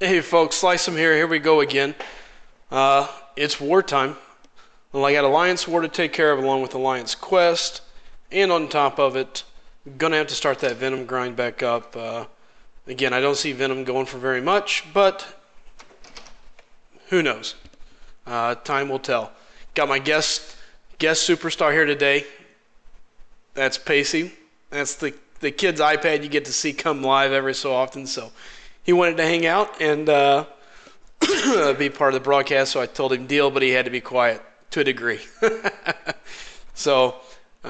Hey folks, Slice 'em here. Here we go again. It's wartime. Well, I got Alliance War to take care of along with Alliance Quest, and on top of it, gonna have to start that Venom grind back up. Again, I don't see Venom going for very much, but who knows? Time will tell. Got my guest superstar here today. That's Pacey. That's the kid's iPad you get to see come live every so often. So he wanted to hang out and be part of the broadcast. So I told him deal, but he had to be quiet to a degree. So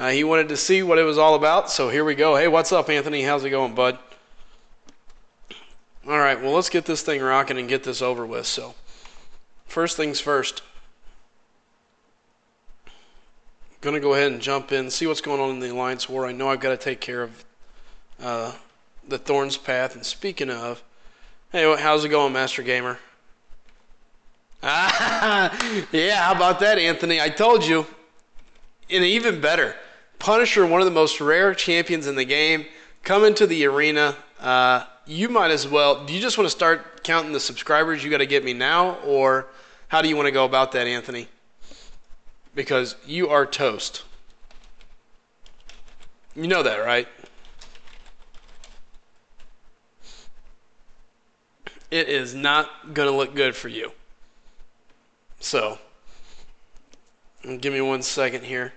he wanted to see what it was all about. So here we go. Hey, what's up, Anthony? How's it going, bud? All right. Well, let's get this thing rocking and get this over with. So first things first. Going to go ahead and jump in, see what's going on in the Alliance War. I know I've got to take care of the Thorns Path. And speaking of, hey, how's it going, Master Gamer? Yeah, how about that, Anthony? I told you. And even better, Punisher, one of the most rare champions in the game, coming to the arena. You might as well. Do you just want to start counting the subscribers you got to get me now, or how do you want to go about that, Anthony? Because you are toast. You know that, right? It is not going to look good for you. So, give me 1 second here.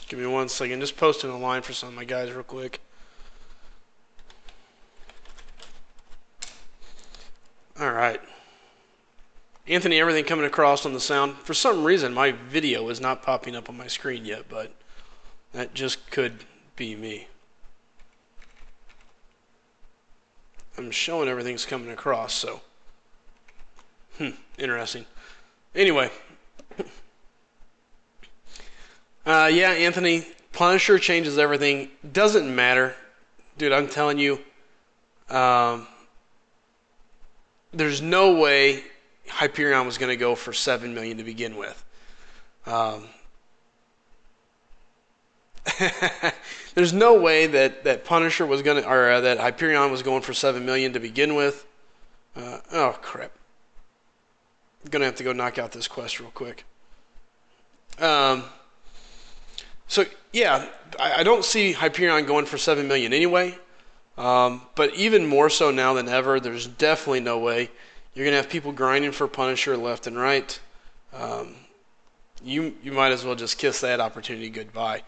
Give me 1 second. Just posting a line for some of my guys real quick. All right. Anthony, everything coming across on the sound. For some reason, my video is not popping up on my screen yet, but that just could be me. I'm showing everything's coming across, so. Interesting. Anyway. Yeah, Anthony, Punisher changes everything. Doesn't matter. Dude, I'm telling you, there's no way Hyperion was going to go for $7 million to begin with. There's no way that Punisher was going to, or that Hyperion was going for $7 million to begin with. Oh, crap. I'm going to have to go knock out this quest real quick. So, yeah, I don't see Hyperion going for $7 million anyway. But even more so now than ever, there's definitely no way. You're going to have people grinding for Punisher left and right. You might as well just kiss that opportunity goodbye.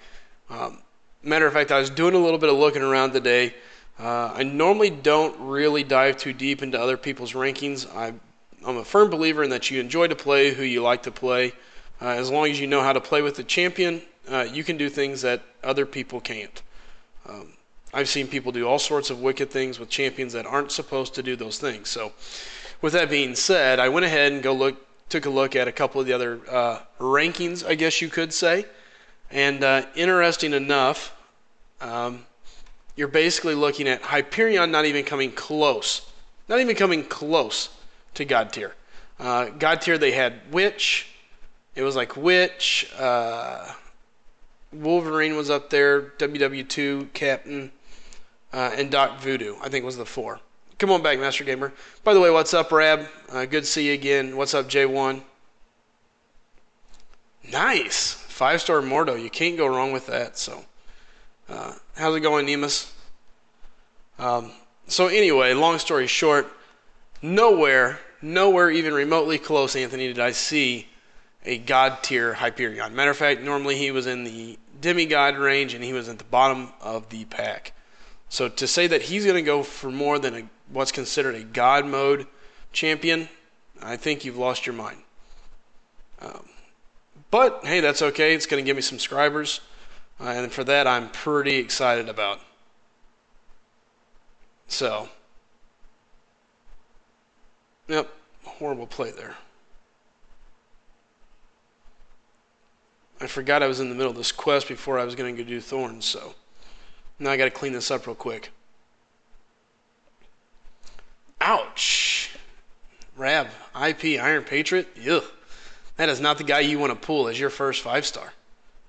Matter of fact, I was doing a little bit of looking around today. I normally don't really dive too deep into other people's rankings. I'm a firm believer in that you enjoy to play who you like to play. As long as you know how to play with the champion, you can do things that other people can't. I've seen people do all sorts of wicked things with champions that aren't supposed to do those things. So, with that being said, I went ahead and took a look at a couple of the other rankings, I guess you could say. And interesting enough, you're basically looking at Hyperion not even coming close to God tier. God tier, they had Witch. It was like Witch. Wolverine was up there, WW2, Captain, and Doc Voodoo, I think was the 4. Come on back, Master Gamer. By the way, what's up, Rab? Good to see you again. What's up, J1? Nice. 5-star Mordo. You can't go wrong with that. So, how's it going, Nemus? So anyway, long story short, nowhere even remotely close, Anthony, did I see a God tier Hyperion. Matter of fact, normally he was in the demigod range and he was at the bottom of the pack. So to say that he's going to go for more than what's considered a God mode champion, I think you've lost your mind. But hey, that's okay. It's going to give me some subscribers, and for that I'm pretty excited about. So, yep, horrible play there. I forgot I was in the middle of this quest before I was going to go do Thorns, so now I got to clean this up real quick. Ouch. Rab, IP, Iron Patriot? Ugh. That is not the guy you want to pull as your first 5-star.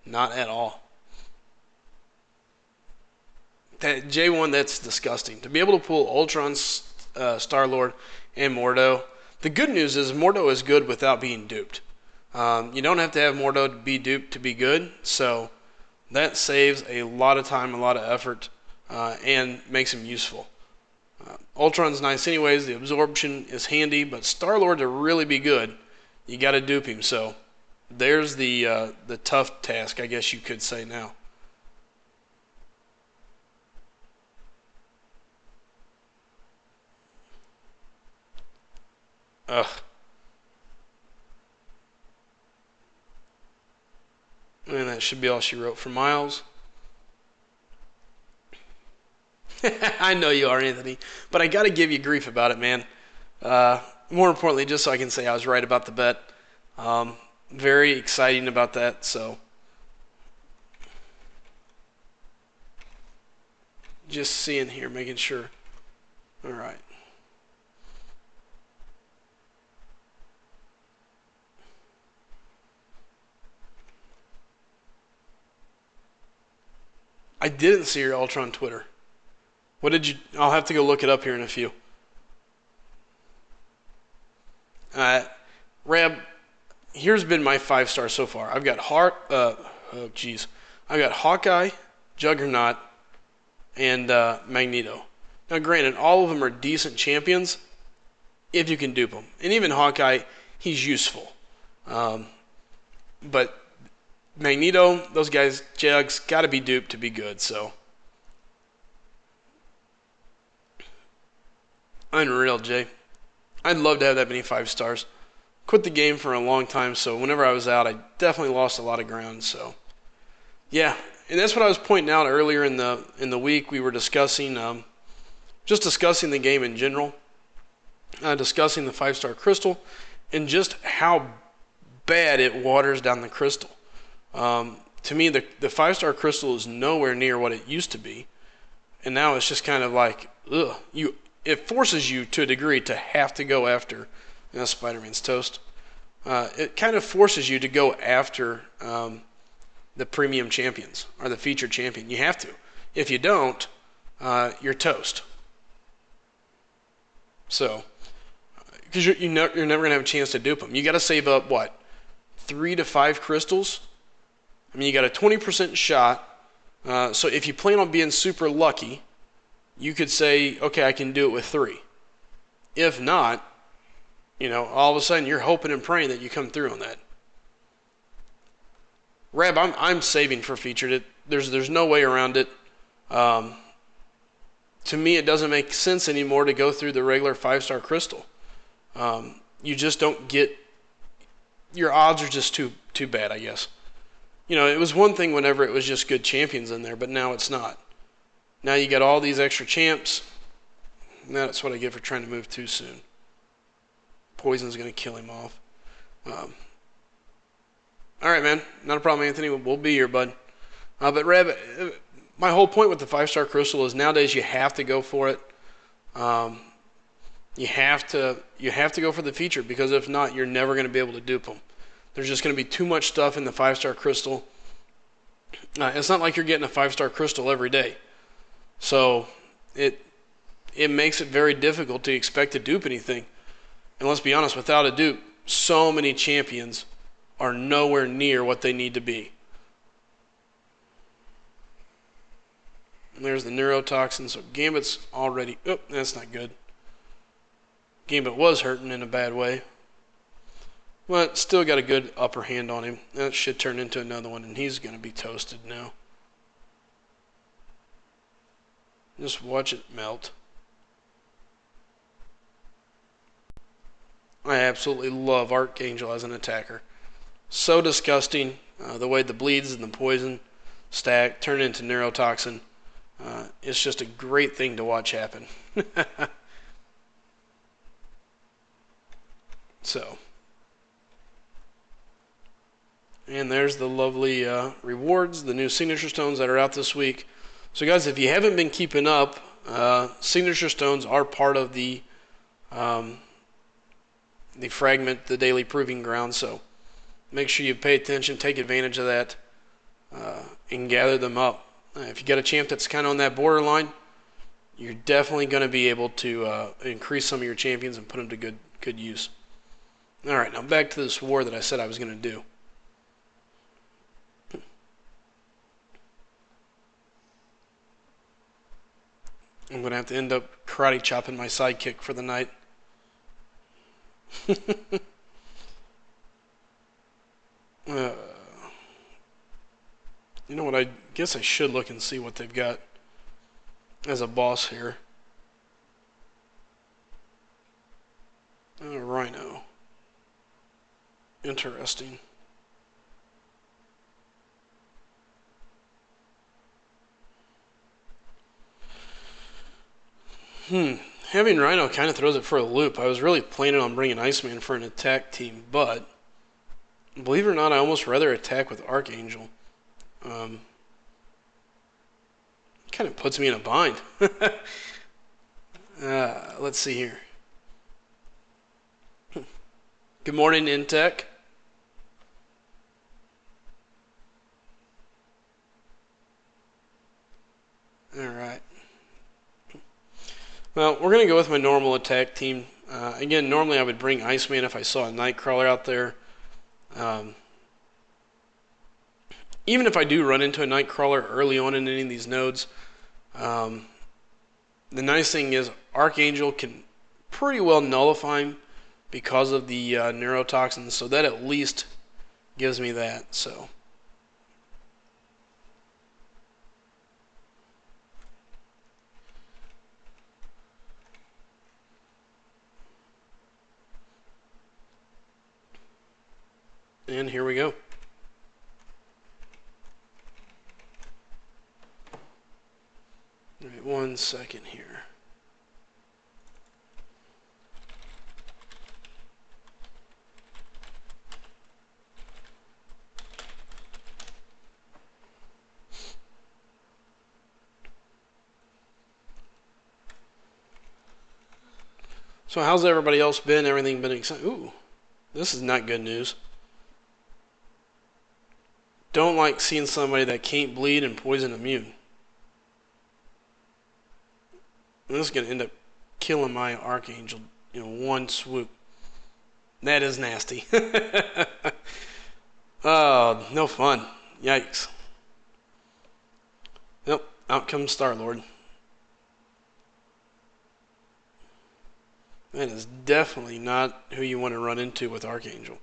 Not at all. That J1, that's disgusting. To be able to pull Ultron, Star-Lord, and Mordo. The good news is Mordo is good without being duped. You don't have to have Mordo to be duped to be good, so that saves a lot of time, a lot of effort, and makes him useful. Ultron's nice anyways, the absorption is handy, but Star-Lord to really be good, you got to dupe him, so there's the tough task, I guess you could say now. Ugh. And that should be all she wrote for Miles. I know you are, Anthony, but I got to give you grief about it, man. More importantly, just so I can say I was right about the bet. Very exciting about that, so just seeing here, making sure. All right. I didn't see your Ultron Twitter. What did you? I'll have to go look it up here in a few. Rab, here's been my 5-star so far. I've got I've got Hawkeye, Juggernaut, and Magneto. Now, granted, all of them are decent champions if you can dupe them. And even Hawkeye, he's useful. But Magneto, those guys, Jugs, got to be duped to be good, so. Unreal, Jay. I'd love to have that many 5-stars. Quit the game for a long time, so whenever I was out, I definitely lost a lot of ground, so. Yeah, and that's what I was pointing out earlier in the week. We were discussing, just discussing the game in general, discussing the 5-star crystal, and just how bad it waters down the crystal. To me, the 5-star crystal is nowhere near what it used to be, and now it's just kind of like, ugh. It forces you to a degree to have to go after, Spider-Man's toast. It kind of forces you to go after the premium champions or the featured champion. You have to. If you don't, you're toast. So, because you're never going to have a chance to dupe them. You got to save up, 3 to 5 crystals? I mean, you got a 20% shot. So if you plan on being super lucky, you could say, okay, I can do it with 3. If not, all of a sudden you're hoping and praying that you come through on that. Reb, I'm saving for featured. There's no way around it. To me, it doesn't make sense anymore to go through the regular 5-star crystal. You just don't get. Your odds are just too bad, I guess. It was one thing whenever it was just good champions in there, but now it's not. Now you got all these extra champs. And that's what I get for trying to move too soon. Poison's going to kill him off. All right, man. Not a problem, Anthony. We'll be here, bud. But, Reb, my whole point with the 5-star crystal is nowadays you have to go for it. You have to go for the feature, because if not, you're never going to be able to dupe them. There's just going to be too much stuff in the 5-star crystal. It's not like you're getting a 5-star crystal every day. So it makes it very difficult to expect to dupe anything. And let's be honest, without a dupe, so many champions are nowhere near what they need to be. And there's the neurotoxin, so Gambit's already... Oh, that's not good. Gambit was hurting in a bad way. But still got a good upper hand on him. That should turn into another one, and he's going to be toasted now. Just watch it melt. I absolutely love Archangel as an attacker. So disgusting. The way the bleeds and the poison stack turn into neurotoxin. It's just a great thing to watch happen. So. And there's the lovely rewards, the new signature stones that are out this week. So guys, if you haven't been keeping up, signature stones are part of the fragment, the daily proving ground. So make sure you pay attention, take advantage of that, and gather them up. If you got a champ that's kind of on that borderline, you're definitely going to be able to increase some of your champions and put them to good use. All right, now back to this war that I said I was going to do. I'm going to have to end up karate chopping my sidekick for the night. You know what, I guess I should look and see what they've got as a boss here. Rhino. Interesting. Having Rhino kind of throws it for a loop. I was really planning on bringing Iceman for an attack team, but believe it or not, I almost rather attack with Archangel. Kind of puts me in a bind. Let's see here. Good morning, Intech. Alright. Well, we're going to go with my normal attack team. Again, normally I would bring Iceman if I saw a Nightcrawler out there. Even if I do run into a Nightcrawler early on in any of these nodes, the nice thing is Archangel can pretty well nullify him because of the neurotoxins, so that at least gives me that. So. And here we go. All right, 1 second here. So how's everybody else been? Everything been exciting? Ooh, this is not good news. Don't like seeing somebody that can't bleed and poison immune. And this is going to end up killing my Archangel in one swoop. That is nasty. Oh, no fun. Yikes. Yep, out comes Star-Lord. That is definitely not who you want to run into with Archangel.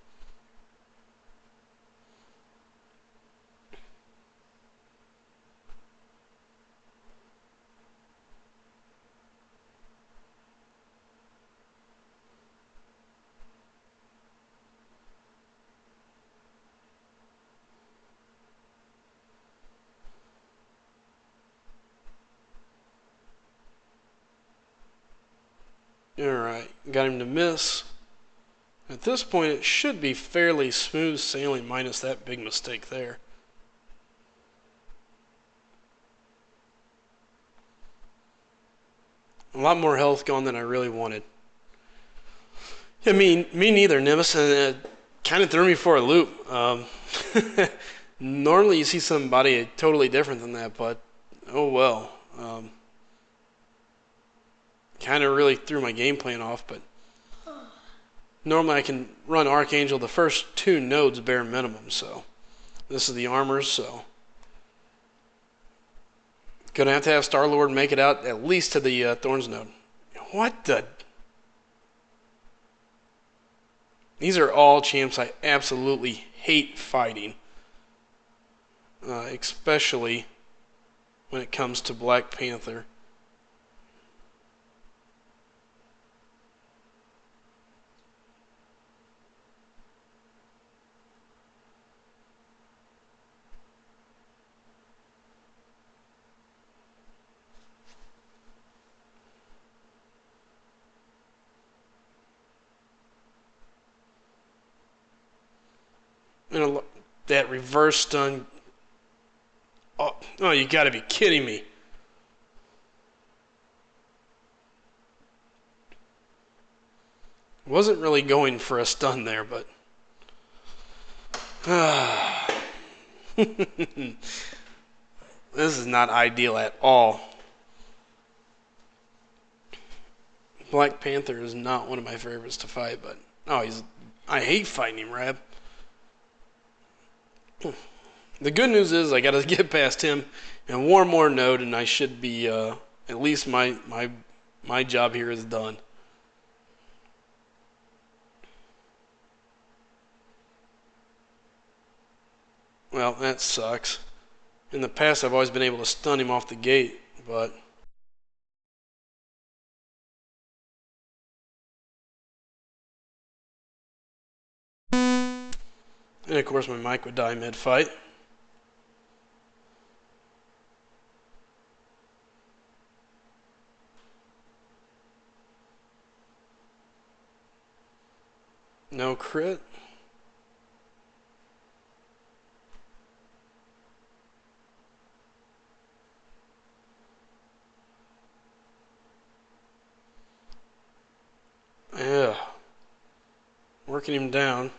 Alright, got him to miss. At this point, it should be fairly smooth sailing minus that big mistake there. A lot more health gone than I really wanted. I mean, me neither, Nimbus, and it kind of threw me for a loop. Normally you see somebody totally different than that, but oh well. Kind of really threw my game plan off, but normally I can run Archangel the first 2 nodes bare minimum, so this is the armors, so gonna have to have Star-Lord make it out at least to the Thorns node. What the? These are all champs I absolutely hate fighting, especially when it comes to Black Panther. And That reverse stun. Oh, you gotta be kidding me. Wasn't really going for a stun there, but... This is not ideal at all. Black Panther is not one of my favorites to fight, but... I hate fighting him, Rab. The good news is I gotta get past him and one more node, and I should be, at least my job here is done. Well, that sucks. In the past, I've always been able to stun him off the gate, but... And of course my mic would die mid-fight. No crit. Yeah. Working him down.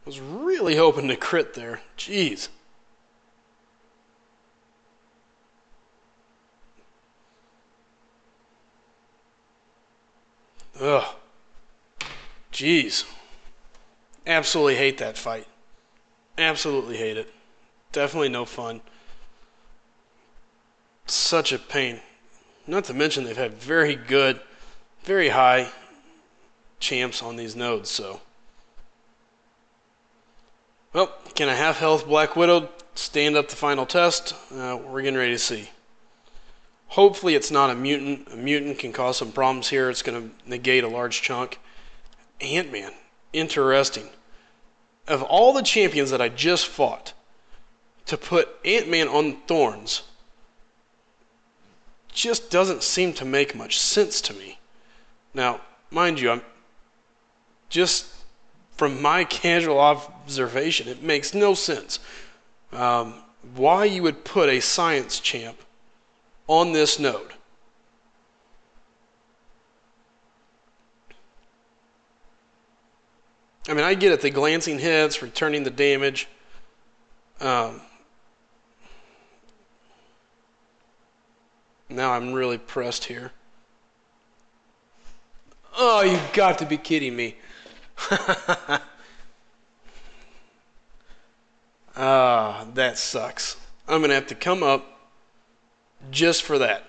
Was really hoping to crit there. Jeez. Ugh. Jeez. Absolutely hate that fight. Absolutely hate it. Definitely no fun. Such a pain. Not to mention they've had very good, very high champs on these nodes, so... Well, can a half-health Black Widow stand up the final test? We're getting ready to see. Hopefully it's not a mutant. A mutant can cause some problems here. It's going to negate a large chunk. Ant-Man. Interesting. Of all the champions that I just fought, to put Ant-Man on Thorns just doesn't seem to make much sense to me. Now, mind you, I'm just... From my casual observation, it makes no sense why you would put a science champ on this node. I mean, I get it, the glancing hits, returning the damage. Now I'm really pressed here. Oh, you've got to be kidding me. That sucks. I'm going to have to come up just for that.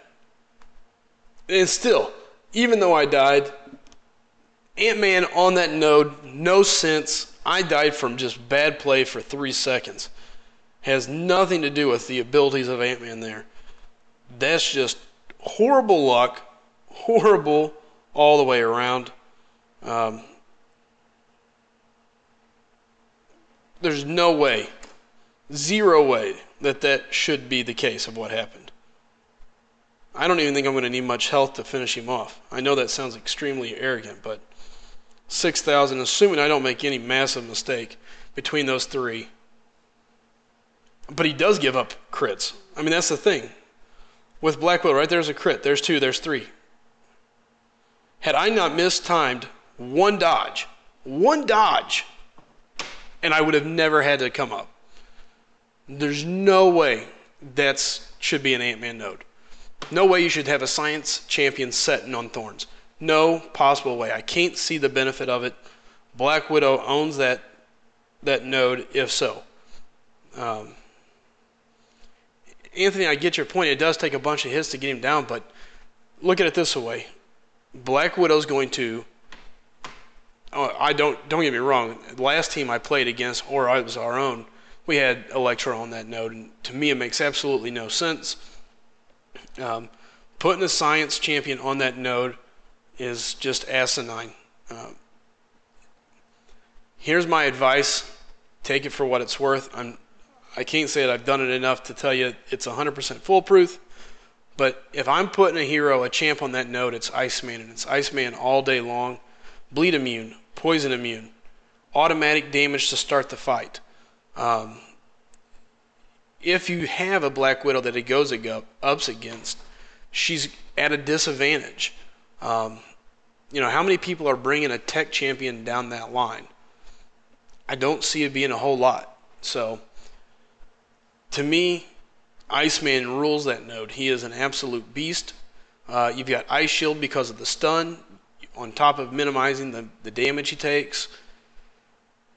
And still, even though I died, Ant-Man on that node, no sense. I died from just bad play for 3 seconds. Has nothing to do with the abilities of Ant-Man there. That's just horrible luck. Horrible all the way around. There's no way, zero way, that should be the case of what happened. I don't even think I'm going to need much health to finish him off. I know that sounds extremely arrogant, but 6,000, assuming I don't make any massive mistake between those three. But he does give up crits. I mean, that's the thing. With Black Widow, right, there's a crit. There's 2, there's 3. Had I not mistimed one dodge, and I would have never had to come up. There's no way that should be an Ant-Man node. No way you should have a science champion setting on Thorns. No possible way. I can't see the benefit of it. Black Widow owns that node, if so. Anthony, I get your point. It does take a bunch of hits to get him down, but look at it this way. Black Widow's going to... don't get me wrong. The last team I played against, or I was our own, we had Electro on that node, and to me it makes absolutely no sense. Putting a science champion on that node is just asinine. Here's my advice. Take it for what it's worth. I can't say that I've done it enough to tell you it's 100% foolproof, but if I'm putting a champ on that node, it's Iceman, and it's Iceman all day long. bleed immune, poison immune, automatic damage to start the fight. Um, if you have a Black Widow that he goes ups against, she's at a disadvantage. Um, how many people are bringing a tech champion down that line? I don't see it being a whole lot. So, to me, Iceman rules that node. He is an absolute beast. You've got Ice Shield because of the stun, on top of minimizing the damage he takes.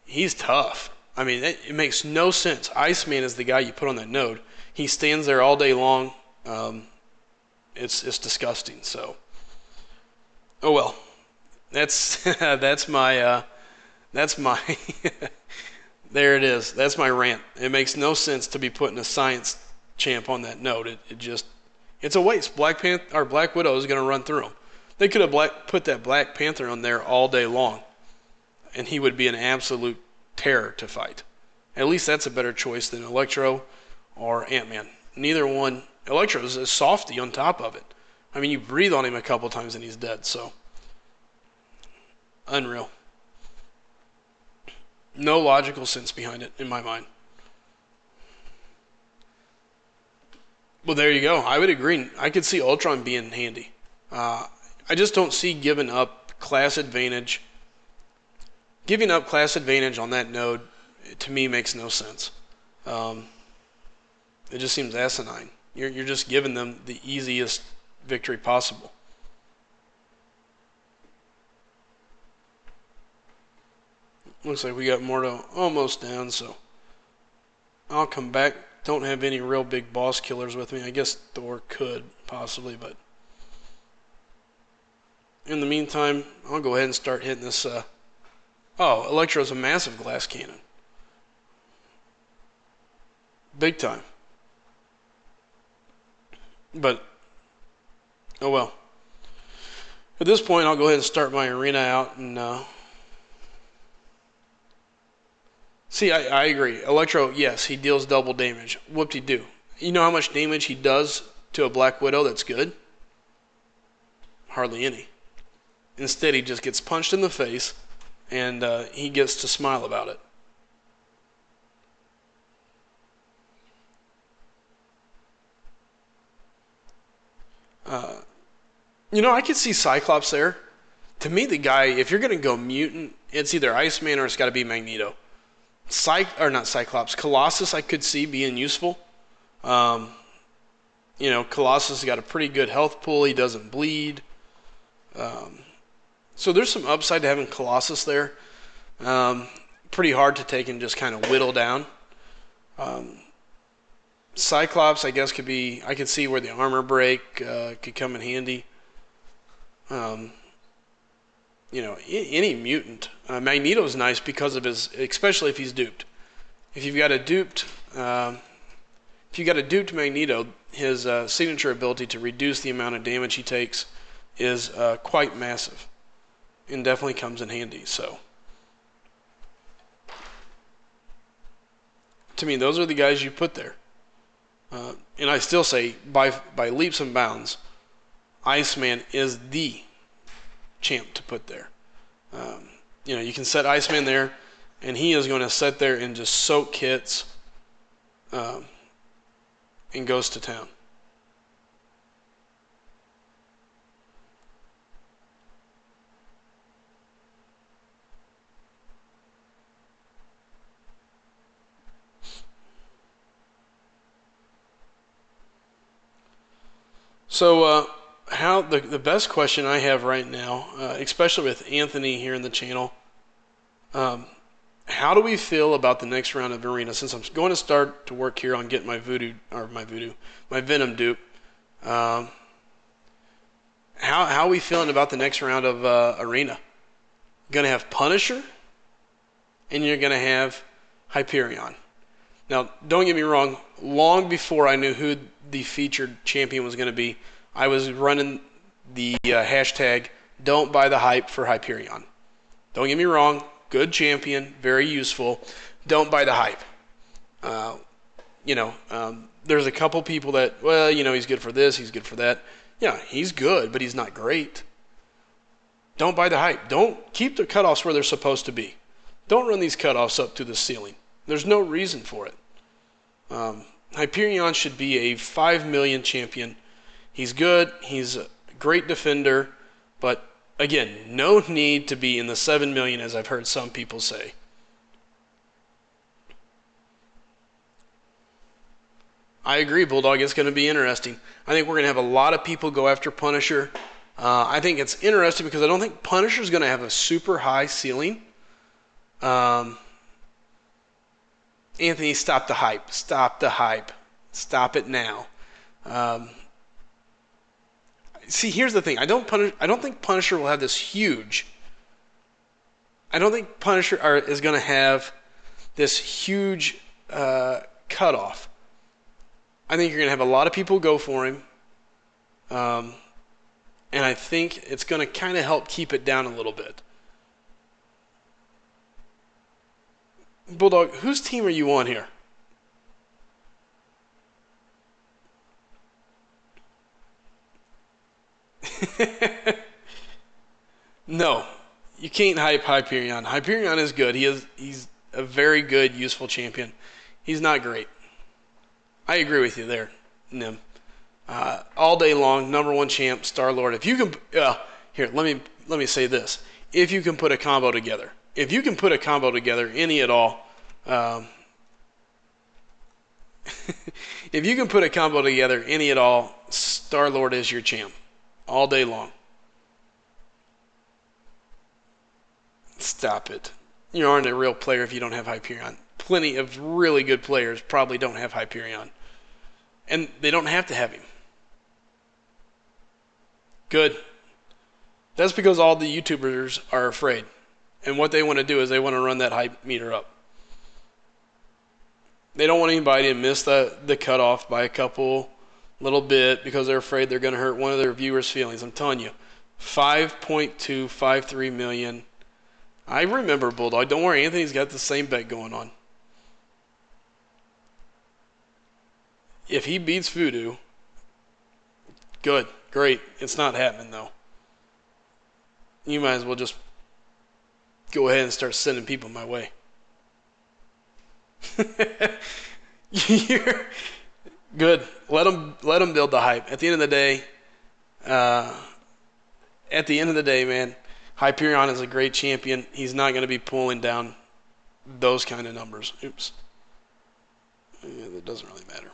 He's tough. I mean, it makes no sense. Iceman is the guy you put on that node. He stands there all day long. It's disgusting. So, oh well. That's that's my there it is. That's my rant. It makes no sense to be putting a science champ on that node. It's a waste. Black Widow is going to run through him. They could have put that Black Panther on there all day long, and he would be an absolute terror to fight. At least that's a better choice than Electro or Ant-Man. Neither one. Electro is a softy on top of it. I mean, you breathe on him a couple times and he's dead. So, unreal. No logical sense behind it in my mind. Well, there you go. I would agree. I could see Ultron being handy. I just don't see giving up class advantage. Giving up class advantage on that node, to me, makes no sense. It just seems asinine. You're just giving them the easiest victory possible. Looks like we got Mordo almost down, so I'll come back. Don't have any real big boss killers with me. I guess Thor could, possibly, but in the meantime, I'll go ahead and start hitting this. Oh, Electro's a massive glass cannon. Big time. But, oh well. At this point, I'll go ahead and start my arena out and see, I agree. Electro, yes, he deals double damage. Whoop-de-doo. You know how much damage he does to a Black Widow that's good? Hardly any. Instead, he just gets punched in the face, and he gets to smile about it. I could see Cyclops there. To me, the guy, if you're going to go mutant, it's either Iceman or it's got to be Magneto. Not Cyclops. Colossus I could see being useful. Colossus has got a pretty good health pool. He doesn't bleed. So there's some upside to having Colossus there. Pretty hard to take and just kind of whittle down. Cyclops, I guess, I could see where the armor break could come in handy. Any mutant. Magneto's nice because of especially if he's duped. If you've got a duped Magneto, his signature ability to reduce the amount of damage he takes is quite massive, and definitely comes in handy. So, to me, those are the guys you put there. And I still say, by leaps and bounds, Iceman is the champ to put there. You can set Iceman there, and he is going to sit there and just soak hits and goes to town. So, the best question I have right now, especially with Anthony here in the channel, how do we feel about the next round of Arena? Since I'm going to start to work here on getting my Venom dupe, how are we feeling about the next round of Arena? Going to have Punisher, and you're going to have Hyperion. Now, don't get me wrong, long before I knew who the featured champion was going to be, I was running the hashtag don't buy the hype for Hyperion. Don't get me wrong, good champion, very useful. Don't buy the hype. There's a couple people that, he's good for this, he's good for that. Yeah, he's good, but he's not great. Don't buy the hype. Don't keep the cutoffs where they're supposed to be. Don't run these cutoffs up to the ceiling. There's no reason for it. Hyperion should be a 5 million champion. He's good. He's a great defender. But again, no need to be in the 7 million as I've heard some people say. I agree, Bulldog. It's going to be interesting. I think we're going to have a lot of people go after Punisher. I think it's interesting because I don't think Punisher's going to have a super high ceiling. Anthony, stop the hype. Stop the hype. Stop it now. See, here's the thing. I don't think Punisher will have this huge. I don't think Punisher is going to have this huge cutoff. I think you're going to have a lot of people go for him. And I think it's going to kind of help keep it down a little bit. Bulldog, whose team are you on here? No, you can't hype Hyperion. Hyperion is good. He's a very good, useful champion. He's not great. I agree with you there, Nim. All day long, #1 champ, Star-Lord. If you can, here, let me say this. If you can put a combo together, any at all, if you can put a combo together, any at all, Star-Lord is your champ, all day long. Stop it. You aren't a real player if you don't have Hyperion. Plenty of really good players probably don't have Hyperion. And they don't have to have him. Good. That's because all the YouTubers are afraid. And what they want to do is they want to run that hype meter up. They don't want anybody to miss the cutoff by a little bit because they're afraid they're going to hurt one of their viewers' feelings. I'm telling you, 5.253 million. I remember, Bulldog. Don't worry, Anthony's got the same bet going on. If he beats Voodoo, good, great. It's not happening, though. You might as well just go ahead and start sending people my way. You're good. Let them build the hype. At the end of the day, man, Hyperion is a great champion. He's not going to be pulling down those kind of numbers. Oops. Yeah, that doesn't really matter.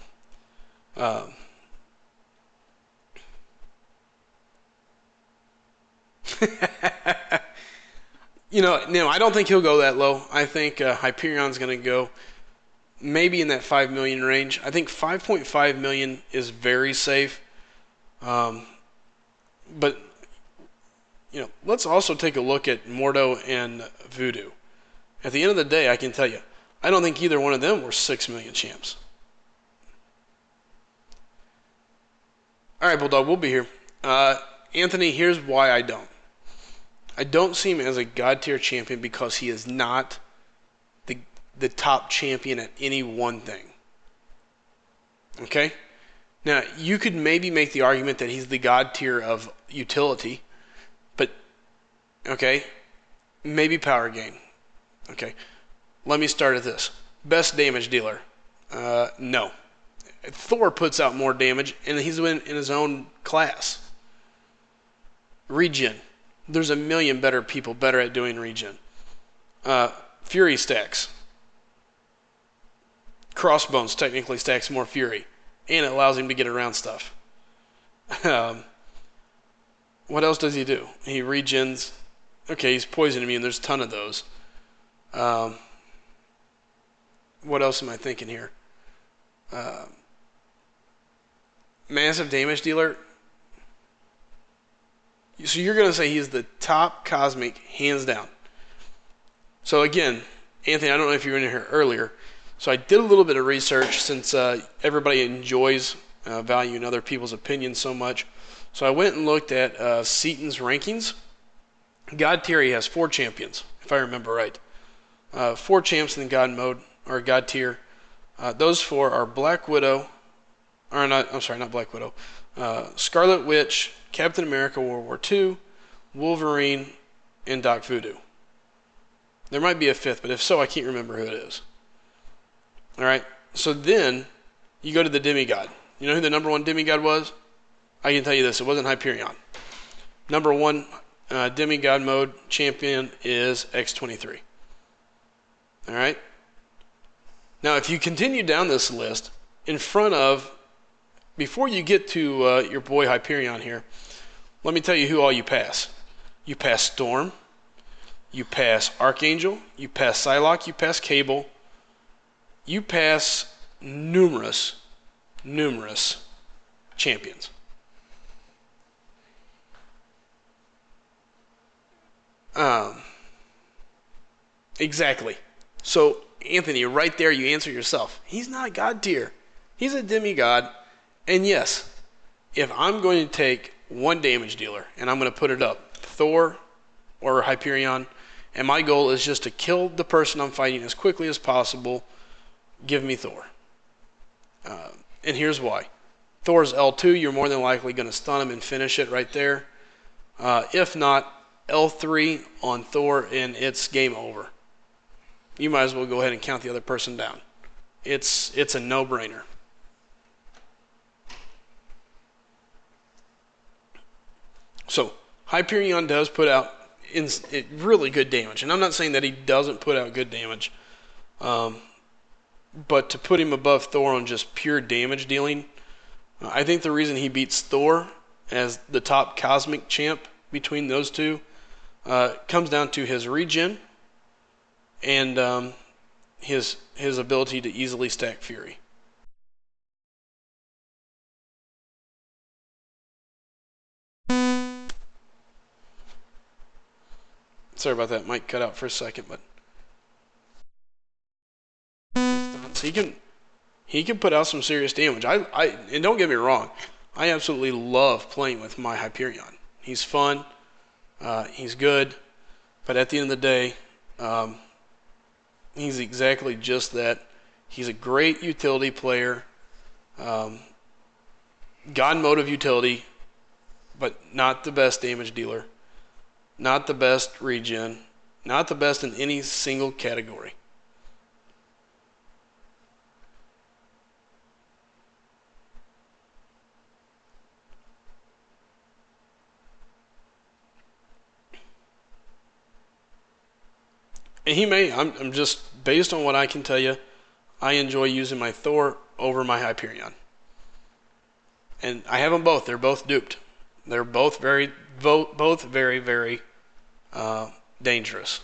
No, I don't think he'll go that low. I think Hyperion's going to go maybe in that 5 million range. I think 5.5 million is very safe. But let's also take a look at Mordo and Voodoo. At the end of the day, I can tell you, I don't think either one of them were 6 million champs. All right, Bulldog, we'll be here. Anthony, here's why I don't. I don't see him as a God tier champion because he is not the top champion at any one thing. Okay? Now, you could maybe make the argument that he's the God tier of utility, but, okay, maybe power gain. Okay, let me start at this. Best damage dealer. No. Thor puts out more damage, and he's in his own class. Regen. There's a million people better at doing regen. Fury stacks. Crossbones technically stacks more fury, and it allows him to get around stuff. What else does he do? He regens. Okay, he's poison immune. There's a ton of those. What else am I thinking here? Massive damage dealer. So you're going to say he's the top cosmic, hands down. So again, Anthony, I don't know if you were in here earlier. So I did a little bit of research since everybody enjoys valuing other people's opinions so much. So I went and looked at Seaton's rankings. God tier, he has 4 champions, if I remember right. 4 champs in the God mode, or God tier. Those 4 are Black Widow, not Black Widow. Scarlet Witch, Captain America World War II, Wolverine, and Doc Voodoo. There might be a fifth, but if so, I can't remember who it is. All right. So then you go to the demigod. You know who the number one demigod was? I can tell you this: it wasn't Hyperion. Number one demigod mode champion is X-23. All right. Now, if you continue down this list, in front of, before you get to your boy Hyperion here, let me tell you who all you pass. You pass Storm, you pass Archangel, you pass Psylocke, you pass Cable, you pass numerous champions. Exactly. So, Anthony, right there, you answer yourself. He's not God tier. He's a demigod. And yes, if I'm going to take one damage dealer and I'm going to put it up, Thor or Hyperion, and my goal is just to kill the person I'm fighting as quickly as possible, give me Thor. And here's why. Thor's L2, you're more than likely going to stun him and finish it right there. If not, L3 on Thor, and it's game over. You might as well go ahead and count the other person down. It's a no-brainer. So Hyperion does put out really good damage, and I'm not saying that he doesn't put out good damage, but to put him above Thor on just pure damage dealing, I think the reason he beats Thor as the top cosmic champ between those two comes down to his regen and his ability to easily stack Fury. Sorry about that. Might cut out for a second, but so he can put out some serious damage. And don't get me wrong, I absolutely love playing with my Hyperion. He's fun, he's good, but at the end of the day, he's exactly just that. He's a great utility player, God mode of utility, but not the best damage dealer, not the best regen, not the best in any single category. And he may, I'm just, based on what I can tell you, I enjoy using my Thor over my Hyperion. And I have them both. They're both duped. They're both very, very dangerous.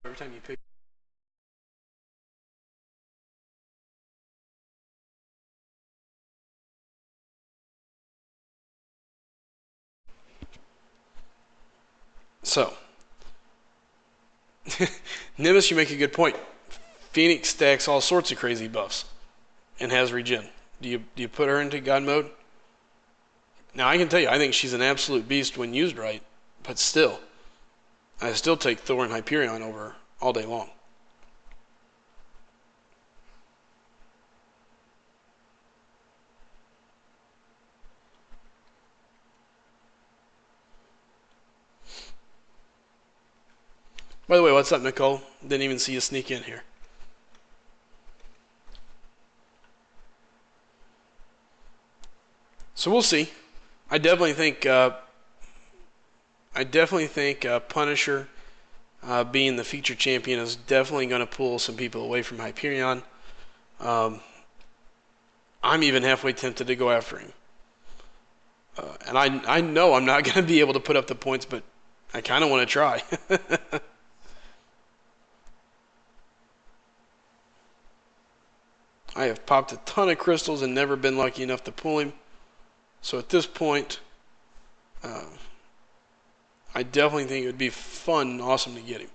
Every time you pick. So, Nimbus, you make a good point. Phoenix stacks all sorts of crazy buffs and has regen. Do you put her into God mode? Now I can tell you, I think she's an absolute beast when used right, but still, I still take Thor and Hyperion over her all day long. By the way, what's up, Nicole? Didn't even see you sneak in here. So we'll see. I definitely think Punisher being the feature champion is definitely going to pull some people away from Hyperion. I'm even halfway tempted to go after him. And I know I'm not going to be able to put up the points, but I kind of want to try. I have popped a ton of crystals and never been lucky enough to pull him. So at this point, I definitely think it would be fun and awesome to get him.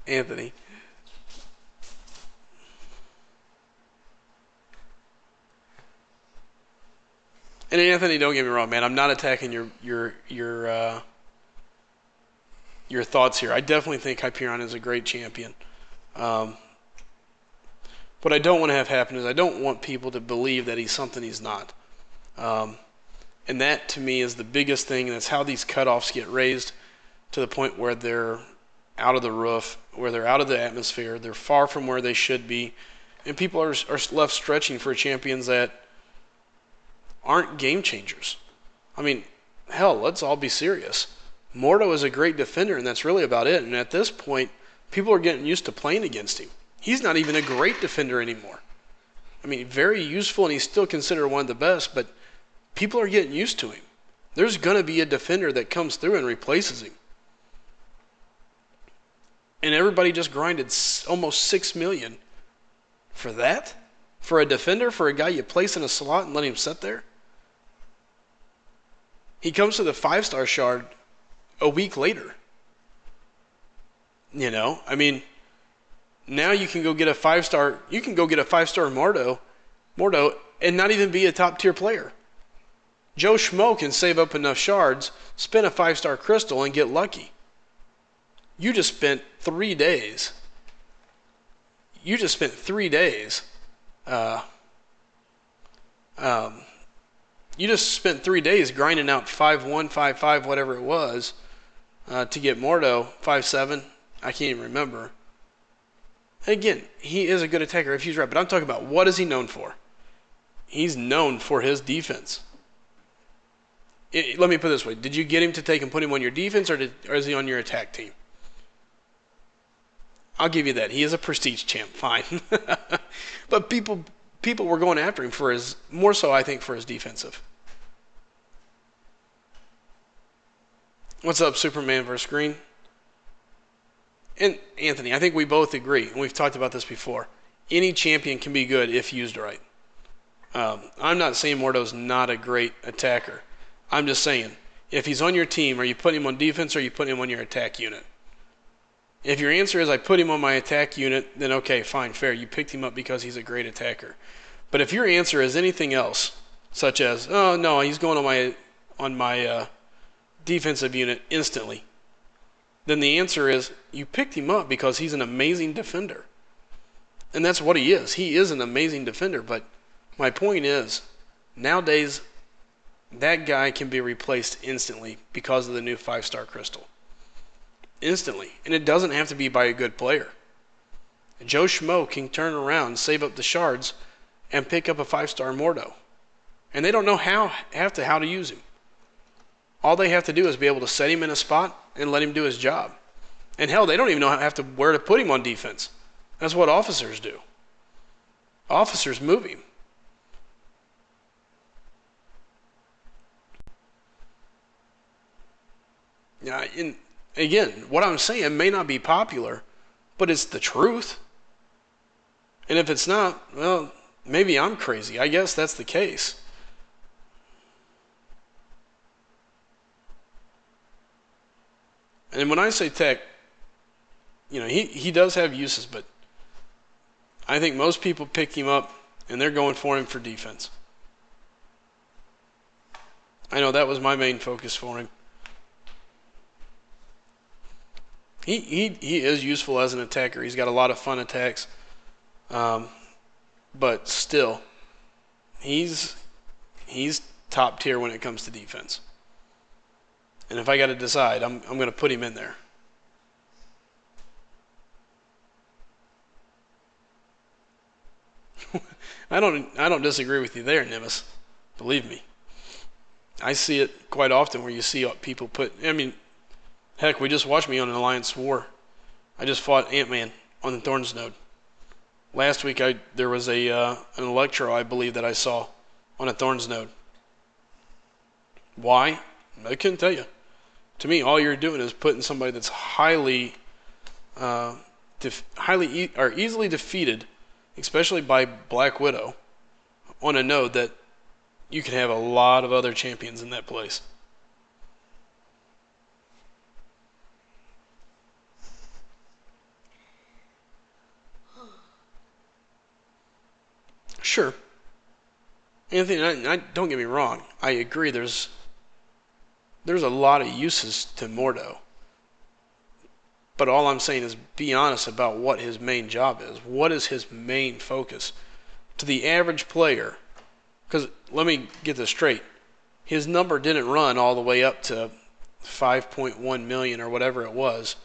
Anthony. And Anthony, don't get me wrong, man. I'm not attacking your your thoughts here. I definitely think Hyperion is a great champion. Um, what I don't want to have happen is I don't want people to believe that he's something he's not. Um, and that to me is the biggest thing, and that's how these cutoffs get raised to the point where they're out of the roof, where they're out of the atmosphere, they're far from where they should be, and people are left stretching for champions that aren't game changers. I mean, hell, let's all be serious. Mordo is a great defender, and that's really about it. And at this point, people are getting used to playing against him. He's not even a great defender anymore. I mean, very useful, and he's still considered one of the best, but people are getting used to him. There's going to be a defender that comes through and replaces him. And everybody just grinded almost $6 million for that? For a defender, for a guy you place in a slot and let him sit there? He comes to the 5-star shard a week later. You know, I mean, now you can go get a 5-star. You can go get a 5-star Mordo, and not even be a top tier player. Joe Schmo can save up enough shards, spin a 5-star crystal, and get lucky. You just spent 3 days. You just spent 3 days. You just spent 3 days grinding out 5-1, 5-5, whatever it was, to get Mordo 5-7. I can't even remember. Again, he is a good attacker if he's right, but I'm talking about what is he known for? He's known for his defense. Let me put it this way. Did you get him to take and put him on your defense, or is he on your attack team? I'll give you that. He is a prestige champ, fine. But people were going after him for his, more so I think for his defensive. What's up, Superman vs. Green? And Anthony, I think we both agree, and we've talked about this before. Any champion can be good if used right. I'm not saying Mordo's not a great attacker. I'm just saying, if he's on your team, are you putting him on defense or are you putting him on your attack unit? If your answer is I put him on my attack unit, then okay, fine, fair. You picked him up because he's a great attacker. But if your answer is anything else, such as, oh no, he's going on my defensive unit instantly, then the answer is you picked him up because he's an amazing defender. And that's what he is. He is an amazing defender. But my point is, nowadays, that guy can be replaced instantly because of the new 5-star crystal. Instantly. And it doesn't have to be by a good player. Joe Schmo can turn around, save up the shards, and pick up a 5-star Mordo. And they don't know how to use him. All they have to do is be able to set him in a spot and let him do his job. And hell, they don't even know where to put him on defense. That's what officers do. Officers move him. Yeah, again, what I'm saying may not be popular, but it's the truth. And if it's not, well, maybe I'm crazy. I guess that's the case. And when I say tech, you know, he does have uses, but I think most people pick him up and they're going for him for defense. I know that was my main focus for him. He is useful as an attacker. He's got a lot of fun attacks. But still, he's top tier when it comes to defense. And if I got to decide, I'm going to put him in there. I don't disagree with you there, Nimbus. Believe me. I see it quite often where you see people put, I mean, heck, we just watched me on an Alliance War. I just fought Ant-Man on the Thorns node. Last week there was an Electro, I believe, that I saw on a Thorns node. Why? I couldn't tell you. To me, all you're doing is putting somebody that's easily defeated, especially by Black Widow, on a node that you can have a lot of other champions in that place. Sure. Anthony, don't get me wrong. I agree there's a lot of uses to Mordo. But all I'm saying is be honest about what his main job is. What is his main focus? To the average player, because let me get this straight. His number didn't run all the way up to 5.1 million or whatever it was.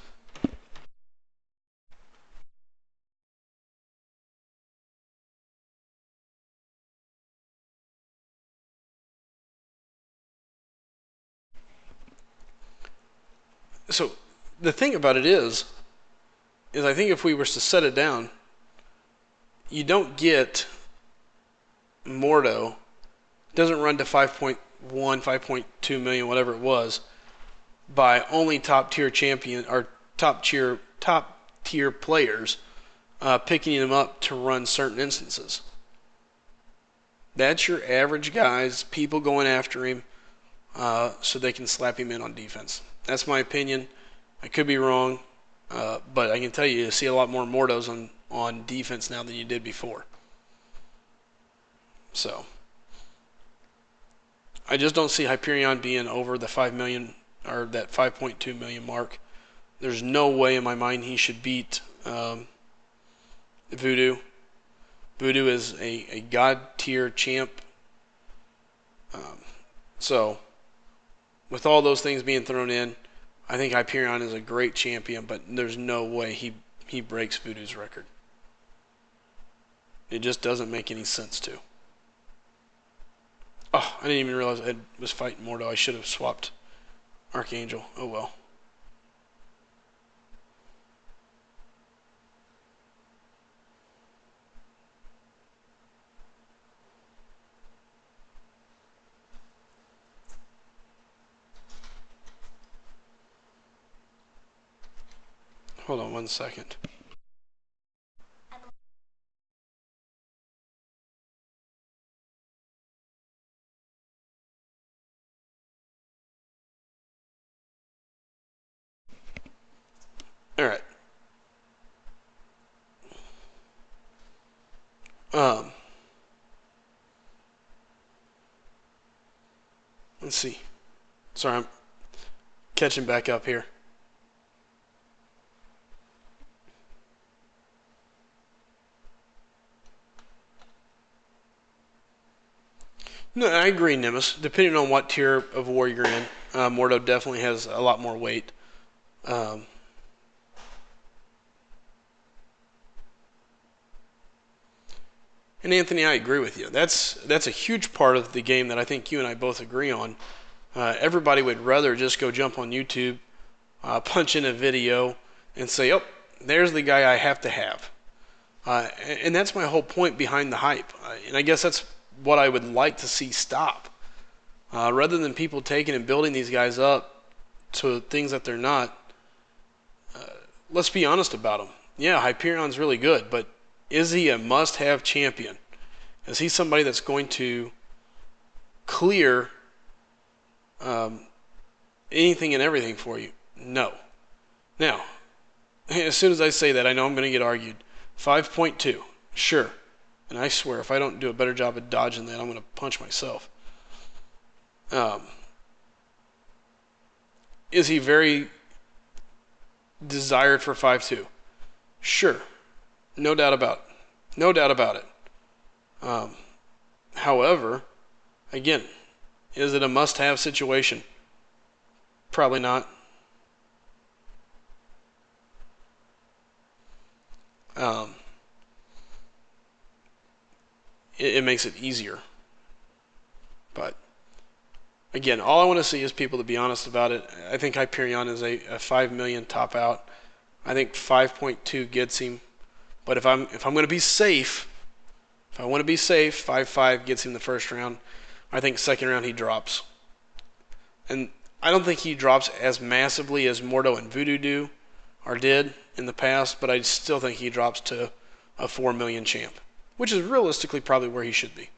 So the thing about it is I think if we were to set it down, you don't get Mordo, doesn't run to 5.1, 5.2 million, whatever it was, by only top tier champion or top tier players picking him up to run certain instances. That's your average guys, people going after him so they can slap him in on defense. That's my opinion. I could be wrong, but I can tell you see a lot more Mortos on defense now than you did before. So I just don't see Hyperion being over the 5 million or that 5.2 million mark. There's no way in my mind he should beat Voodoo. Voodoo is a god tier champ. So with all those things being thrown in, I think Hyperion is a great champion, but there's no way he breaks Voodoo's record. It just doesn't make any sense to. Oh, I didn't even realize I was fighting Mordo. I should have swapped Archangel. Oh well. Hold on 1 second. All right. Um, let's see. Sorry, I'm catching back up here. No, I agree, Nemesis. Depending on what tier of war you're in, Mordo definitely has a lot more weight. Um, and Anthony, I agree with you. That's a huge part of the game that I think you and I both agree on. Everybody would rather just go jump on YouTube, punch in a video, and say, "Oh, there's the guy I have to have." And that's my whole point behind the hype. And I guess that's what I would like to see stop. Rather than people taking and building these guys up to things that they're not, let's be honest about him. Yeah, Hyperion's really good, but is he a must-have champion? Is he somebody that's going to clear anything and everything for you? No. Now, as soon as I say that, I know I'm going to get argued. 5.2, sure. And I swear, if I don't do a better job of dodging that, I'm going to punch myself. Is he very desired for 5.2? Sure. No doubt about it. No doubt about it. However, again, is it a must-have situation? Probably not. Um, it makes it easier. But again, all I want to see is people to be honest about it. I think Hyperion is a 5 million top out. I think 5.2 gets him. But if I'm going to be safe, if I want to be safe, 5.5 gets him the first round. I think second round he drops. And I don't think he drops as massively as Mordo and Voodoo do or did in the past, but I still think he drops to a 4 million champ, which is realistically probably where he should be.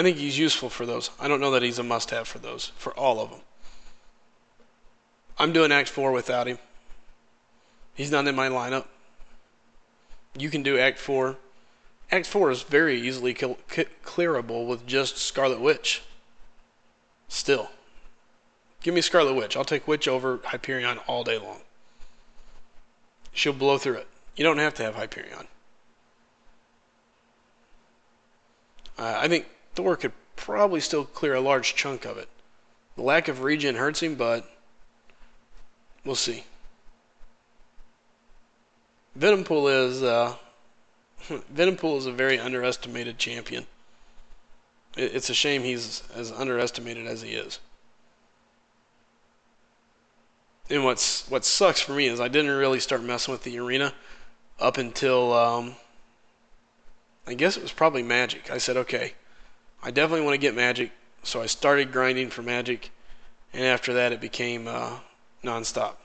think he's useful for those. I don't know that he's a must-have for those, for all of them. I'm doing Act 4 without him. He's not in my lineup. You can do Act 4. Act 4 is very easily clearable with just Scarlet Witch. Still. Give me Scarlet Witch. I'll take Witch over Hyperion all day long. She'll blow through it. You don't have to have Hyperion. I think Thor could probably still clear a large chunk of it. The lack of regen hurts him, but we'll see. Venompool is a very underestimated champion. It's a shame he's as underestimated as he is. And what sucks for me is I didn't really start messing with the arena up until I guess it was probably Magic. I said, okay, I definitely want to get Magic, so I started grinding for Magic, and after that it became nonstop.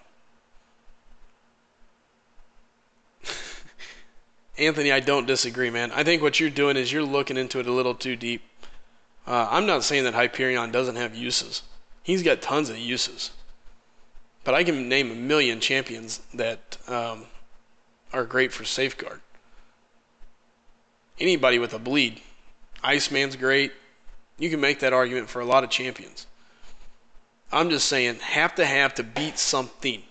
Anthony, I don't disagree, man. I think what you're doing is you're looking into it a little too deep. I'm not saying that Hyperion doesn't have uses. He's got tons of uses. But I can name a million champions that are great for Safeguard. Anybody with a bleed. Iceman's great. You can make that argument for a lot of champions. I'm just saying, have to beat something.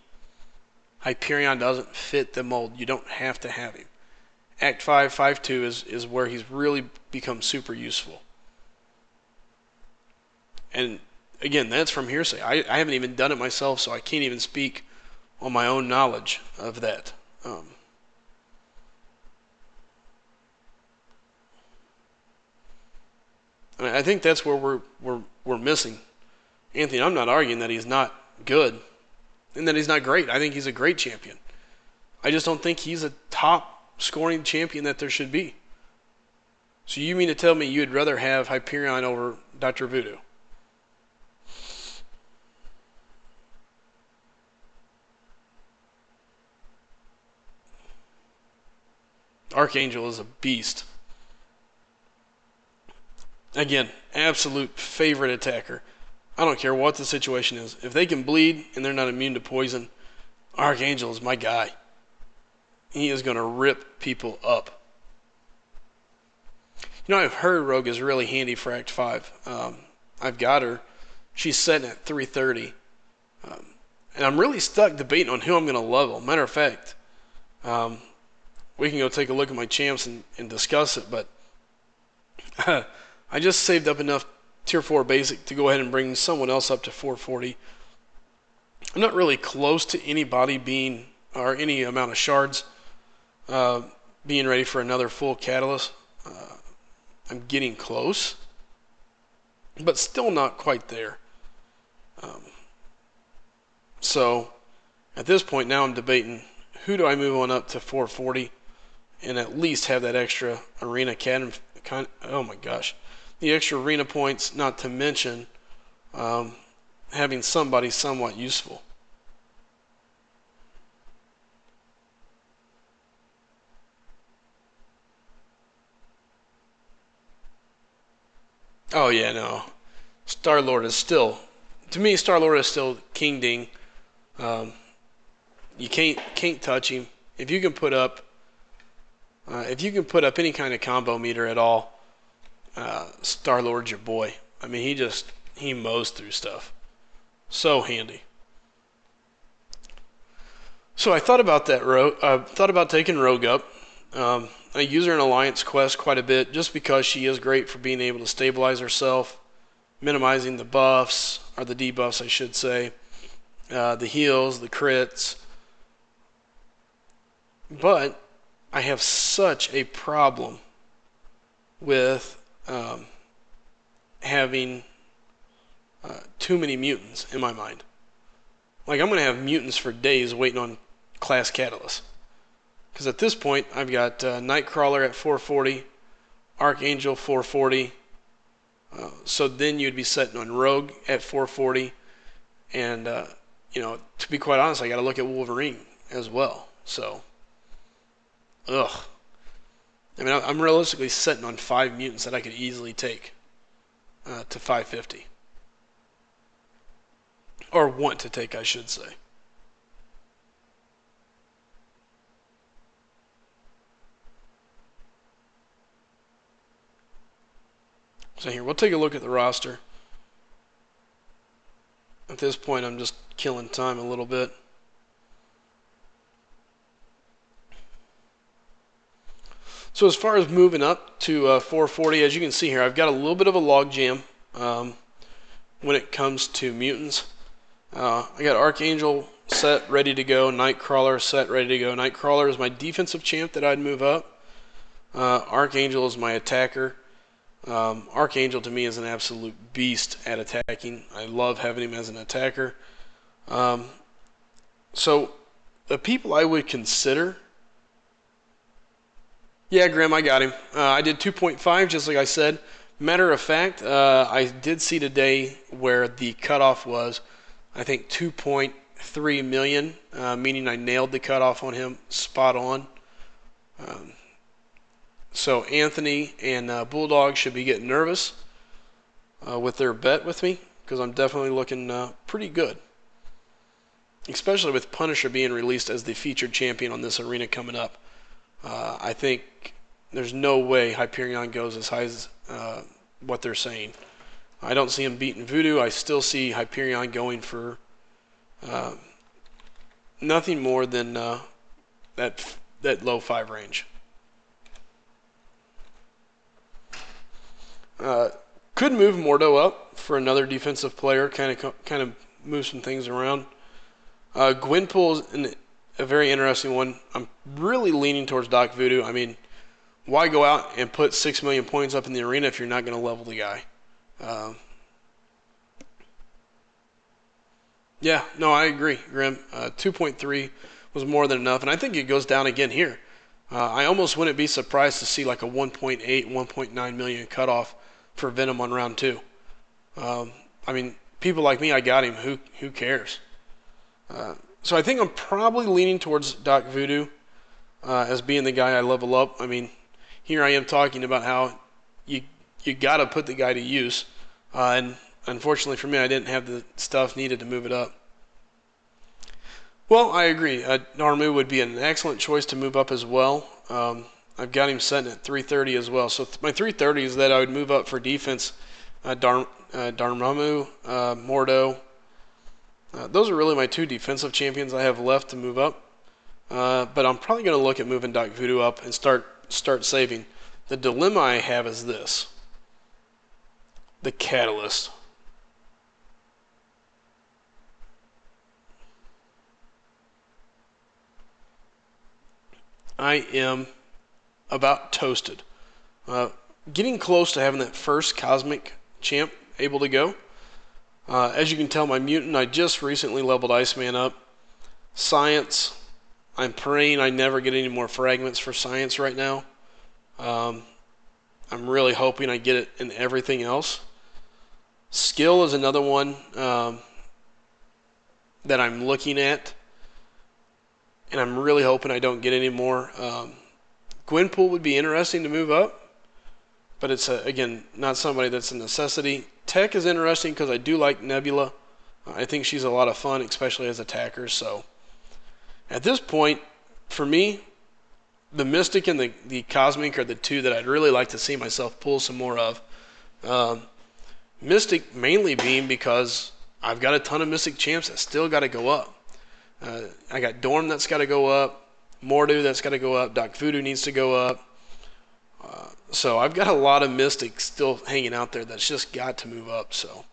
Hyperion doesn't fit the mold. You don't have to have him. Act 5, 5-2 is where he's really become super useful. And again, that's from hearsay. I haven't even done it myself, so I can't even speak on my own knowledge of that. I think that's where we're missing. Anthony, I'm not arguing that he's not good and that he's not great. I think he's a great champion. I just don't think he's a top scoring champion that there should be. So you mean to tell me you'd rather have Hyperion over Dr. Voodoo? Archangel is a beast. Again, absolute favorite attacker. I don't care what the situation is. If they can bleed and they're not immune to poison, Archangel is my guy. He is going to rip people up. You know, I've heard Rogue is really handy for Act 5. I've got her. She's setting at 330. And I'm really stuck debating on who I'm going to level. Matter of fact, we can go take a look at my champs and discuss it, but I just saved up enough Tier 4 basic to go ahead and bring someone else up to 440. I'm not really close to anybody being, or any amount of shards being ready for another full catalyst. I'm getting close, but still not quite there. So at this point now I'm debating who do I move on up to 440 and at least have that extra arena oh my gosh, the extra arena points, not to mention having somebody somewhat useful. Oh yeah, no. Star-Lord is still, to me, Star-Lord is still King Ding. You can't touch him. If you can put up any kind of combo meter at all, Star-Lord's your boy. I mean, he mows through stuff. So handy. So I thought about that thought about taking Rogue up. I use her in Alliance Quest quite a bit just because she is great for being able to stabilize herself, minimizing the buffs, or the debuffs I should say, the heals, the crits. But I have such a problem with having too many mutants in my mind. Like, I'm going to have mutants for days waiting on class catalyst. Because at this point, I've got Nightcrawler at 440, Archangel 440. So then you'd be setting on Rogue at 440. And, to be quite honest, I got to look at Wolverine as well. So, I mean, I'm realistically setting on 5 mutants that I could easily take. to 550. Or want to take, I should say. So here, we'll take a look at the roster. At this point, I'm just killing time a little bit. So as far as moving up to 440, as you can see here, I've got a little bit of a log jam when it comes to mutants. I got Archangel set, ready to go. Nightcrawler set, ready to go. Nightcrawler is my defensive champ that I'd move up. Archangel is my attacker. Archangel to me is an absolute beast at attacking. I love having him as an attacker. So the people I would consider... Yeah, Grim, I got him. I did 2.5, just like I said. Matter of fact, I did see today where the cutoff was, I think, 2.3 million, meaning I nailed the cutoff on him spot on. So Anthony and Bulldog should be getting nervous with their bet with me, because I'm definitely looking pretty good. Especially with Punisher being released as the featured champion on this arena coming up. I think there's no way Hyperion goes as high as what they're saying. I don't see him beating Voodoo. I still see Hyperion going for nothing more than that low 5 range. Could move Mordo up for another defensive player, kind of move some things around. Gwenpool is a very interesting one. I'm really leaning towards Doc Voodoo. I mean, why go out and put 6 million points up in the arena if you're not going to level the guy? Yeah, no, I agree, Grim. 2.3 was more than enough, and I think it goes down again here. I almost wouldn't be surprised to see like a 1.8, 1.9 million cutoff for Venom on round 2. I mean, people like me, I got him. Who cares? So I think I'm probably leaning towards Doc Voodoo as being the guy I level up. I mean, here I am talking about how you got to put the guy to use, and unfortunately for me, I didn't have the stuff needed to move it up. Well, I agree. Narmu would be an excellent choice to move up as well. I've got him setting at 330 as well. So my 330 is that I would move up for defense. Dormammu, Mordo. Those are really my 2 defensive champions I have left to move up. But I'm probably going to look at moving Doc Voodoo up and start saving. The dilemma I have is this. The Catalyst. I am about toasted. Getting close to having that first Cosmic champ able to go. As you can tell, my mutant, I just recently leveled Iceman up. Science, I'm praying I never get any more fragments for Science right now. I'm really hoping I get it in everything else. Skill is another one that I'm looking at, and I'm really hoping I don't get any more. Gwenpool would be interesting to move up, but it's, again, not somebody that's a necessity. Tech is interesting because I do like Nebula. I think she's a lot of fun, especially as attackers. So at this point, for me, the Mystic and the Cosmic are the 2 that I'd really like to see myself pull some more of. Mystic mainly being because I've got a ton of Mystic champs that still got to go up. I got Dorm that's got to go up, Mordu that's got to go up, Doc Voodoo needs to go up. So I've got a lot of Mystics still hanging out there that's just got to move up. So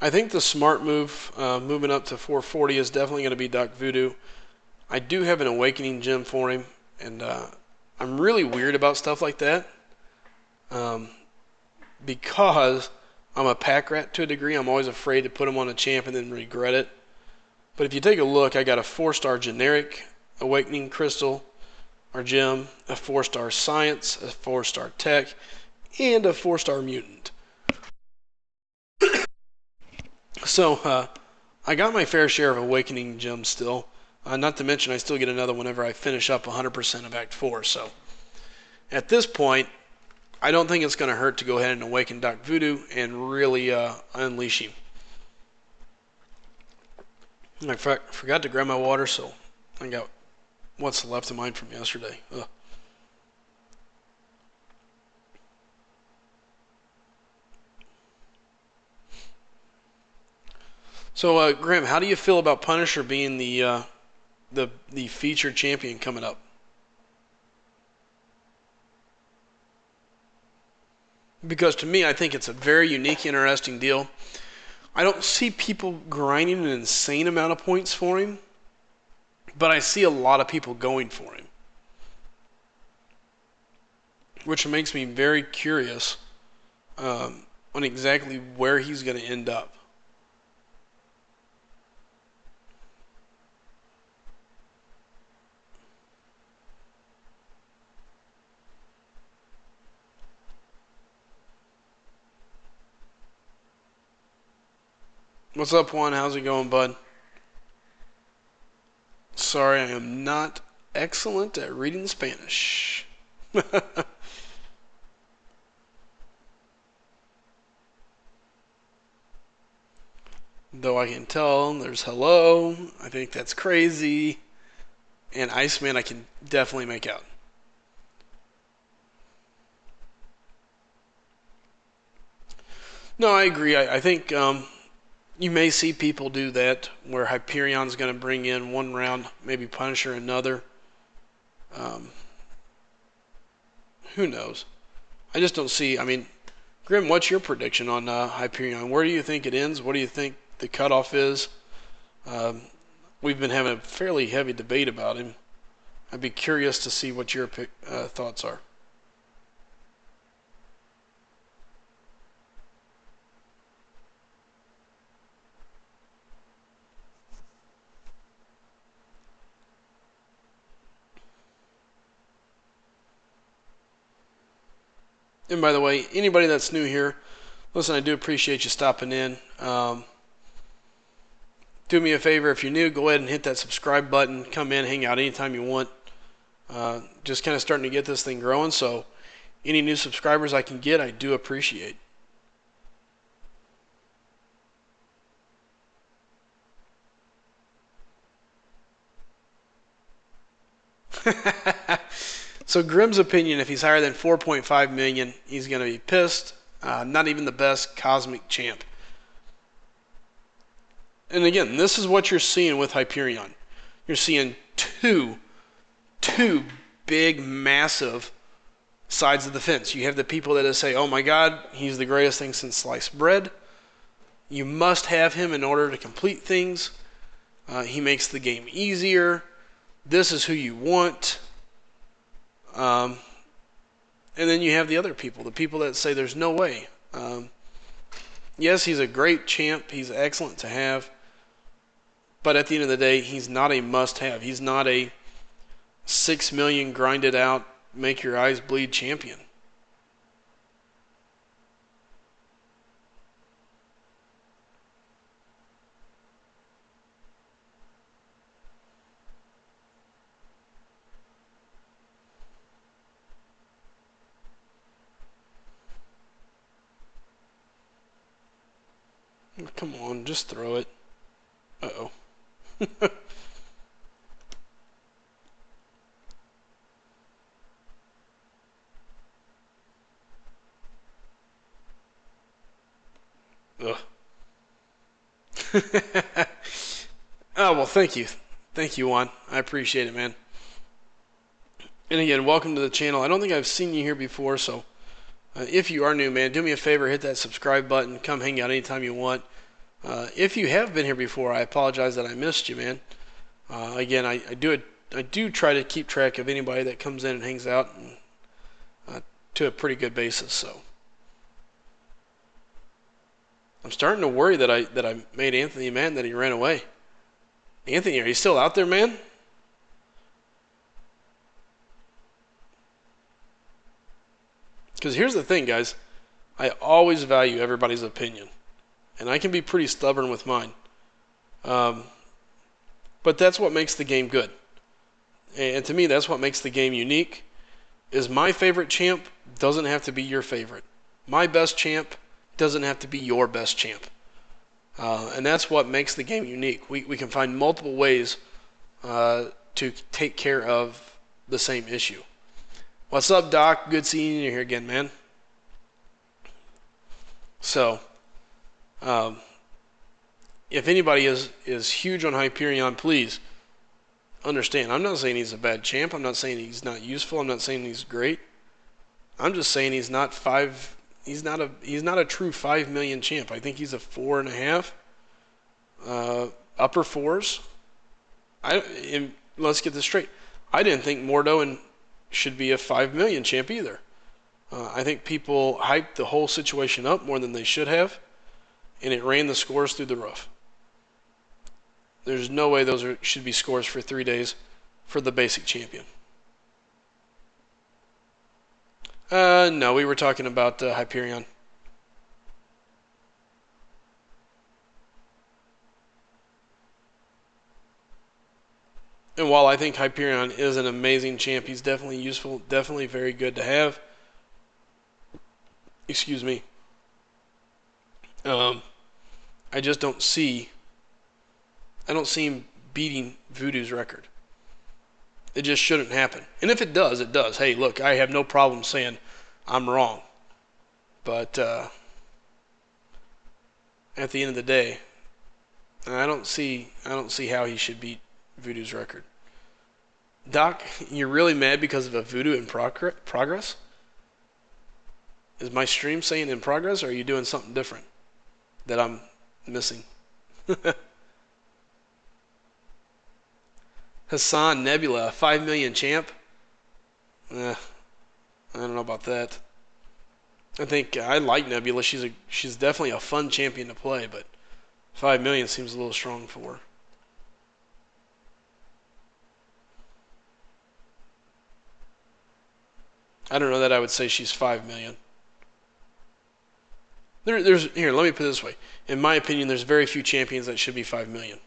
I think the smart move, moving up to 440, is definitely going to be Doc Voodoo. I do have an Awakening gem for him, and I'm really weird about stuff like that because I'm a pack rat to a degree. I'm always afraid to put him on a champ and then regret it. But if you take a look, I got a 4-star generic Awakening Crystal or gem, a 4-star Science, a 4-star Tech, and a 4-star Mutant. So I got my fair share of Awakening gems still. Not to mention I still get another whenever I finish up 100% of Act 4. So at this point, I don't think it's going to hurt to go ahead and awaken Doc Voodoo and really unleash him. I forgot to grab my water, so I got what's left of mine from yesterday. Ugh. So, Graham, how do you feel about Punisher being the featured champion coming up? Because to me, I think it's a very unique, interesting deal. I don't see people grinding an insane amount of points for him, but I see a lot of people going for him, which makes me very curious on exactly where he's going to end up. What's up, Juan? How's it going, bud? Sorry, I am not excellent at reading Spanish. Though I can tell there's hello. I think that's crazy. And Iceman I can definitely make out. No, I agree. I think you may see people do that where Hyperion's going to bring in one round, maybe Punisher another. Um, who knows? I just don't see. I mean, Grim, what's your prediction on Hyperion? Where do you think it ends? What do you think the cutoff is? Um, we've been having a fairly heavy debate about him. I'd be curious to see what your thoughts are. And by the way, anybody that's new here, listen, I do appreciate you stopping in. Do me a favor, if you're new, go ahead and hit that subscribe button. Come in, hang out anytime you want. Just kind of starting to get this thing growing, so any new subscribers I can get, I do appreciate. So Grimm's opinion, if he's higher than 4.5 million, he's going to be pissed. Not even the best cosmic champ. And again, this is what you're seeing with Hyperion. You're seeing two big, massive sides of the fence. You have the people that say, oh my God, he's the greatest thing since sliced bread. You must have him in order to complete things. He makes the game easier. This is who you want. And then you have the other people, the people that say there's no way. Yes, he's a great champ. He's excellent to have. But at the end of the day, he's not a must-have. He's not a 6 million grinded out, make your eyes bleed champion. Come on, just throw it. Uh-oh. Ugh. Oh, well, thank you. Thank you, Juan. I appreciate it, man. And again, welcome to the channel. I don't think I've seen you here before, so if you are new, man, do me a favor, hit that subscribe button. Come hang out anytime you want. If you have been here before, I apologize that I missed you, man. Again, I do try to keep track of anybody that comes in and hangs out and, to a pretty good basis. So I'm starting to worry that I made Anthony mad that he ran away. Anthony, are you still out there, man? Because here's the thing, guys. I always value everybody's opinion. And I can be pretty stubborn with mine. But that's what makes the game good. And to me, that's what makes the game unique. is my favorite champ doesn't have to be your favorite. My best champ doesn't have to be your best champ. And that's what makes the game unique. We can find multiple ways to take care of the same issue. What's up, Doc? Good seeing you here again, man. So, if anybody is huge on Hyperion, please understand. I'm not saying he's a bad champ. I'm not saying he's not useful. I'm not saying he's great. I'm just saying he's not five. He's not a true 5 million champ. I think he's a 4.5, upper fours. Let's get this straight. I didn't think Mordo should be a 5 million champ either. I think people hyped the whole situation up more than they should have, and it ran the scores through the roof. There's no way those should be scores for 3 days for the basic champion. No, we were talking about Hyperion. And while I think Hyperion is an amazing champ, he's definitely useful, definitely very good to have. Excuse me. I just don't see. I don't see him beating Voodoo's record. It just shouldn't happen. And if it does, it does. Hey, look, I have no problem saying I'm wrong. But at the end of the day, I don't see how he should beat Voodoo's record. Doc, you're really mad because of a Voodoo in progress? Is my stream saying in progress, or are you doing something different that I'm missing? Hassan Nebula, 5 million champ? I don't know about that. I think I like Nebula. She's definitely a fun champion to play, but 5 million seems a little strong for her. I don't know that I would say she's 5 million. Here, let me put it this way. In my opinion, there's very few champions that should be 5 million.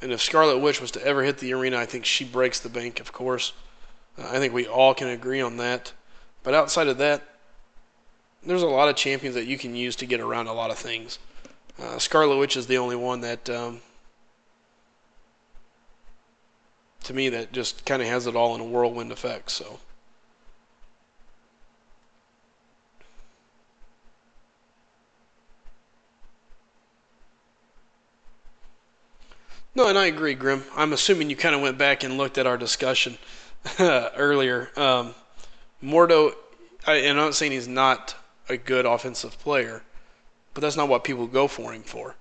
And if Scarlet Witch was to ever hit the arena, I think she breaks the bank, of course. I think we all can agree on that. But outside of that, there's a lot of champions that you can use to get around a lot of things. Scarlet Witch is the only one that, to me, that just kind of has it all in a whirlwind effect. So. No, and I agree, Grim. I'm assuming you kind of went back and looked at our discussion earlier. Mordo, and I'm not saying he's not a good offensive player, but that's not what people go for him for.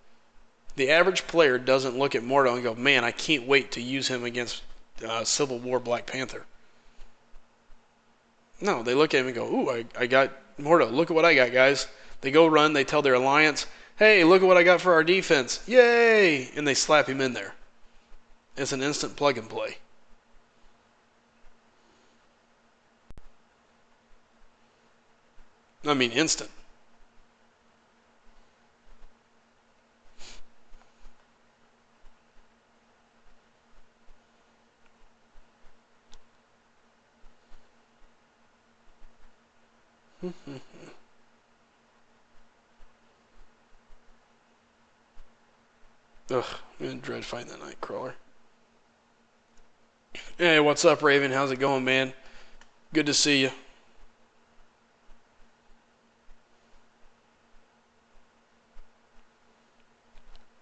The average player doesn't look at Mordo and go, man, I can't wait to use him against Civil War Black Panther. No, they look at him and go, ooh, I got Mordo. Look at what I got, guys. They go run. They tell their alliance, hey, look at what I got for our defense. Yay! And they slap him in there. It's an instant plug and play. I mean, instant. Ugh, I'm gonna dread fighting that Nightcrawler. Hey, what's up, Raven? How's it going, man? Good to see you.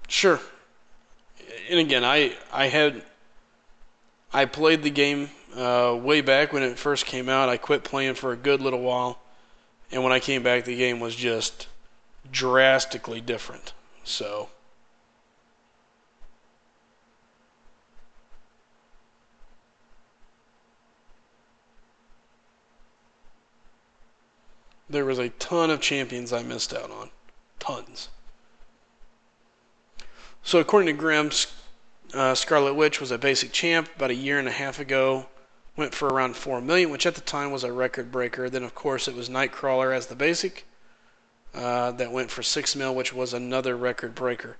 Sure. And again, I played the game way back when it first came out. I quit playing for a good little while, and when I came back, the game was just drastically different. So. There was a ton of champions I missed out on. Tons. So according to Grimm, Scarlet Witch was a basic champ about a year and a half ago. Went for around 4 million, which at the time was a record breaker. Then, of course, it was Nightcrawler as the basic. That went for 6 mil, which was another record breaker.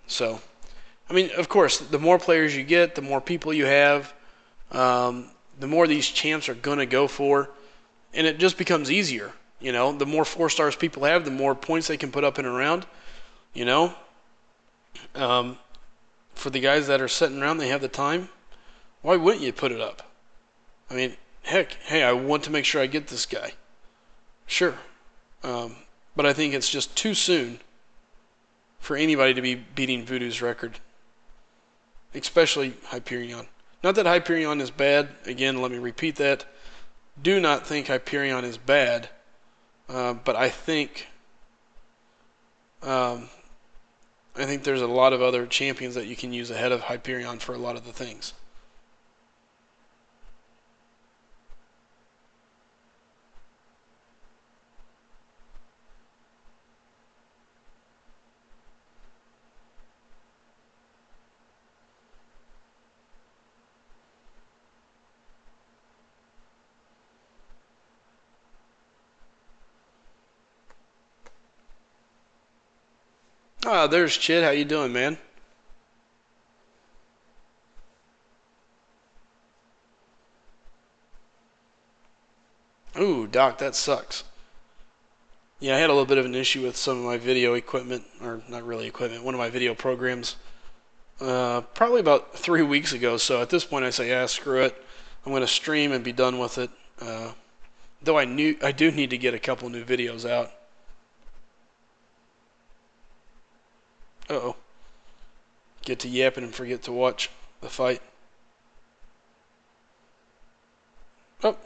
So, I mean, of course, the more players you get, the more people you have, the more these champs are gonna go for, and it just becomes easier. You know, the more 4 stars people have, the more points they can put up in a round. You know, um, for the guys that are sitting around, they have the time. Why wouldn't you put it up? I mean, heck, hey, I want to make sure I get this guy. Sure, but I think it's just too soon for anybody to be beating Voodoo's record, especially Hyperion. Not that Hyperion is bad. Again, let me repeat that. Do not think Hyperion is bad, but um, I think there's a lot of other champions that you can use ahead of Hyperion for a lot of the things. Ah, there's Chid. How you doing, man? Ooh, Doc, that sucks. Yeah, I had a little bit of an issue with some of my video equipment, or not really equipment, one of my video programs, probably about 3 weeks ago. So at this point, I say, yeah, screw it. I'm going to stream and be done with it. Though I do need to get a couple new videos out. Uh-oh. Get to yapping and forget to watch the fight. Oh.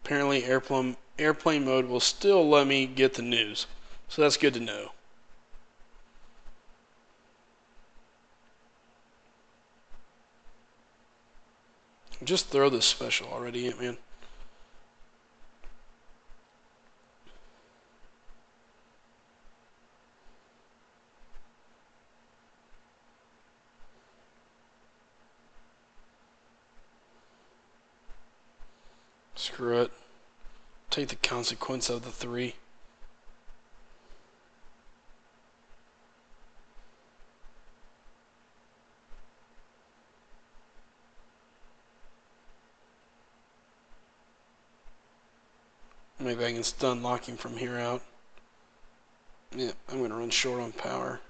Apparently airplane mode will still let me get the news. So that's good to know. Just throw this special already, Ant-Man. Screw it. Take the consequence of the 3. Maybe I can stun lock him from here out. Yeah, I'm going to run short on power.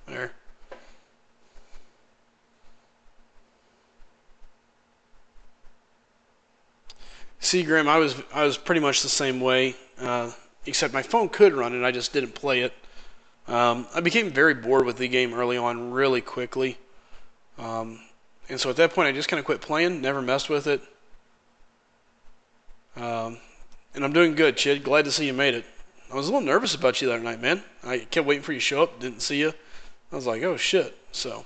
There. See, Grim, I was pretty much the same way, except my phone could run it. I just didn't play it. I became very bored with the game early on, really quickly, and so at that point, I just kind of quit playing, never messed with it. And I'm doing good, Chid. Glad to see you made it. I was a little nervous about you that night, man. I kept waiting for you to show up, didn't see you. I was like, oh shit. So.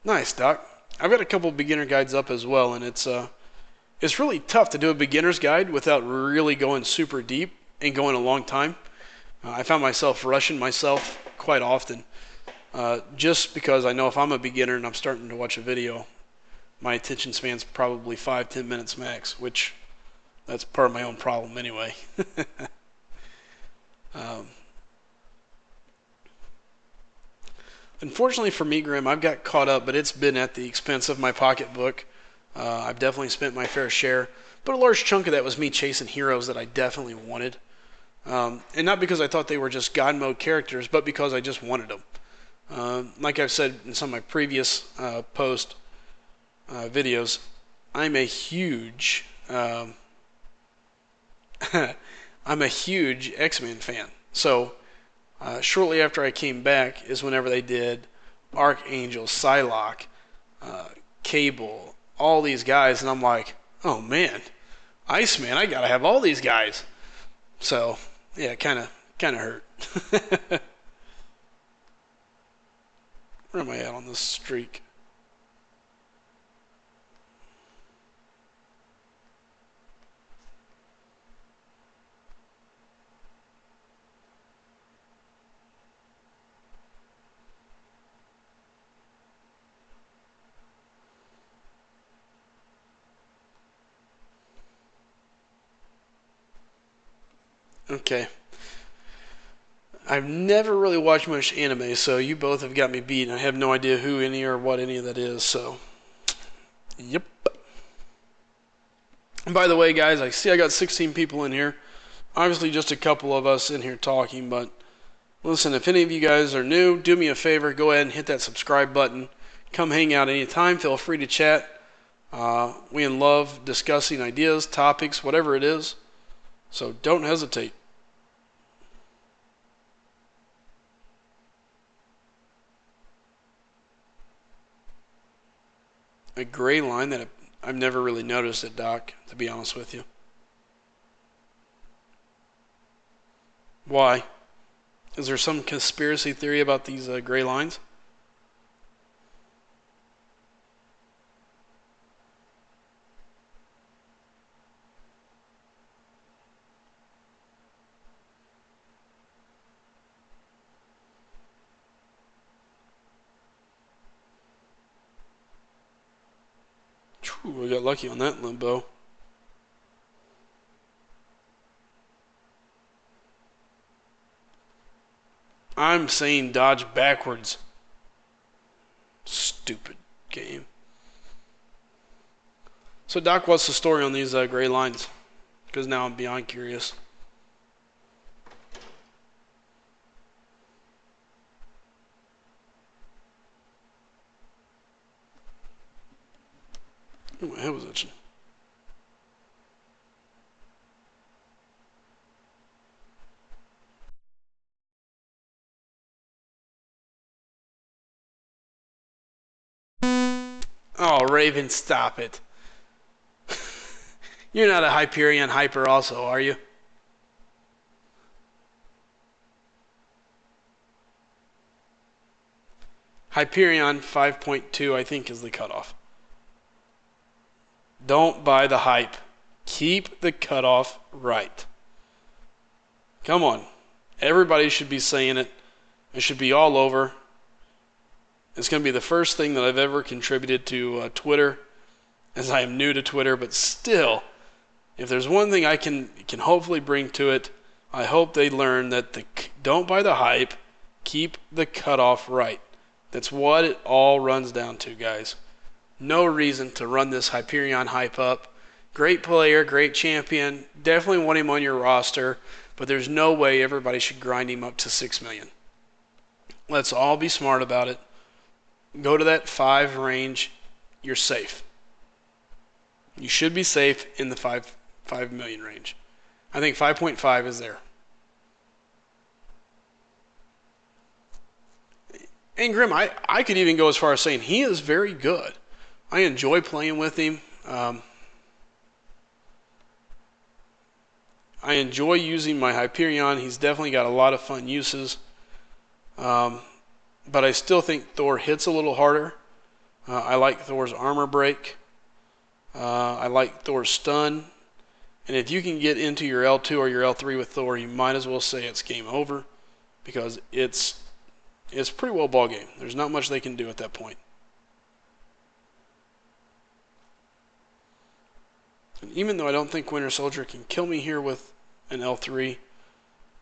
Nice, Doc. I've got a couple beginner guides up as well, and it's really tough to do a beginner's guide without really going super deep and going a long time. I found myself rushing myself quite often, just because I know if I'm a beginner and I'm starting to watch a video, my attention span's probably 5-10 minutes max, which that's part of my own problem anyway. um, Unfortunately for me, Grim, I've got caught up, but it's been at the expense of my pocketbook. I've definitely spent my fair share, but a large chunk of that was me chasing heroes that I definitely wanted. And not because I thought they were just God mode characters, but because I just wanted them. Like I've said in some of my previous post videos, I'm a huge I'm a huge X-Men fan. So shortly after I came back is whenever they did Archangel, Psylocke, Cable, all these guys, and I'm like, oh man, Iceman, I gotta have all these guys. So yeah, kind of hurt. Where am I at on this streak? Okay. I've never really watched much anime, so you both have got me beat. I have no idea who any or what any of that is, so. Yep. And by the way, guys, I see I got 16 people in here. Obviously, just a couple of us in here talking, but listen, if any of you guys are new, do me a favor, go ahead and hit that subscribe button. Come hang out anytime. Feel free to chat. We love discussing ideas, topics, whatever it is. So don't hesitate. A gray line that I've never really noticed it, Doc, to be honest with you. Why? Is there some conspiracy theory about these gray lines? Whew, I got lucky on that limbo. I'm saying dodge backwards. Stupid game. So, Doc, what's the story on these gray lines? Because now I'm beyond curious. Ooh, my head was itching. Oh, Raven, stop it. You're not a Hyperion Hyper also, are you? Hyperion 5.2, I think, is the cutoff. Don't buy the hype. Keep the cutoff right. Come on. Everybody should be saying it. It should be all over. It's going to be the first thing that I've ever contributed to Twitter, as I am new to Twitter, but still, if there's one thing I can hopefully bring to it, I hope they learn that don't buy the hype, keep the cutoff right. That's what it all runs down to, guys. No reason to run this Hyperion hype up. Great player, great champion. Definitely want him on your roster, but there's no way everybody should grind him up to 6 million. Let's all be smart about it. Go to that 5 range. You're safe. You should be safe in the 5 million range. I think 5.5 is there. And Grim, I could even go as far as saying he is very good. I enjoy playing with him. I enjoy using my Hyperion. He's definitely got a lot of fun uses. But I still think Thor hits a little harder. I like Thor's armor break. I like Thor's stun. And if you can get into your L2 or your L3 with Thor, you might as well say it's game over, because it's pretty well ball game. There's not much they can do at that point. And even though I don't think Winter Soldier can kill me here with an L3,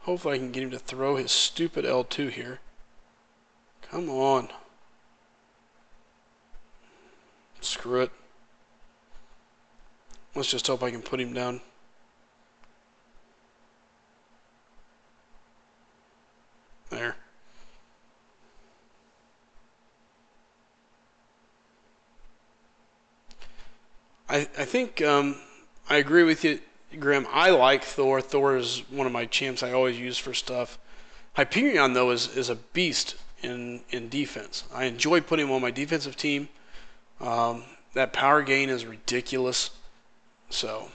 hopefully I can get him to throw his stupid L2 here. Come on. Screw it. Let's just hope I can put him down. There. I think I agree with you, Grim. I like Thor. Thor is one of my champs I always use for stuff. Hyperion, though, is a beast in defense. I enjoy putting him on my defensive team. That power gain is ridiculous. So,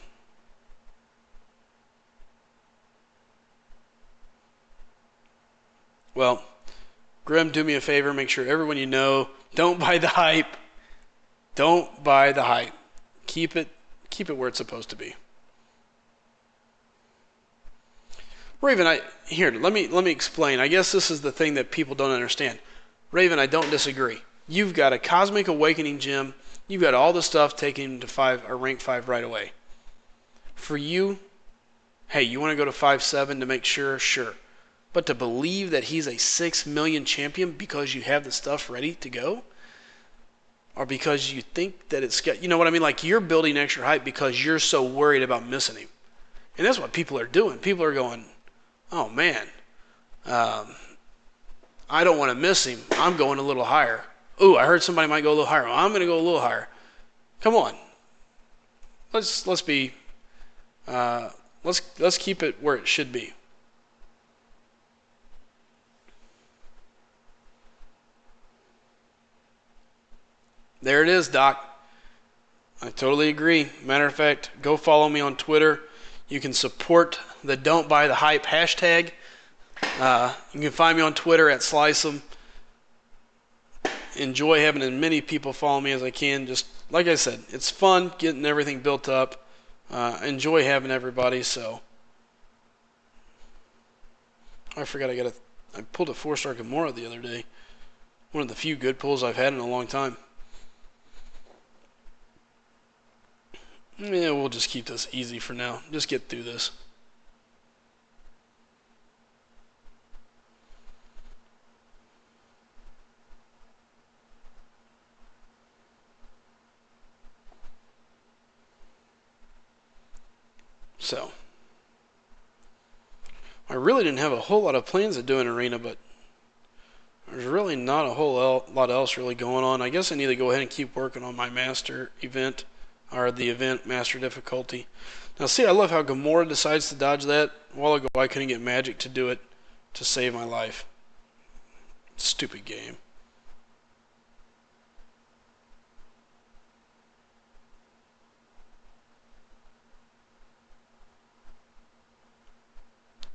well, Grim, do me a favor. Make sure everyone you know, don't buy the hype. Don't buy the hype. Keep it where it's supposed to be. Raven, let me explain. I guess this is the thing that people don't understand. Raven, I don't disagree. You've got a Cosmic Awakening gem. You've got all the stuff taking him to rank 5 right away. For you, Hey, you want to go to 5-7 to make sure? Sure. But to believe that he's a 6 million champion because you have the stuff ready to go? Or because you think that it's got, you know what I mean? Like you're building extra hype because you're so worried about missing him. And that's what people are doing. People are going, oh man, I don't want to miss him. I'm going a little higher. Ooh, I heard somebody might go a little higher. Well, I'm going to go a little higher. Come on. Let's be let's keep it where it should be. There it is, Doc. I totally agree. Matter of fact, go follow me on Twitter. You can support the Don't Buy the Hype hashtag. You can find me on Twitter at SliceEm. Enjoy having as many people follow me as I can. Just like I said, it's fun getting everything built up. Enjoy having everybody. So I forgot I pulled a 4-star Gamora the other day. One of the few good pulls I've had in a long time. Yeah, we'll just keep this easy for now. Just get through this. So, I really didn't have a whole lot of plans to do an arena, but there's really not a whole lot else really going on. I guess I need to go ahead and keep working on my master event, or the event master difficulty. Now see, I love how Gamora decides to dodge that. A while ago I couldn't get Magic to do it to save my life. Stupid game.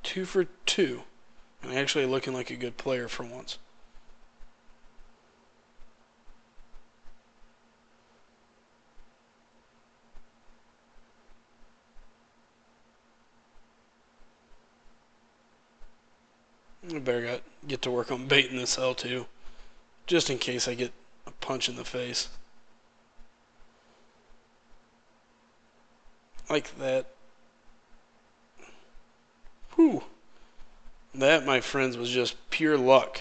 Two for two. And actually looking like a good player for once. I better get to work on baiting this L2, just in case I get a punch in the face. Like that. Whew. That, my friends, was just pure luck.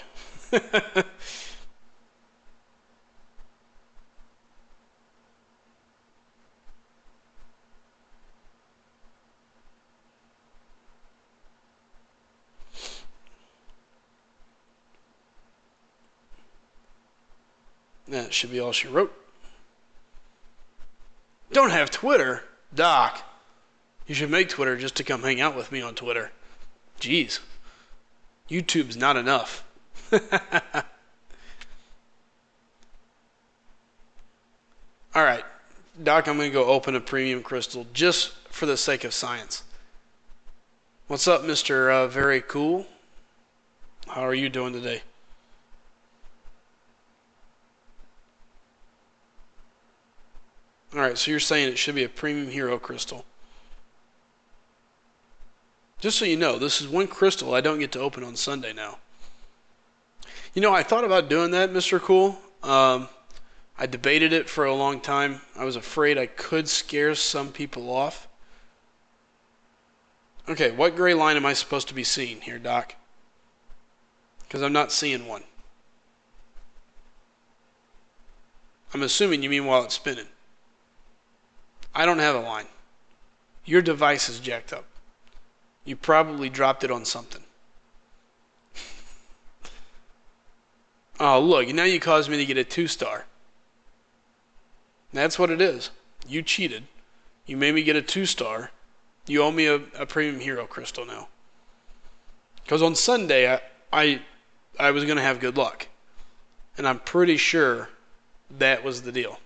That should be all she wrote. Don't have Twitter? Doc, you should make Twitter just to come hang out with me on Twitter. Jeez. YouTube's not enough. Alright, Doc, I'm going to go open a premium crystal just for the sake of science. What's up, Mr. Very Cool? How are you doing today? Alright, so you're saying it should be a premium hero crystal. Just so you know, this is one crystal I don't get to open on Sunday now. You know, I thought about doing that, Mr. Cool. I debated it for a long time. I was afraid I could scare some people off. Okay, what gray line am I supposed to be seeing here, Doc? Because I'm not seeing one. I'm assuming you mean while it's spinning. I don't have a line. Your device is jacked up. You probably dropped it on something. Oh, look, now you caused me to get a 2-star. That's what it is. You cheated. You made me get a 2-star. You owe me a premium hero crystal now. Because on Sunday, I was going to have good luck. And I'm pretty sure that was the deal.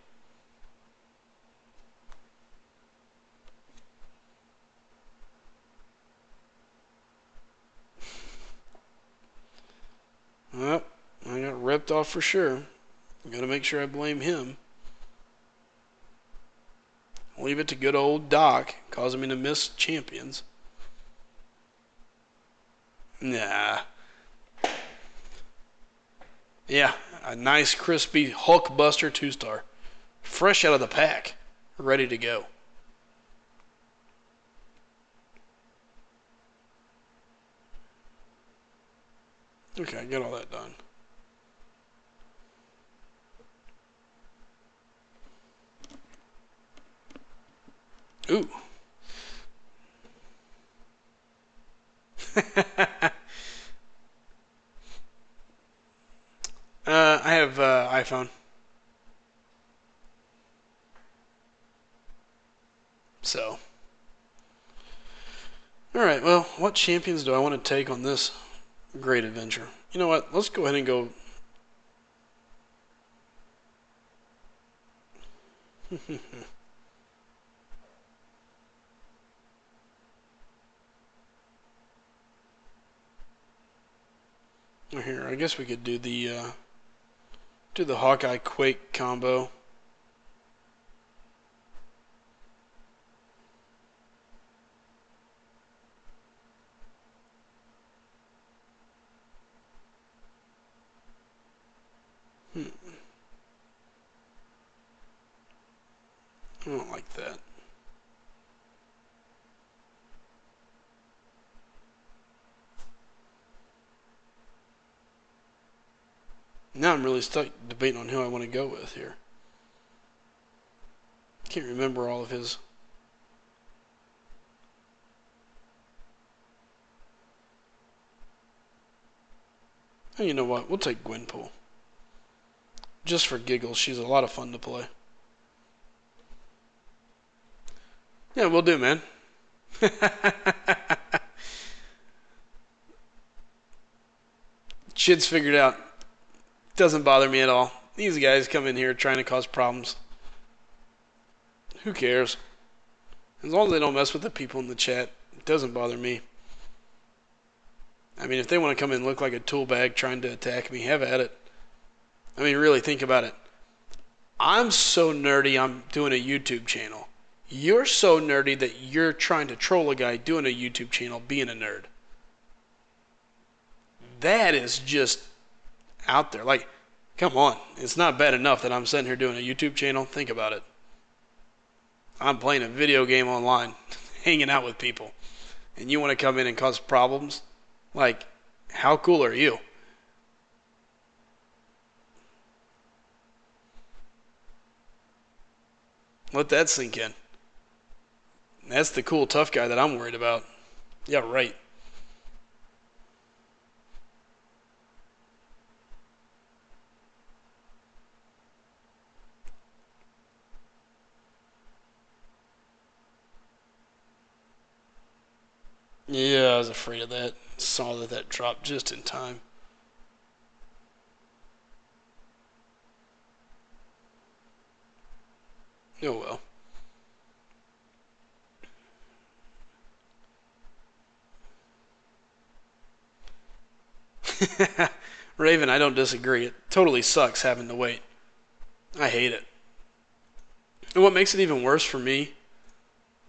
Well, I got ripped off for sure. Gotta make sure I blame him. Leave it to good old Doc, causing me to miss champions. Nah. Yeah, a nice crispy Hulkbuster 2-star. Fresh out of the pack. Ready to go. Okay, I got all that done. Ooh. I have iPhone. So. Alright, well, what champions do I want to take on this great adventure? You know what? Let's go ahead and go. Here, I guess we could do the Hawkeye Quake combo. I don't like that. Now I'm really stuck debating on who I want to go with here. Can't remember all of his. Oh, you know what? We'll take Gwenpool. Just for giggles, she's a lot of fun to play. Yeah, we'll do, man. Shit's figured out. Doesn't bother me at all. These guys come in here trying to cause problems. Who cares? As long as they don't mess with the people in the chat, it doesn't bother me. I mean, if they want to come in and look like a tool bag trying to attack me, have at it. I mean, really, think about it. I'm so nerdy, I'm doing a YouTube channel. You're so nerdy that you're trying to troll a guy doing a YouTube channel being a nerd. That is just out there. Like, come on. It's not bad enough that I'm sitting here doing a YouTube channel. Think about it. I'm playing a video game online, hanging out with people, and you want to come in and cause problems? Like, how cool are you? Let that sink in. That's the cool, tough guy that I'm worried about. Yeah, right. Yeah, I was afraid of that. Saw that dropped just in time. Oh well. Raven, I don't disagree. It totally sucks having to wait. I hate it. And what makes it even worse for me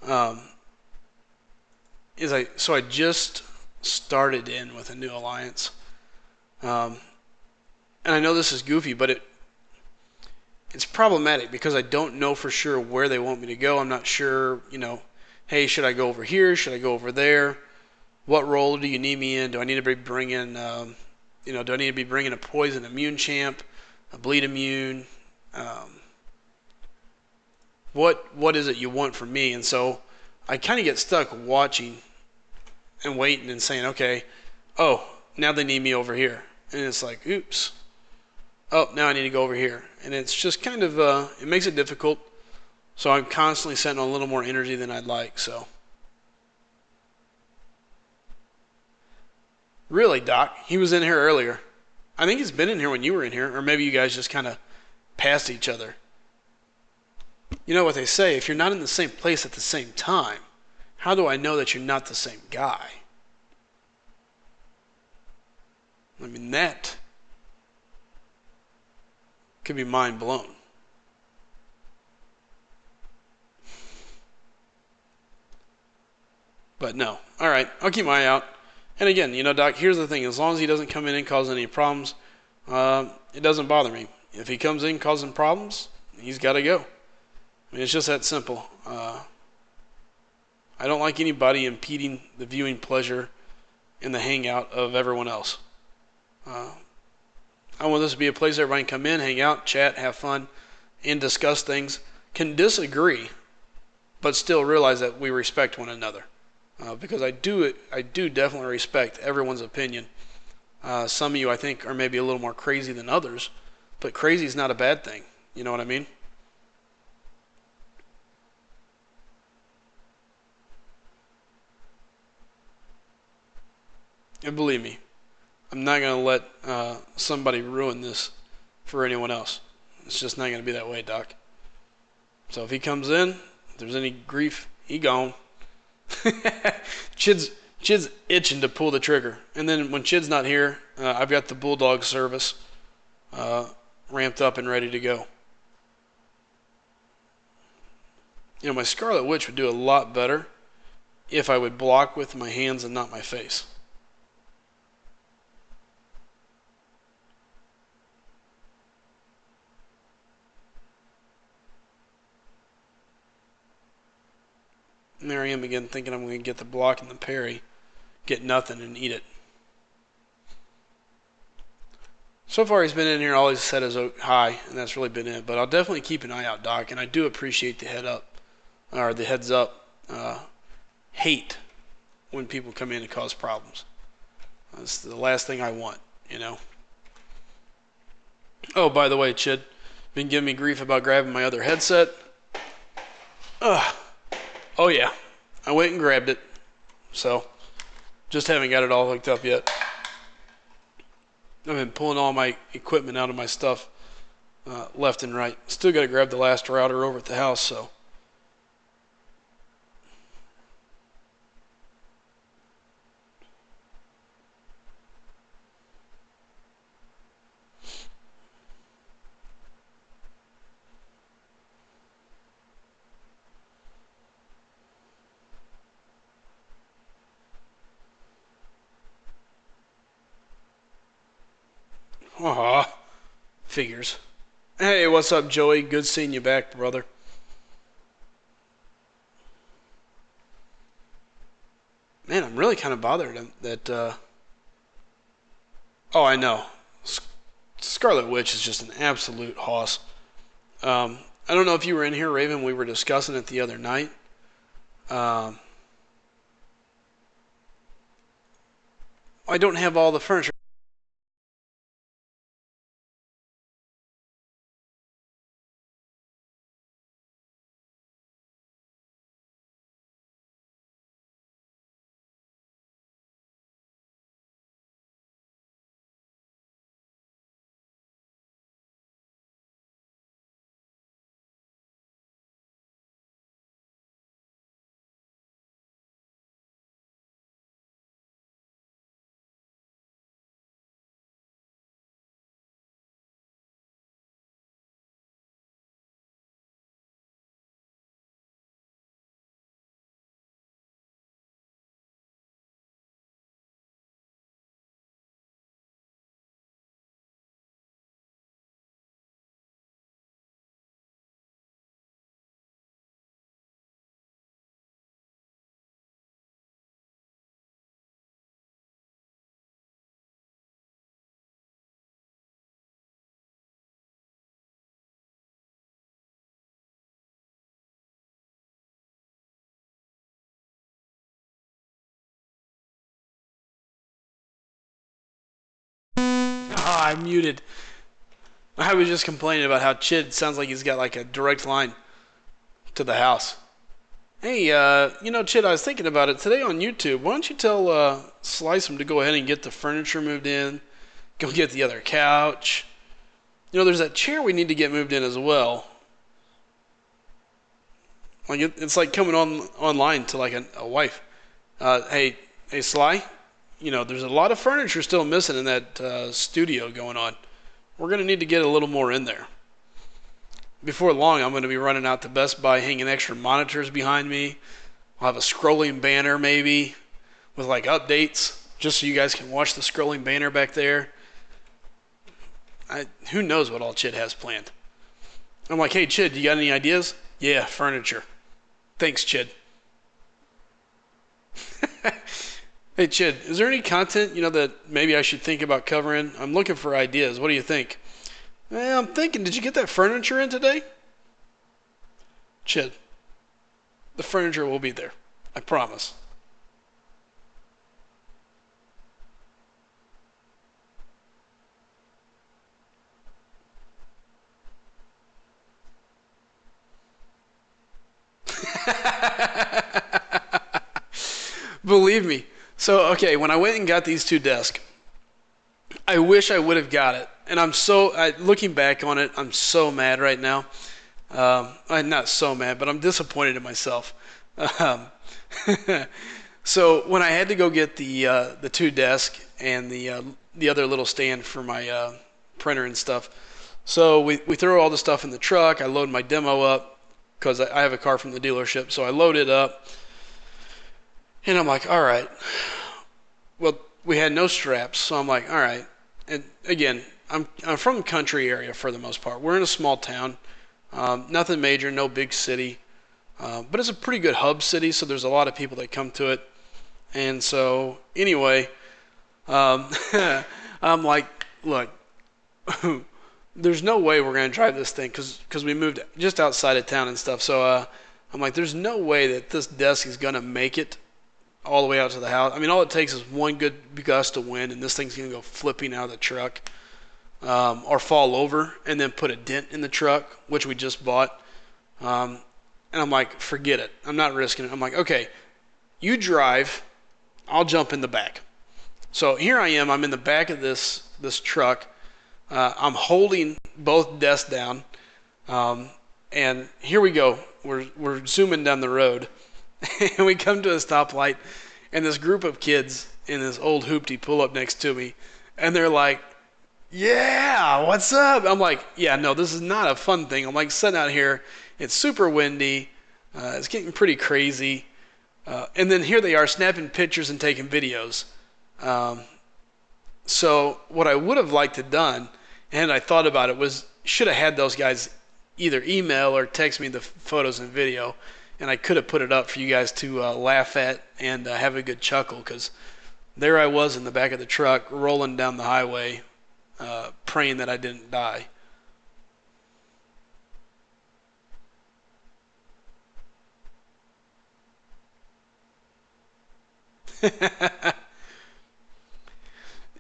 um, is I just started in with a new alliance, um, and I know this is goofy, but it's problematic because I don't know for sure where they want me to go. I'm not sure, hey, should I go over here? Should I go over there? What role do you need me in? Do I need to be bringing, do I need to be bringing a poison immune champ, a bleed immune? What is it you want from me? And so I kind of get stuck watching and waiting and saying, okay, oh, now they need me over here. And it's like, oops. Oh, now I need to go over here. And it's just kind of, it makes it difficult. So I'm constantly sending a little more energy than I'd like, so. Really, Doc? He was in here earlier. I think he's been in here when you were in here, or maybe you guys just kind of passed each other. You know what they say, if you're not in the same place at the same time, how do I know that you're not the same guy? I mean, that could be mind blown. But no. All right, I'll keep my eye out. And again, Doc, here's the thing. As long as he doesn't come in and cause any problems, it doesn't bother me. If he comes in causing problems, he's got to go. I mean, it's just that simple. I don't like anybody impeding the viewing pleasure and the hangout of everyone else. I want this to be a place everybody can come in, hang out, chat, have fun, and discuss things. Can disagree, but still realize that we respect one another. Because I do definitely respect everyone's opinion. Some of you, I think, are maybe a little more crazy than others, but crazy is not a bad thing. You know what I mean? And believe me, I'm not going to let somebody ruin this for anyone else. It's just not going to be that way, Doc. So if he comes in, if there's any grief, he gone. Chid's Chid's itching to pull the trigger. And then when Chid's not here, I've got the Bulldog service ramped up and ready to go. You know, my Scarlet Witch would do a lot better if I would block with my hands and not my face. And there I am again thinking I'm going to get the block and the parry, get nothing and eat it. So far he's been in here, all he's said is hi, and that's really been it. But I'll definitely keep an eye out, Doc, and I do appreciate the heads up. Hate when people come in and cause problems. That's the last thing I want, you know. Oh, by the way, Chid, been giving me grief about grabbing my other headset. Ugh. Oh yeah, I went and grabbed it, so just haven't got it all hooked up yet. I've been pulling all my equipment out of my stuff left and right. Still got to grab the last router over at the house, so. Aw, figures. Hey, what's up, Joey? Good seeing you back, brother. Man, I'm really kind of bothered that. Oh, I know. Scarlet Witch is just an absolute hoss. I don't know if you were in here, Raven. We were discussing it the other night. Um, I don't have all the furniture. Ah, I'm muted. I was just complaining about how Chid sounds like he's got like a direct line to the house. Hey, Chid, I was thinking about it today on YouTube. Why don't you tell Slice'em to go ahead and get the furniture moved in, go get the other couch. You know, there's that chair we need to get moved in as well. Like it's like coming online to like a wife. Hey, Sly. You know, there's a lot of furniture still missing in that studio going on. We're gonna need to get a little more in there. Before long, I'm going to be running out to Best Buy, hanging extra monitors behind me. I'll have a scrolling banner maybe with like updates, just so you guys can watch the scrolling banner back there. Who knows what all Chid has planned. I'm like, hey, Chid, you got any ideas? Yeah, furniture. Thanks, Chid. Hey, Chid, is there any content, that maybe I should think about covering? I'm looking for ideas. What do you think? I'm thinking, did you get that furniture in today? Chid, the furniture will be there. I promise. Believe me. So, okay, when I went and got these two desks, I wish I would have got it. And looking back on it, I'm so mad right now. I'm not so mad, but I'm disappointed in myself. Um, so when I had to go get the two desk and the other little stand for my printer and stuff, so we throw all the stuff in the truck. I load my demo up because I have a car from the dealership, so I load it up, and I'm like, all right. Well, we had no straps, so I'm like, all right. And again, I'm from the country area for the most part. We're in a small town, nothing major, no big city, but it's a pretty good hub city, so there's a lot of people that come to it. And so anyway, um, I'm like, look, there's no way we're gonna drive this thing because we moved just outside of town and stuff. So I'm like, there's no way that this desk is gonna make it all the way out to the house. I mean, all it takes is one good gust of wind, and this thing's gonna go flipping out of the truck, or fall over and then put a dent in the truck, which we just bought. Um, and I'm like, forget it. I'm not risking it. I'm like, okay, you drive, I'll jump in the back. So here I am. I'm in the back of this truck. I'm holding both desks down, um, and here we go. We're zooming down the road, and we come to a stoplight, and this group of kids in this old hoopty pull up next to me, and they're like, "Yeah, what's up?" I'm like, "Yeah, no, this is not a fun thing." I'm like sitting out here. It's super windy. It's getting pretty crazy. And then here they are snapping pictures and taking videos. Um, so what I would have liked to done, and I thought about it, was should have had those guys either email or text me the photos and video, and I could have put it up for you guys to laugh at and have a good chuckle, because there I was in the back of the truck rolling down the highway, praying that I didn't die.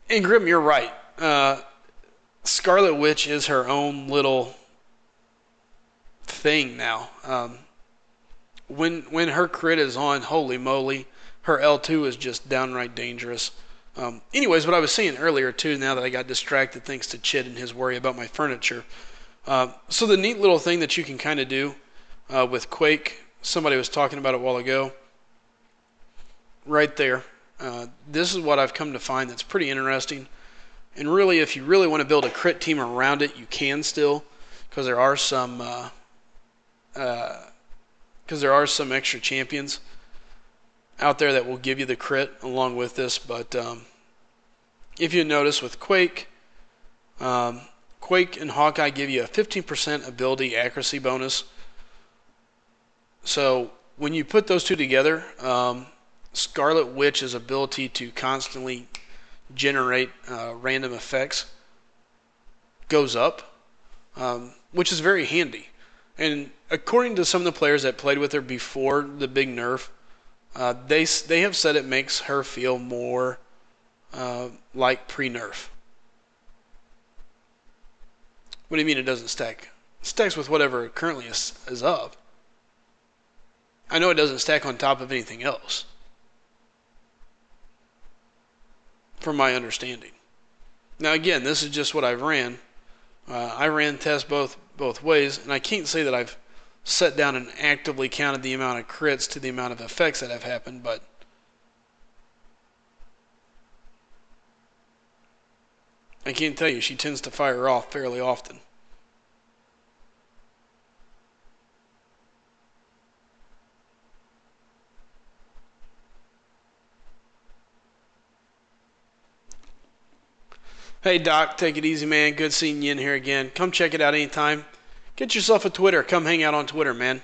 And Grim, you're right. Scarlet Witch is her own little thing now. When her crit is on, holy moly, her L2 is just downright dangerous. Anyways, what I was saying earlier too, now that I got distracted thanks to Chid and his worry about my furniture. So the neat little thing that you can kind of do with Quake, somebody was talking about it a while ago, right there. This is what I've come to find that's pretty interesting. And really, if you really want to build a crit team around it, you can still, because there are some extra champions out there that will give you the crit along with this. But if you notice with Quake, Quake and Hawkeye give you a 15% ability accuracy bonus. So when you put those two together, Scarlet Witch's ability to constantly generate random effects goes up, which is very handy. And according to some of the players that played with her before the big nerf, they have said it makes her feel more like pre-nerf. What do you mean it doesn't stack? It stacks with whatever currently is up. I know it doesn't stack on top of anything else, from my understanding. Now again, this is just what I've ran. I ran tests both ways, and I can't say that I've set down and actively counted the amount of crits to the amount of effects that have happened, but I can't tell you, she tends to fire off fairly often. Hey Doc, take it easy, man. Good seeing you in here again. Come check it out anytime. Get yourself a Twitter. Come hang out on Twitter, man.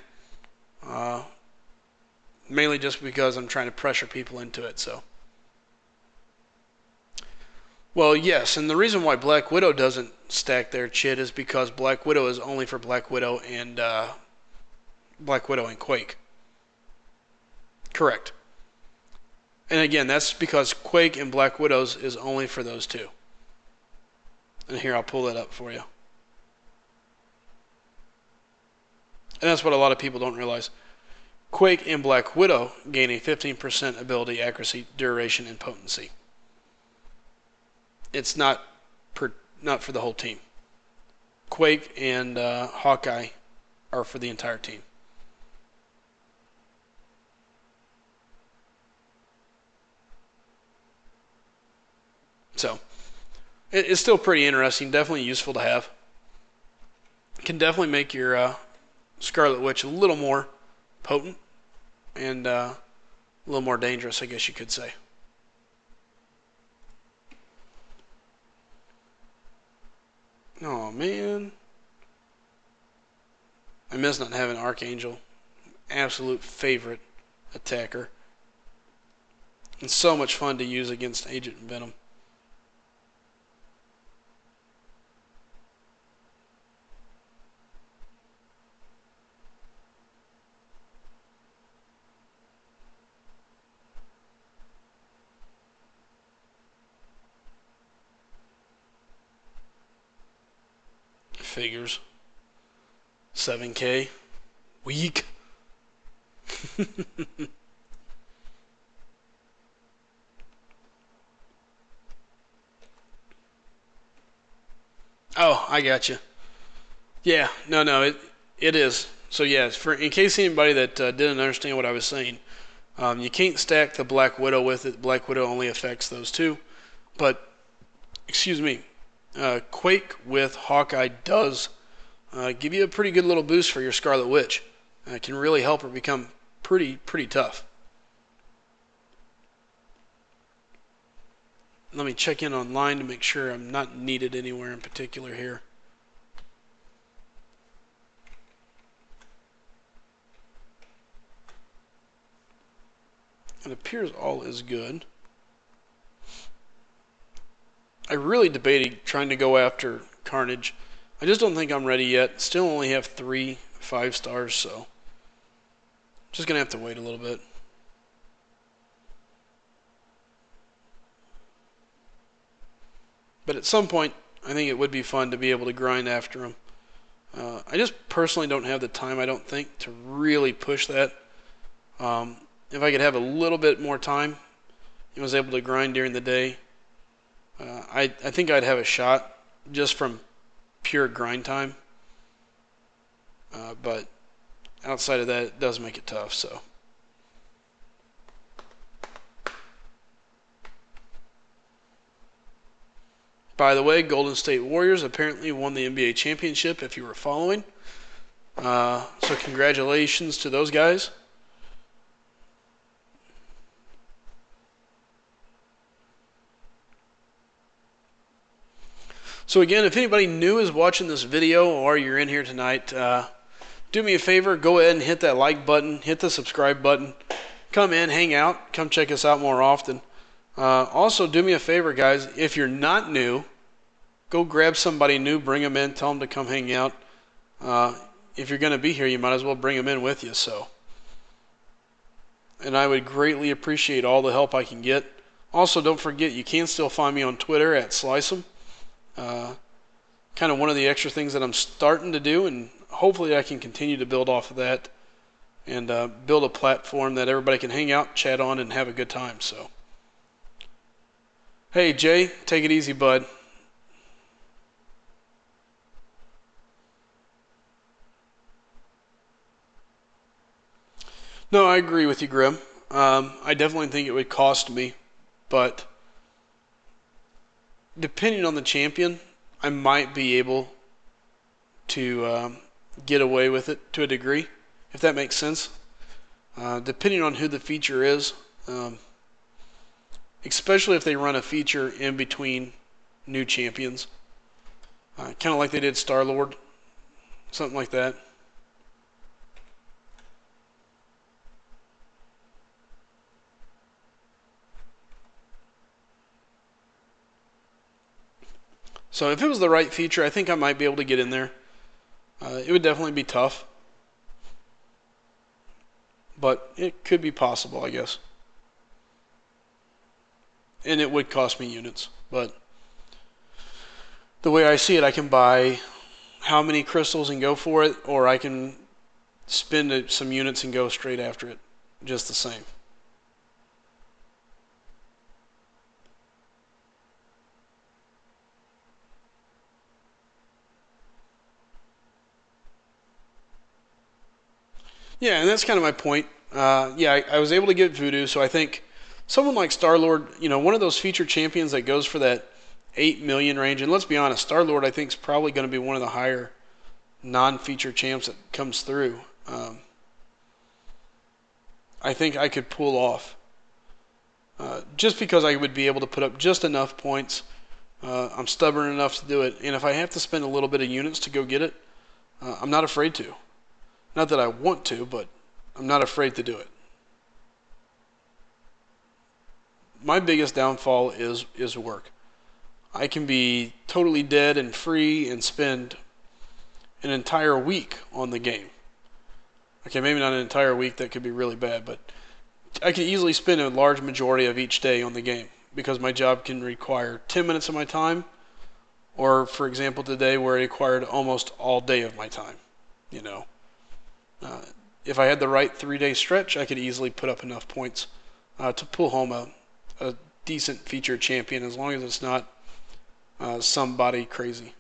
Uh, Mainly just because I'm trying to pressure people into it. So Well, yes, and the reason why Black Widow doesn't stack their chit is because Black Widow is only for Black Widow and Quake. Correct. And again, that's because Quake and Black Widows is only for those two. And here, I'll pull that up for you. And that's what a lot of people don't realize. Quake and Black Widow gain a 15% ability, accuracy, duration, and potency. It's not for the whole team. Quake and Hawkeye are for the entire team. So, it's still pretty interesting. Definitely useful to have. Can definitely make your Scarlet Witch a little more potent and a little more dangerous, I guess you could say. Oh man, I miss not having Archangel. Absolute favorite attacker. And so much fun to use against Agent Venom. Figures. 7K. Weak. Oh, I got you. Yeah, no, it is. So yeah, for in case anybody that didn't understand what I was saying, you can't stack the Black Widow with it. Black Widow only affects those two. But excuse me, Quake with Hawkeye does give you a pretty good little boost for your Scarlet Witch. It can really help her become pretty tough. Let me check in online to make sure I'm not needed anywhere in particular here. It appears all is good. I really debated trying to go after Carnage. I just don't think I'm ready yet. Still only have 3 5-stars, so just gonna have to wait a little bit. But at some point, I think it would be fun to be able to grind after him. I just personally don't have the time, I don't think, to really push that. If I could have a little bit more time and was able to grind during the day, I think I'd have a shot just from pure grind time. But outside of that, it does make it tough. So, by the way, Golden State Warriors apparently won the NBA championship. If you were following, so congratulations to those guys. So again, if anybody new is watching this video or you're in here tonight, do me a favor, go ahead and hit that like button, hit the subscribe button, come in, hang out, come check us out more often. Also, do me a favor, guys, if you're not new, go grab somebody new, bring them in, tell them to come hang out. If you're going to be here, you might as well bring them in with you. And I would greatly appreciate all the help I can get. Also, don't forget, you can still find me on Twitter at SliceEm. Kind of one of the extra things that I'm starting to do, and hopefully I can continue to build off of that and build a platform that everybody can hang out, chat on, and have a good time. So, hey Jay, take it easy, bud. No, I agree with you, Grim. I definitely think it would cost me, but depending on the champion, I might be able to get away with it to a degree, if that makes sense. Depending on who the feature is, especially if they run a feature in between new champions, kind of like they did Star-Lord, something like that. So if it was the right feature, I think I might be able to get in there. It would definitely be tough, but it could be possible, I guess. And it would cost me units, but the way I see it, I can buy how many crystals and go for it, or I can spend some units and go straight after it, just the same. Yeah, and that's kind of my point. Yeah, I was able to get Voodoo, so I think someone like Star-Lord, one of those featured champions that goes for that 8 million range, and let's be honest, Star-Lord I think is probably going to be one of the higher non-feature champs that comes through. I think I could pull off, just because I would be able to put up just enough points. I'm stubborn enough to do it, and if I have to spend a little bit of units to go get it, I'm not afraid to. Not that I want to, but I'm not afraid to do it. My biggest downfall is work. I can be totally dead and free and spend an entire week on the game. Okay, maybe not an entire week, that could be really bad, but I could easily spend a large majority of each day on the game because my job can require 10 minutes of my time, or for example today where it required almost all day of my time. You know, if I had the right 3-day stretch, I could easily put up enough points to pull home a decent featured champion, as long as it's not somebody crazy.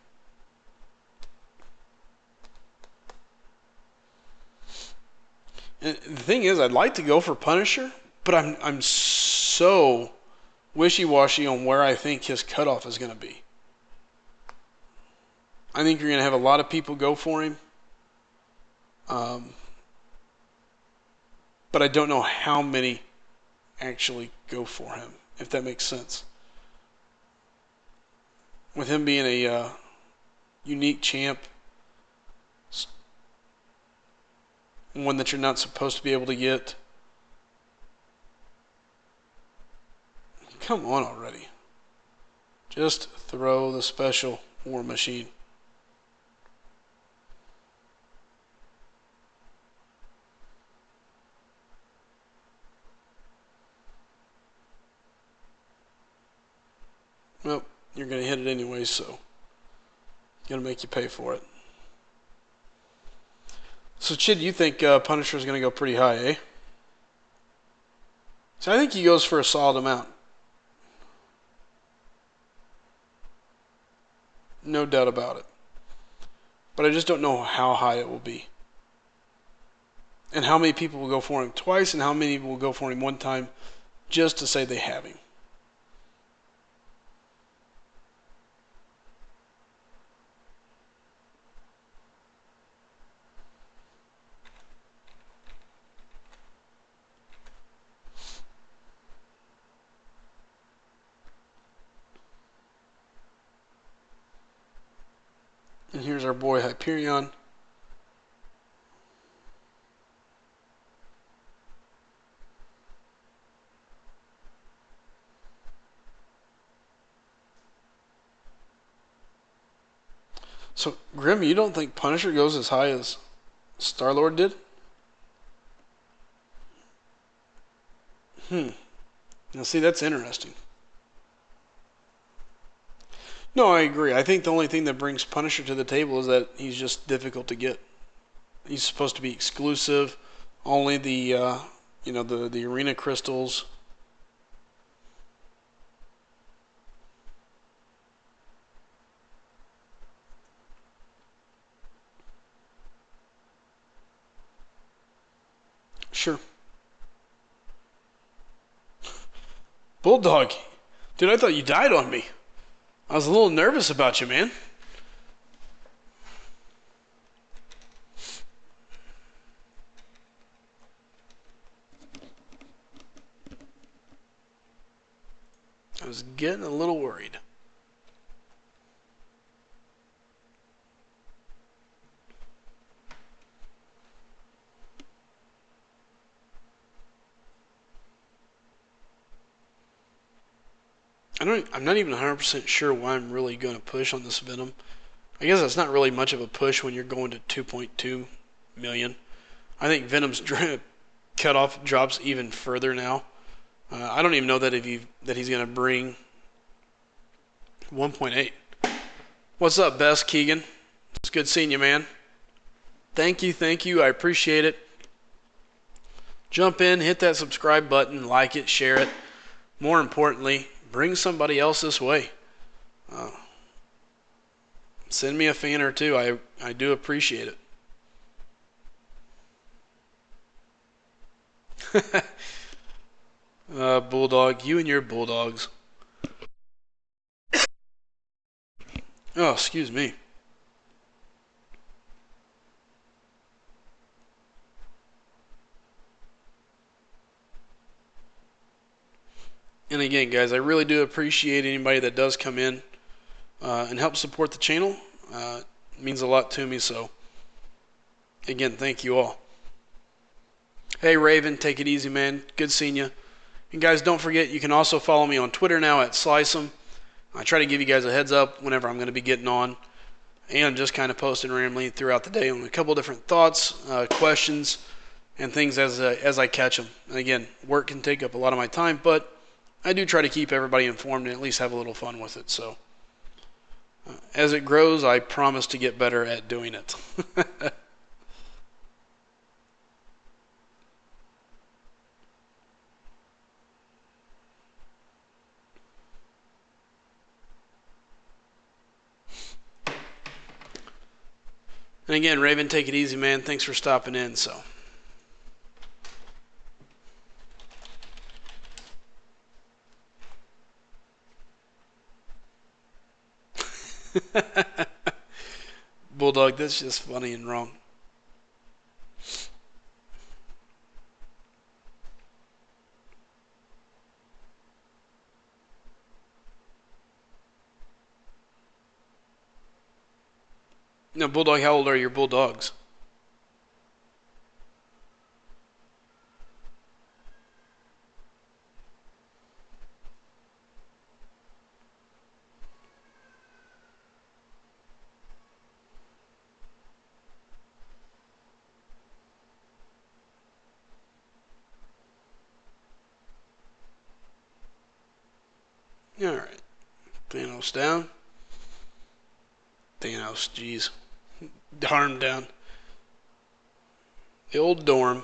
And the thing is, I'd like to go for Punisher, but I'm so wishy-washy on where I think his cutoff is going to be. I think you're going to have a lot of people go for him, but I don't know how many actually go for him, if that makes sense. With him being a unique champ, one that you're not supposed to be able to get. Come on already. Just throw the special War Machine. Well, you're going to hit it anyway, so going to make you pay for it. So, Chid, you think Punisher is going to go pretty high, eh? So I think he goes for a solid amount. No doubt about it. But I just don't know how high it will be. And how many people will go for him twice, and how many will go for him one time just to say they have him. And here's our boy Hyperion. So, Grim, you don't think Punisher goes as high as Star-Lord did? Now, see, that's interesting. No, I agree. I think the only thing that brings Punisher to the table is that he's just difficult to get. He's supposed to be exclusive. Only the arena crystals. Sure. Bulldog. Dude, I thought you died on me. I was a little nervous about you, man. I was getting a little worried. I'm not even 100% sure why I'm really going to push on this Venom. I guess that's not really much of a push when you're going to 2.2 million. I think Venom's cutoff drops even further now. I don't even know that he's going to bring 1.8. What's up, Best Keegan? It's good seeing you, man. Thank you. I appreciate it. Jump in, hit that subscribe button, like it, share it. More importantly, bring somebody else this way. Send me a fan or two. I do appreciate it. Bulldog, you and your Bulldogs. Oh, excuse me. And again, guys, I really do appreciate anybody that does come in and help support the channel. It means a lot to me, so again, thank you all. Hey, Raven, take it easy, man. Good seeing you. And guys, don't forget, you can also follow me on Twitter now at Slice'em. I try to give you guys a heads up whenever I'm going to be getting on, and just kind of posting randomly throughout the day on a couple different thoughts, questions, and things as I catch them. And again, work can take up a lot of my time, but I do try to keep everybody informed and at least have a little fun with it. So as it grows, I promise to get better at doing it. And again, Raven, take it easy, man. Thanks for stopping in. So. Bulldog, that's just funny and wrong. Now, Bulldog, how old are your Bulldogs? Alright. Thanos down. Thanos, jeez. Arm down. The old dorm.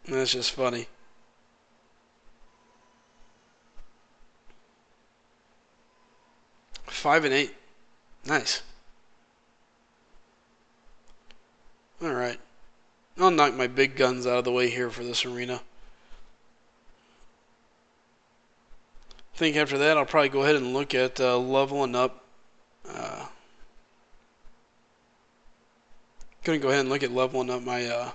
That's just funny. Five and 8. Nice. Alright. I'll knock my big guns out of the way here for this arena. I think after that I'll probably go ahead and look at leveling up. Gonna go ahead and look at leveling up my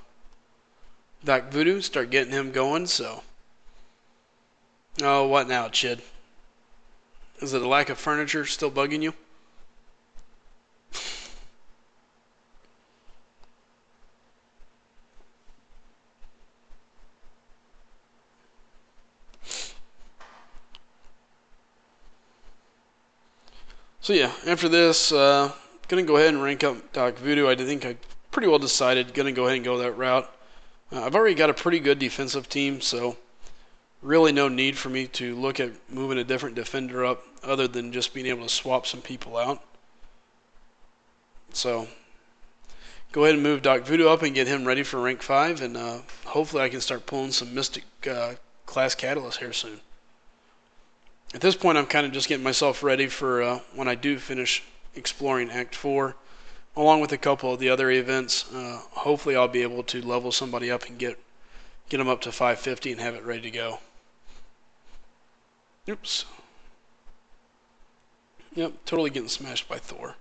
Doc Voodoo, start getting him going, so. Oh, what now, Chid? Is it a lack of furniture still bugging you? So yeah, after this, gonna go ahead and rank up Doc Voodoo. I think I pretty well decided gonna go ahead and go that route. I've already got a pretty good defensive team, so really no need for me to look at moving a different defender up other than just being able to swap some people out. So go ahead and move Doc Voodoo up and get him ready for rank 5, and hopefully I can start pulling some Mystic class Catalyst here soon. At this point, I'm kind of just getting myself ready for when I do finish exploring Act 4, along with a couple of the other events. Hopefully I'll be able to level somebody up and get them up to 550 and have it ready to go. Oops. Yep, totally getting smashed by Thor.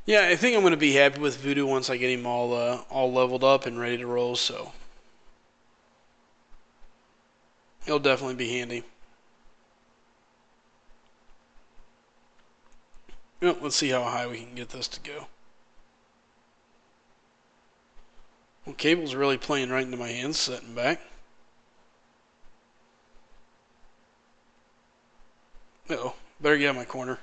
Yeah, I think I'm going to be happy with Voodoo once I get him all leveled up and ready to roll. So it'll definitely be handy. Well, let's see how high we can get this to go. Well, Cable's really playing right into my hands, setting back. Uh-oh, better get out of my corner.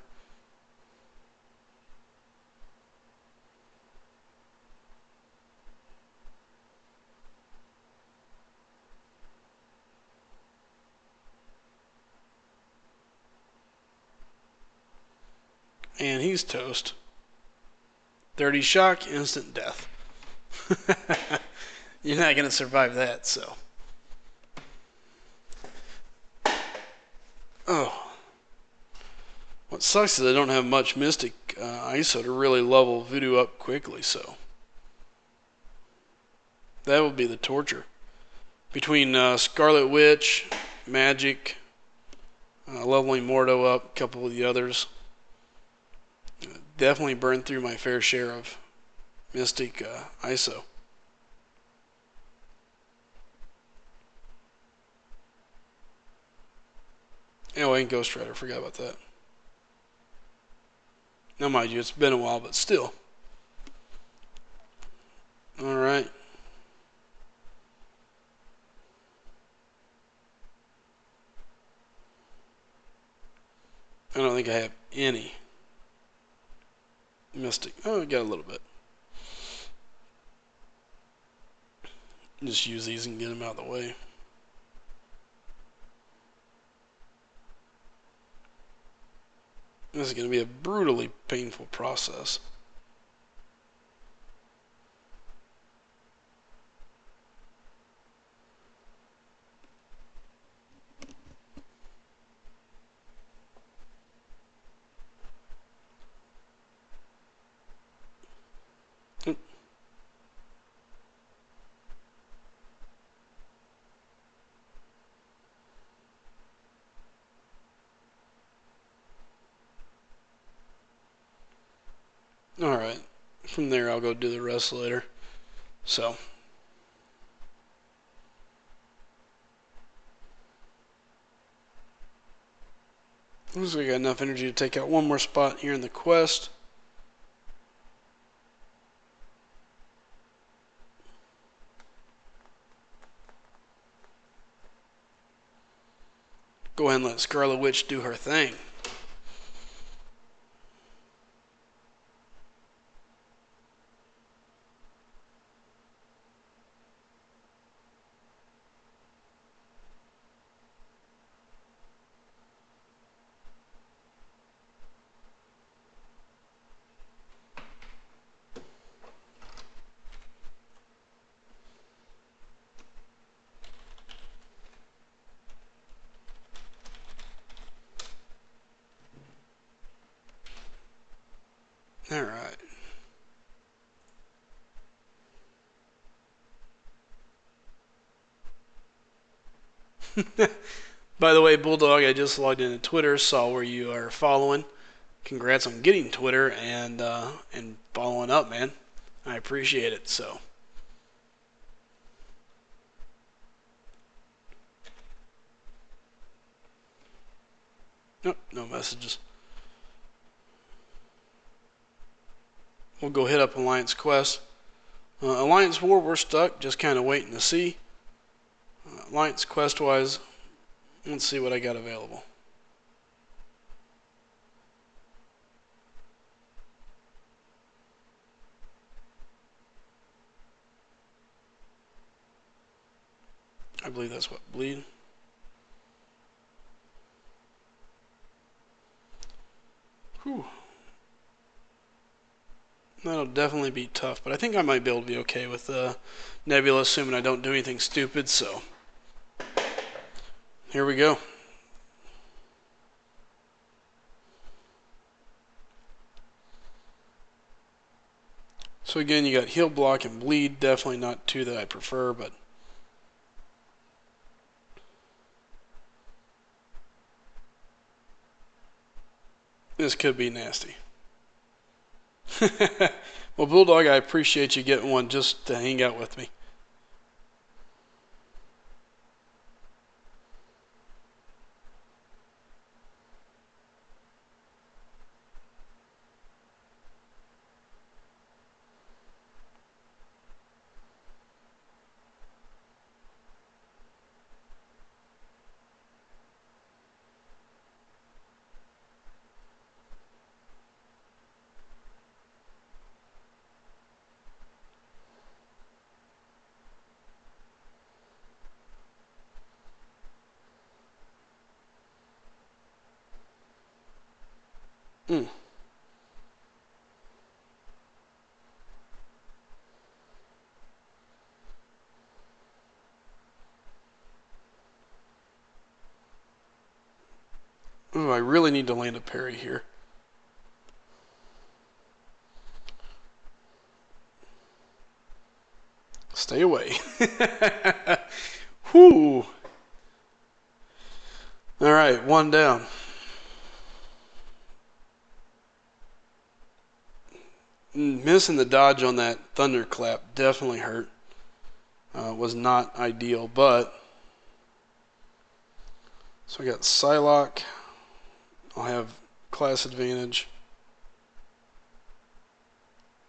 And he's toast. 30 shock, instant death. You're not going to survive that, so. Oh. What sucks is I don't have much Mystic ISO to really level Voodoo up quickly, so. That would be the torture. Between Scarlet Witch, Magic, leveling Mordo up, a couple of the others. Definitely burned through my fair share of Mystic ISO. Oh, and Ghost Rider, forgot about that. Now, mind you, it's been a while, but still. Alright. I don't think I have any Mystic. Oh, I got a little bit. Just use these and get them out of the way. This is going to be a brutally painful process. Alright. From there, I'll go do the rest later. So. Looks like I got enough energy to take out one more spot here in the quest. Go ahead and let Scarlet Witch do her thing. Alright. By the way, Bulldog, I just logged into Twitter, saw where you are following. Congrats on getting Twitter and following up, man. I appreciate it. So. Nope, no messages. We'll go hit up Alliance Quest. Alliance War, we're stuck, just kind of waiting to see. Alliance Quest wise, let's see what I got available. I believe that's what, Bleed. Whew. That'll definitely be tough, but I think I might be able to be okay with Nebula, assuming I don't do anything stupid, so. Here we go. So again, you got Heal, Block, and Bleed. Definitely not two that I prefer, but this could be nasty. Well, Bulldog, I appreciate you getting one just to hang out with me. Mm. Ooh, I really need to land a parry here. Stay away. Whew. All right, one down. Missing the dodge on that thunderclap definitely hurt. Was not ideal, but so I got Psylocke. I'll have class advantage.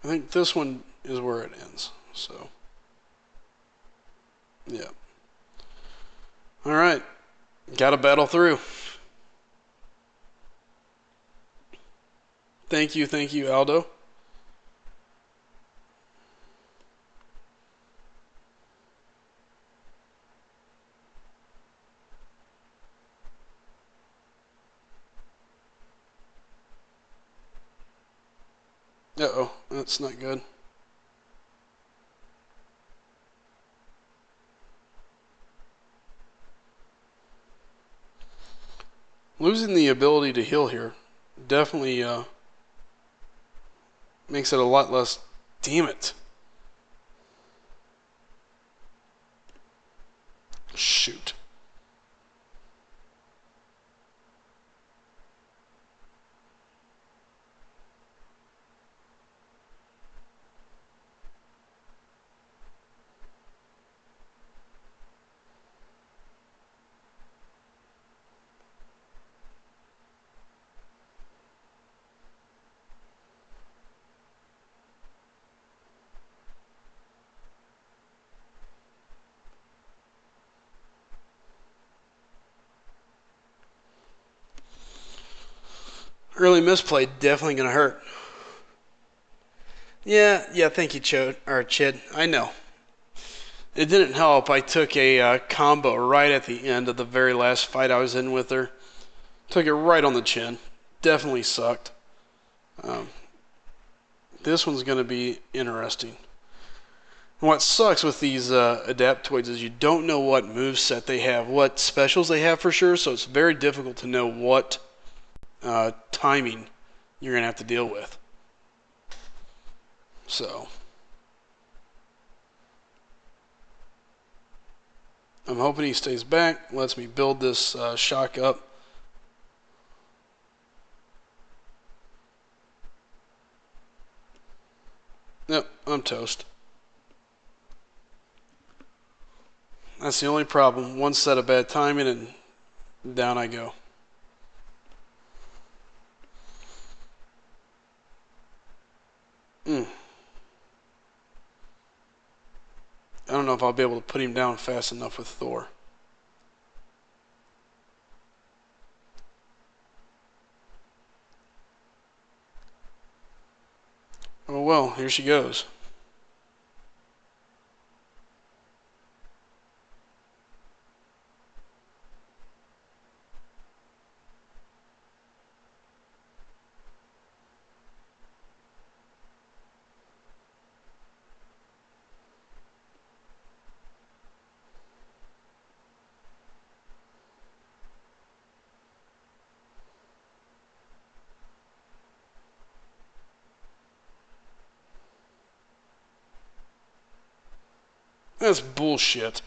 I think this one is where it ends. So, yeah. All right, got to battle through. Thank you, Aldo. Uh-oh, that's not good. Losing the ability to heal here definitely makes it a lot less. Damn it. Shoot. Early misplay definitely gonna hurt. Yeah, thank you, Chid. I know. It didn't help. I took a combo right at the end of the very last fight I was in with her. Took it right on the chin. Definitely sucked. Um, this one's going to be interesting. And what sucks with these Adaptoids is you don't know what moveset they have, what specials they have for sure, so it's very difficult to know what timing you're going to have to deal with. So, I'm hoping he stays back, lets me build this shock up. Yep, I'm toast. That's the only problem. One set of bad timing and down I go. I don't know if I'll be able to put him down fast enough with Thor. Oh well, here she goes. That's bullshit.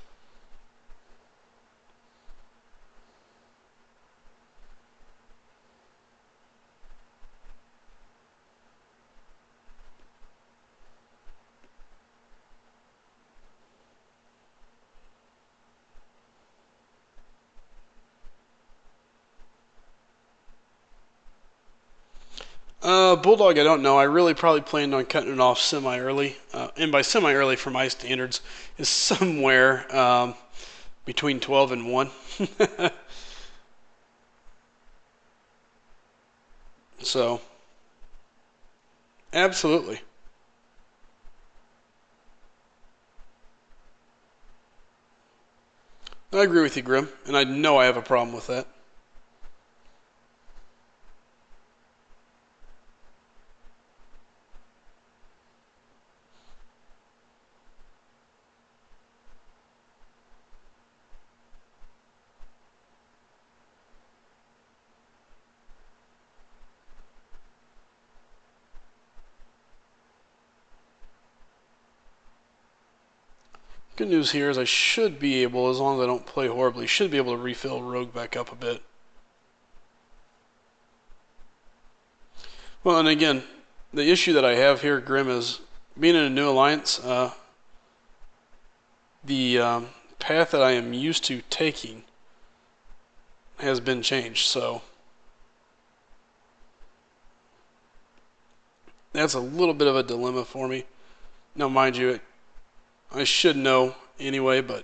Bulldog, I don't know. I really probably planned on cutting it off semi-early. And by semi-early for my standards is somewhere between 12 and 1. So, absolutely. I agree with you, Grim, and I know I have a problem with that. Good news here is I should be able, as long as I don't play horribly, should be able to refill Rogue back up a bit. Well, and again, the issue that I have here, Grim, is being in a new alliance, the path that I am used to taking has been changed, so that's a little bit of a dilemma for me. Now, mind you, I should know anyway, but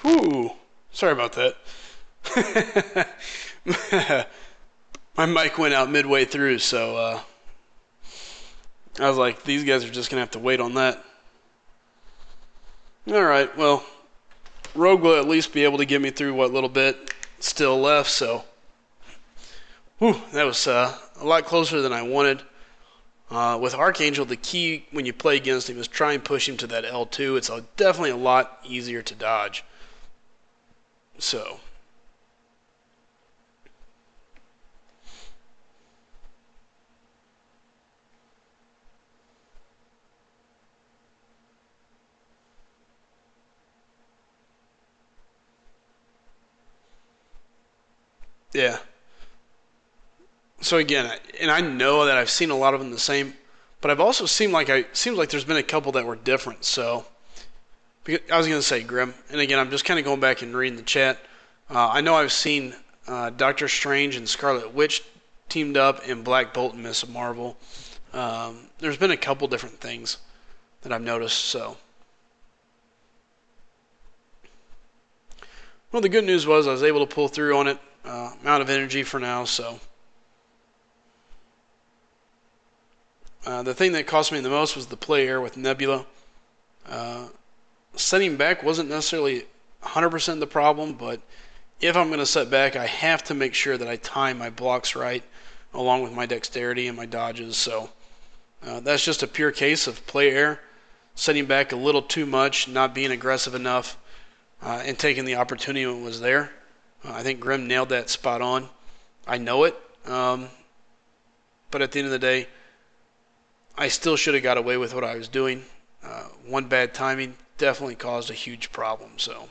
whew, sorry about that. My mic went out midway through, so I was like, these guys are just gonna have to wait on that. All right, well, Rogue will at least be able to get me through what little bit still left, so whew, that was a lot closer than I wanted. With Archangel, the key when you play against him is try and push him to that L2. It's definitely a lot easier to dodge. So, yeah. So again, and I know that I've seen a lot of them the same, but I've also seen like seems like there's been a couple that were different. So I was gonna say Grim, and again I'm just kind of going back and reading the chat. I know I've seen Doctor Strange and Scarlet Witch teamed up, and Black Bolt and Miss Marvel. There's been a couple different things that I've noticed. So, well, the good news was I was able to pull through on it. I'm out of energy for now, so. The thing that cost me the most was the play air with Nebula. Uh, Setting back wasn't necessarily 100% the problem, but if I'm going to set back, I have to make sure that I time my blocks right, along with my dexterity and my dodges. So that's just a pure case of play air, setting back a little too much, not being aggressive enough, and taking the opportunity when it was there. I think Grim nailed that spot on. I know it, but at the end of the day, I still should have got away with what I was doing. One bad timing definitely caused a huge problem. So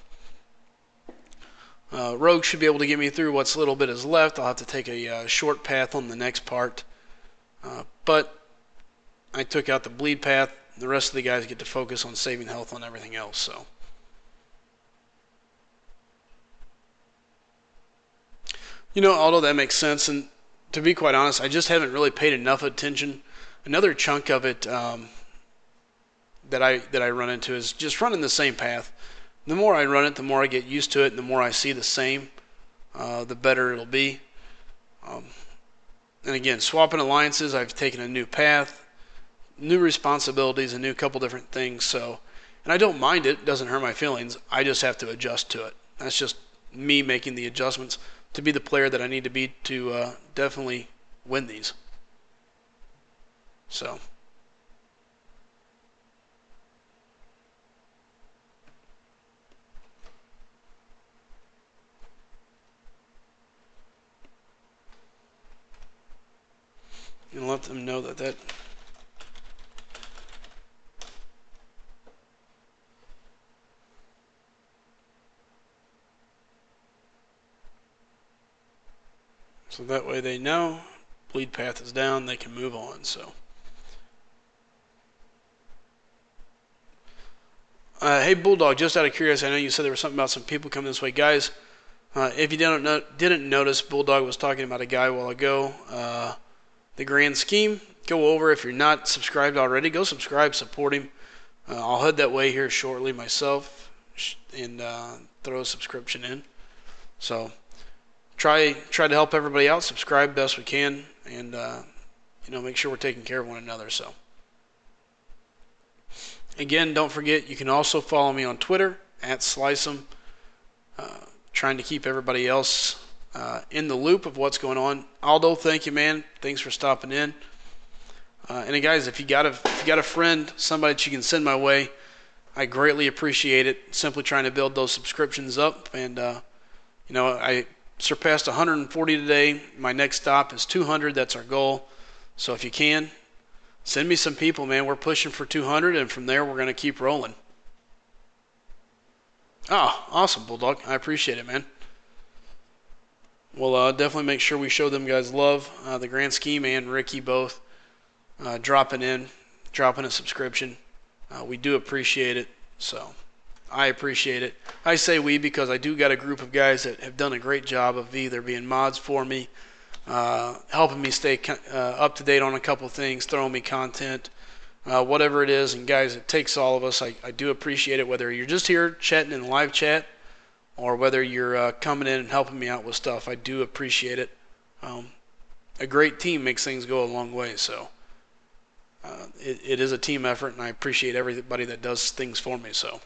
Rogue should be able to get me through what's little bit is left. I'll have to take a short path on the next part. But I took out the bleed path. The rest of the guys get to focus on saving health on everything else. So, although that makes sense, and to be quite honest, I just haven't really paid enough attention. Another chunk of it that I run into is just running the same path. The more I run it, the more I get used to it, and the more I see the same, the better it'll be. And again, swapping alliances, I've taken a new path, new responsibilities, a new couple different things. So, and I don't mind it. It doesn't hurt my feelings. I just have to adjust to it. That's just me making the adjustments to be the player that I need to be to definitely win these. So. And let them know that so that way they know bleed path is down, they can move on. So hey Bulldog, just out of curiosity, I know you said there was something about some people coming this way, guys. If you didn't notice, Bulldog was talking about a guy a while ago. The grand scheme, go over. If you're not subscribed already, go subscribe, support him. I'll head that way here shortly myself and throw a subscription in. So try to help everybody out, subscribe best we can, and make sure we're taking care of one another. So again, don't forget, you can also follow me on Twitter @SliceEm. Trying to keep everybody else in the loop of what's going on. Aldo, thank you, man. Thanks for stopping in. And guys, if you got a friend, somebody that you can send my way, I greatly appreciate it. Simply trying to build those subscriptions up, and I surpassed 140 today. My next stop is 200. That's our goal. So if you can, send me some people, man. We're pushing for 200, and from there we're going to keep rolling. Oh, awesome, Bulldog. I appreciate it, man. We'll definitely make sure we show them guys love. The Grand Scheme and Ricky both dropping a subscription. We do appreciate it. So I appreciate it. I say we because I do got a group of guys that have done a great job of either being mods for me, helping me stay up to date on a couple of things, throwing me content, whatever it is. And guys, it takes all of us. I do appreciate it, whether you're just here chatting in live chat or whether you're coming in and helping me out with stuff. I do appreciate it. A great team makes things go a long way. So it is a team effort, and I appreciate everybody that does things for me. So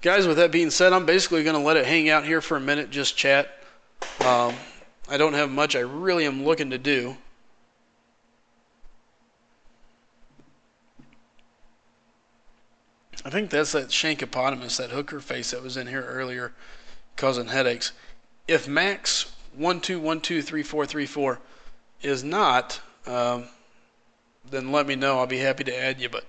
guys, with that being said, I'm basically going to let it hang out here for a minute, just chat. I don't have much I really am looking to do. I think that's that Shankopotamus, that hooker face that was in here earlier, causing headaches. If Max 12123434 is not, then let me know. I'll be happy to add you. But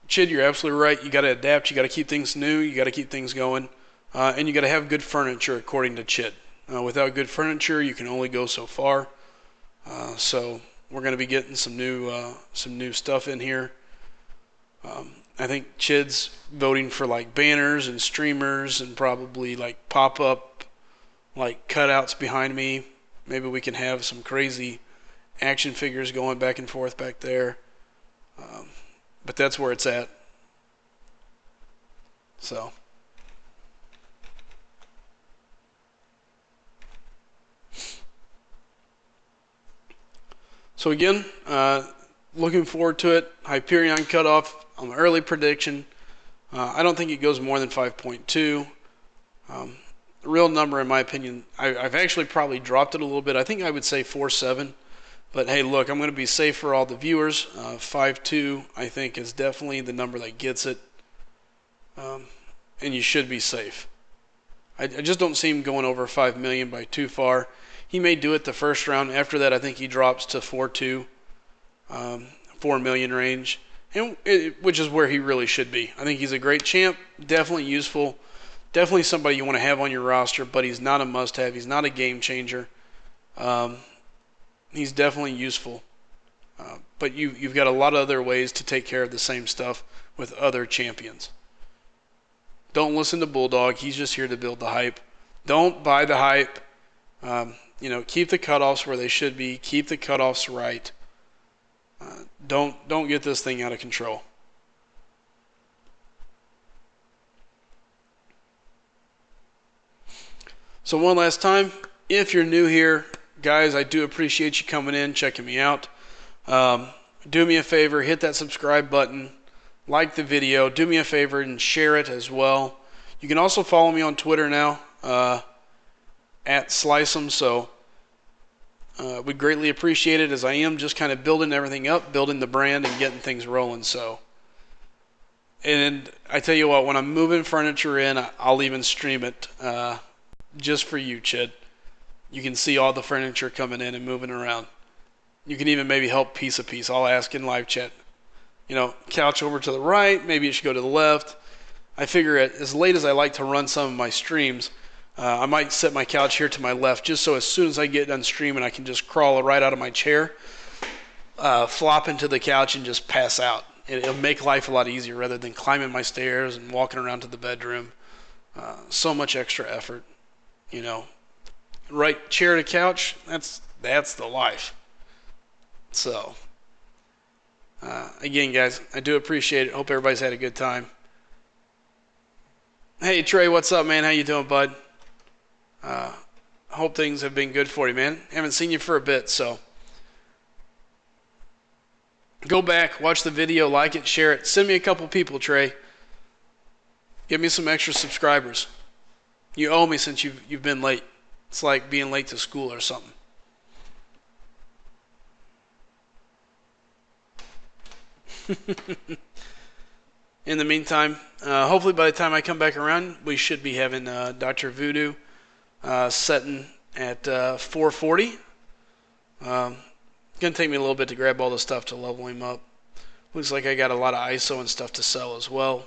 Chid, you're absolutely right. You got to adapt. You got to keep things new. You got to keep things going, and you got to have good furniture, according to Chid. Without good furniture, you can only go so far. So we're going to be getting some new stuff in here. I think Chid's voting for like banners and streamers and probably like pop-up like cutouts behind me. Maybe we can have some crazy action figures going back and forth back there. But that's where it's at. So again, looking forward to it. Hyperion cutoff on the early prediction. I don't think it goes more than 5.2. The real number, in my opinion, I've actually probably dropped it a little bit. I think I would say 4.7. But hey, look, I'm going to be safe for all the viewers. 5.2, I think, is definitely the number that gets it. And you should be safe. I just don't see him going over 5 million by too far. He may do it the first round. After that, I think he drops to 4.2, 4 million range, which is where he really should be. I think he's a great champ, definitely useful Definitely somebody you want to have on your roster, but he's not a must-have. He's not a game changer. Um, he's definitely useful. But you've got a lot of other ways to take care of the same stuff with other champions. Don't listen to Bulldog. He's just here to build the hype. Don't buy the hype. Keep the cutoffs where they should be. Keep the cutoffs right. Don't get this thing out of control. So one last time, if you're new here, guys, I do appreciate you coming in, checking me out. Do me a favor, hit that subscribe button, like the video, do me a favor and share it as well. You can also follow me on Twitter now, at Slice'em, so we'd greatly appreciate it, as I am just kind of building everything up, building the brand and getting things rolling. And I tell you what, when I'm moving furniture in, I'll even stream it just for you, Chid. You can see all the furniture coming in and moving around. You can even maybe help piece a piece. I'll ask in live chat. Couch over to the right, maybe it should go to the left. I figure as late as I like to run some of my streams, I might set my couch here to my left just so as soon as I get done streaming, I can just crawl right out of my chair, flop into the couch, and just pass out. It'll make life a lot easier rather than climbing my stairs and walking around to the bedroom. So much extra effort, Right chair to couch, that's the life. So, again, guys, I do appreciate it. Hope everybody's had a good time. Hey, Trey, what's up, man? How you doing, bud? Hope things have been good for you, man. Haven't seen you for a bit, so go back, watch the video, like it, share it. Send me a couple people, Trey. Give me some extra subscribers. You owe me since you've been late. It's like being late to school or something. In the meantime, hopefully by the time I come back around, we should be having Dr. Voodoo setting at 440. Gonna take me a little bit to grab all the stuff to level him up. Looks like I got a lot of ISO and stuff to sell as well.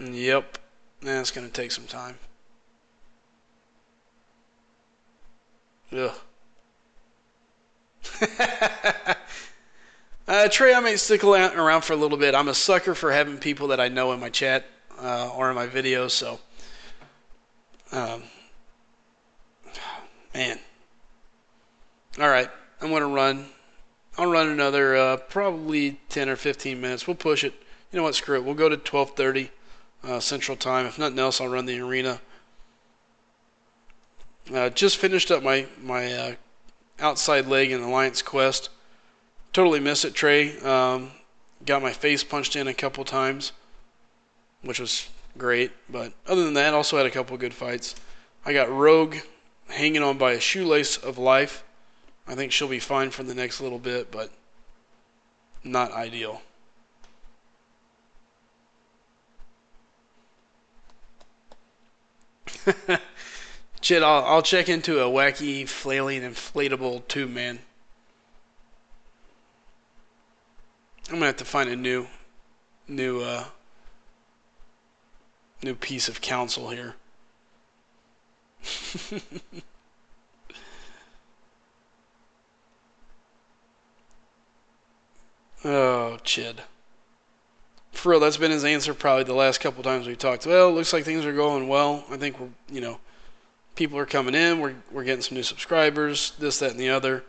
Yep, that's gonna take some time. Ugh. Trey, I may stick around for a little bit. I'm a sucker for having people that I know in my chat or in my videos, so man. Alright, I'm going to run. I'll run another probably 10 or 15 minutes. We'll push it. You know what, screw it. We'll go to 12:30 Central Time. If nothing else, I'll run the arena. Just finished up my outside leg in Alliance Quest. Totally miss it, Trey. Got my face punched in a couple times, which was great. But other than that, also had a couple good fights. I got Rogue hanging on by a shoelace of life. I think she'll be fine for the next little bit, but not ideal. Chid, I'll check into a wacky, flailing, inflatable tube man. I'm gonna have to find a new piece of counsel here. Oh, Chid. For real, that's been his answer probably the last couple times we talked. Well, it looks like things are going well. I think we're, people are coming in. We're getting some new subscribers, this, that, and the other.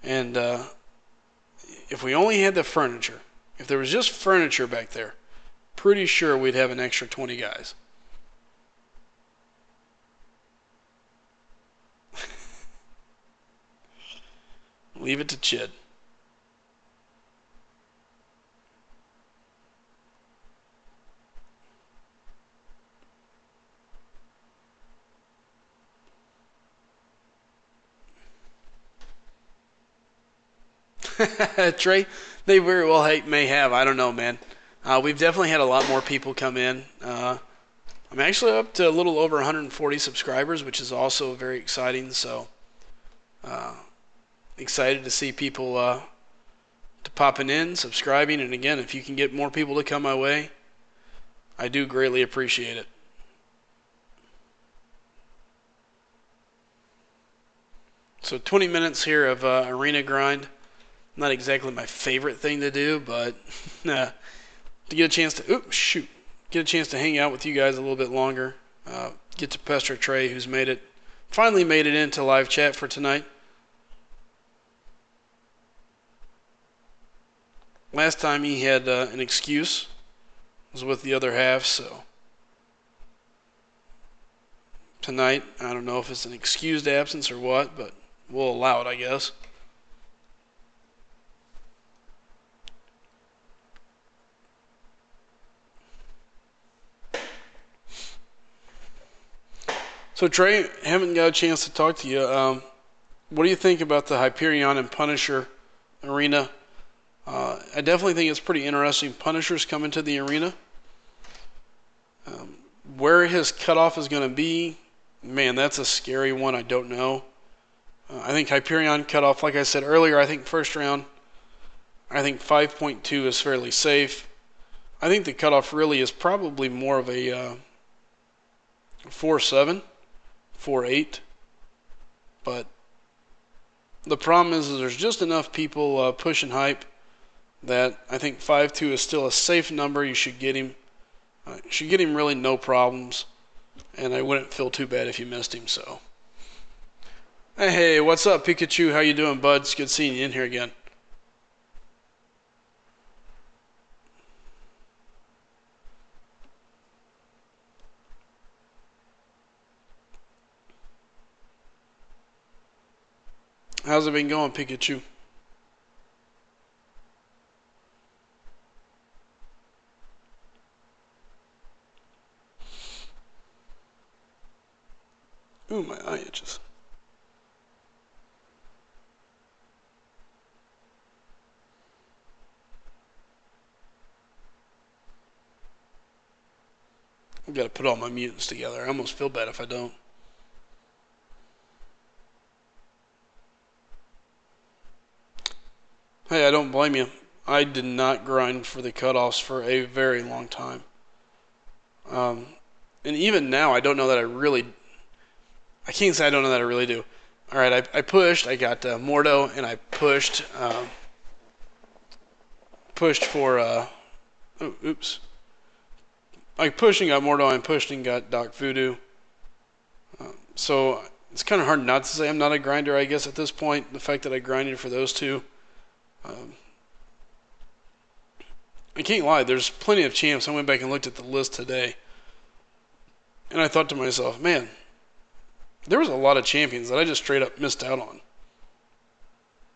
And if we only had the furniture, if there was just furniture back there, pretty sure we'd have an extra 20 guys. Leave it to Chid. Trey, they very well may have. I don't know, man. We've definitely had a lot more people come in. I'm actually up to a little over 140 subscribers, which is also very exciting. So excited to see people to popping in, subscribing, and again, if you can get more people to come my way, I do greatly appreciate it. So 20 minutes here of arena grind. Not exactly my favorite thing to do, but to get a chance to get a chance to hang out with you guys a little bit longer. Get to pester Trey, who's finally made it into live chat for tonight. Last time he had an excuse, was with the other half, so tonight I don't know if it's an excused absence or what, but we'll allow it, I guess. So Trey, haven't got a chance to talk to you. What do you think about the Hyperion and Punisher arena? I definitely think it's pretty interesting. Punisher's coming to the arena. Where his cutoff is going to be, man, that's a scary one. I don't know. I think Hyperion cutoff, like I said earlier, I think first round, I think 5.2 is fairly safe. I think the cutoff really is probably more of a 4.7, 4.8. But the problem is there's just enough people pushing hype that I think 5.2 is still a safe number. You should get him. Should get him really no problems, and I wouldn't feel too bad if you missed him. So, hey, what's up, Pikachu? How you doing, bud? It's good seeing you in here again. How's it been going, Pikachu? Ooh, my eye itches. I've got to put all my mutants together. I almost feel bad if I don't. Hey, I don't blame you. I did not grind for the cutoffs for a very long time. And even now, I don't know that I can't say I don't know that I really do. All right, I pushed. I got Mordo, and I pushed for. Oops. I pushed and got Mordo, and pushed and got Doc Voodoo. So it's kind of hard not to say I'm not a grinder, I guess, at this point. The fact that I grinded for those two. I can't lie, there's plenty of champs. I went back and looked at the list today, and I thought to myself, man, there was a lot of champions that I just straight up missed out on.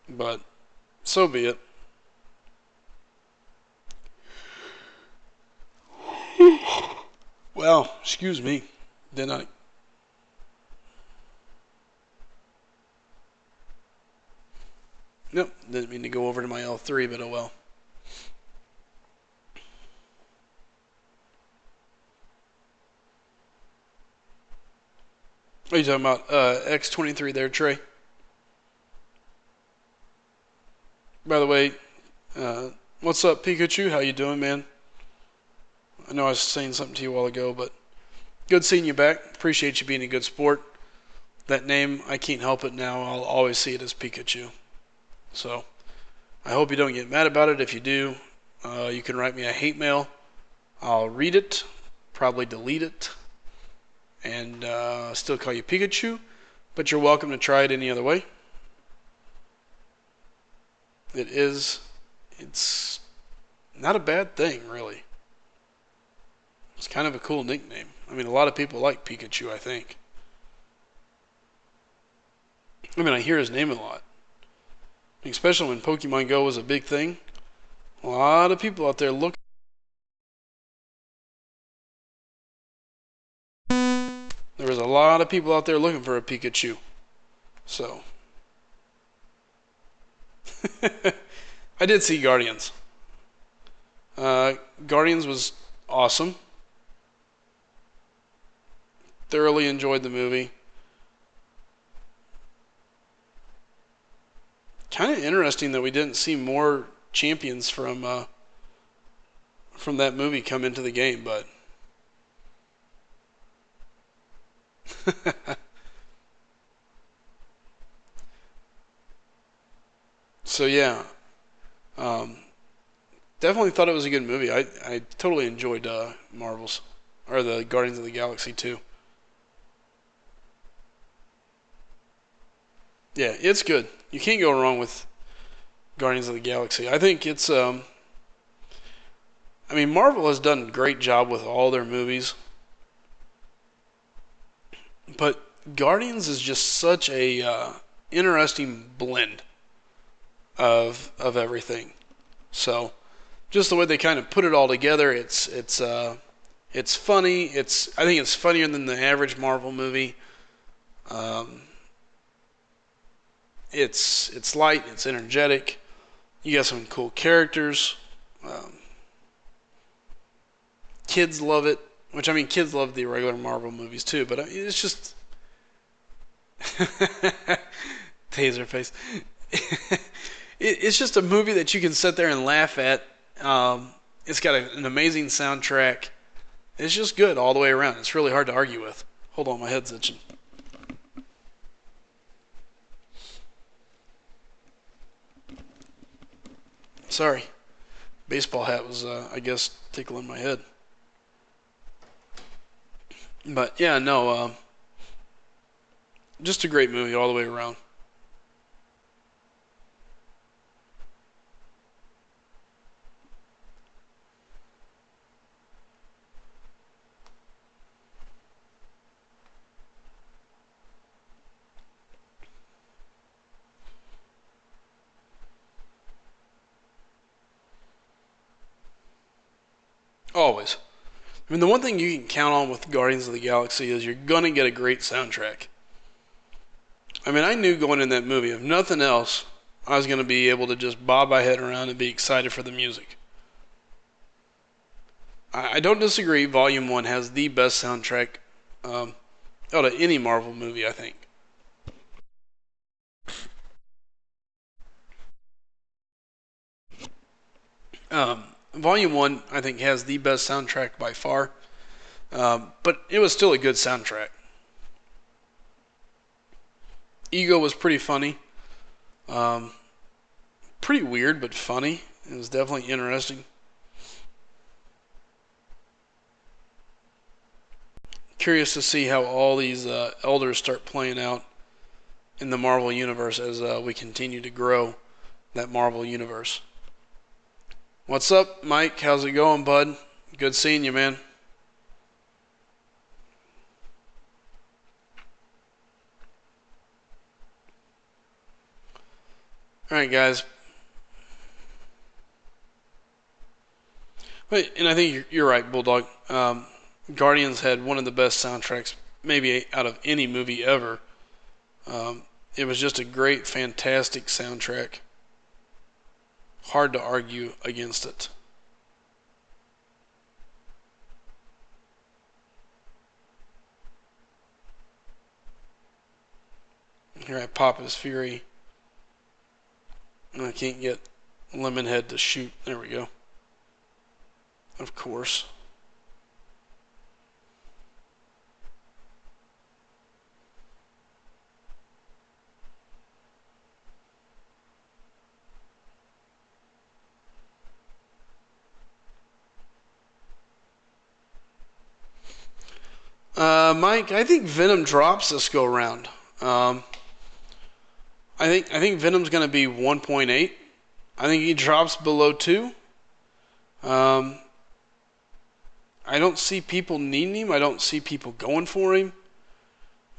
But so be it. Well, excuse me. Did not. Nope, didn't mean to go over to my L3, but oh well. What are you talking about? X23 there, Trey. By the way, what's up, Pikachu? How you doing, man? I know I was saying something to you a while ago, but good seeing you back. Appreciate you being a good sport. That name, I can't help it now. I'll always see it as Pikachu. So, I hope you don't get mad about it. If you do, you can write me a hate mail. I'll read it, probably delete it, and still call you Pikachu. But you're welcome to try it any other way. It's not a bad thing, really. It's kind of a cool nickname. I mean, a lot of people like Pikachu, I think. I mean, I hear his name a lot. Especially when Pokemon Go was a big thing. A lot of people out there looking. There was a lot of people out there looking for a Pikachu. So. I did see Guardians. Guardians was awesome. Thoroughly enjoyed the movie. Kind of interesting that we didn't see more champions from that movie come into the game, but So yeah, um, definitely thought it was a good movie. I totally enjoyed Marvels or the Guardians of the Galaxy too. Yeah, it's good. You can't go wrong with Guardians of the Galaxy. I think it's I mean Marvel has done a great job with all their movies, but Guardians is just such a interesting blend of everything. So just the way they kind of put it all together, it's funny. I think it's funnier than the average Marvel movie. Um, it's light. It's energetic. You got some cool characters. Um, kids love it. Which I mean, kids love the regular Marvel movies too. But it's just taser face. It's just a movie that you can sit there and laugh at. It's got an amazing soundtrack. It's just good all the way around. It's really hard to argue with. Hold on, my head's itching. Sorry. Baseball hat was, I guess, tickling my head. But yeah, no, just a great movie all the way around. Always. I mean, the one thing you can count on with Guardians of the Galaxy is you're gonna get a great soundtrack. I mean, I knew going in that movie, if nothing else, I was gonna be able to just bob my head around and be excited for the music. I don't disagree. Volume One has the best soundtrack out of any Marvel movie, I think. Volume One, I think, has the best soundtrack by far. But it was still a good soundtrack. Ego was pretty funny. Um, Pretty weird, but funny. It was definitely interesting. Curious to see how all these elders start playing out in the Marvel universe as we continue to grow that Marvel universe. What's up, Mike? How's it going, bud? Good seeing you, man. All right, guys. Wait, and I think you're right, Bulldog. Guardians had one of the best soundtracks, maybe out of any movie ever. It was just a great, fantastic soundtrack. Hard to argue against it. Here I pop his Fury. I can't get Lemonhead to shoot. There we go. Of course. Mike, I think Venom drops this go around. Um, I think Venom's going to be 1.8. I think he drops below 2. Um, I don't see people needing him. I don't see people going for him.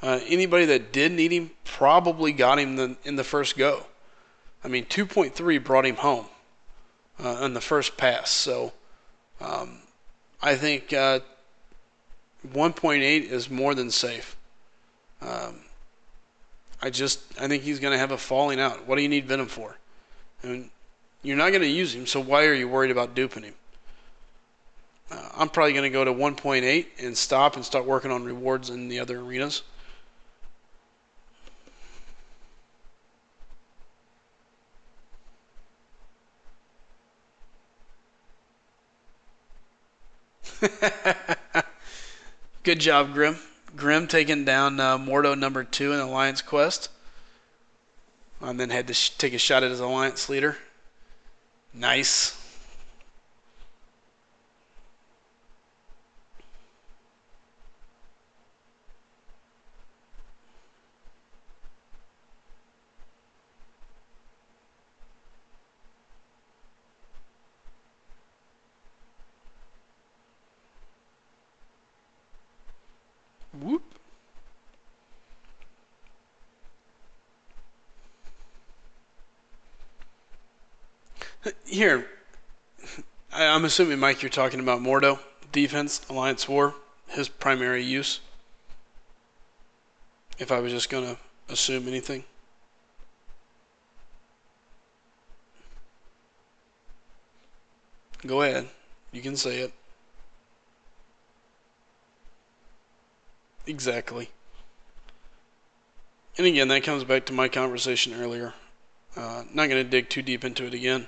Anybody that did need him probably got him in the first go. I mean, 2.3 brought him home on the first pass. So um, I think 1.8 is more than safe. Um, I think he's going to have a falling out. What do you need Venom for? I mean, you're not going to use him, so why are you worried about duping him? I'm probably going to go to 1.8 and stop and start working on rewards in the other arenas. Good job, Grim. Grimm taking down Mordo number 2 in Alliance Quest. And then had to take a shot at his Alliance leader. Nice. Whoop. Here, I'm assuming, Mike, you're talking about Mordo, defense, Alliance War, his primary use. If I was just going to assume anything. Go ahead. You can say it. Exactly. And again, that comes back to my conversation earlier. Not going to dig too deep into it again.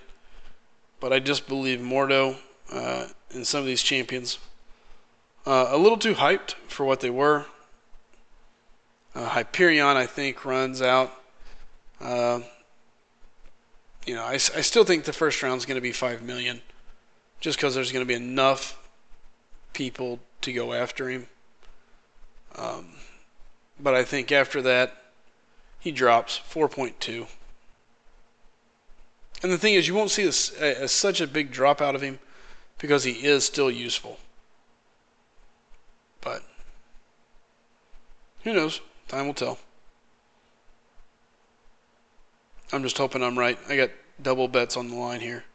But I just believe Mordo and some of these champions a little too hyped for what they were. Hyperion, I think, runs out. I still think the first round is going to be 5 million, just because there's going to be enough people to go after him. But I think after that, he drops 4.2. And the thing is, you won't see such a big drop out of him because he is still useful. But who knows? Time will tell. I'm just hoping I'm right. I got double bets on the line here.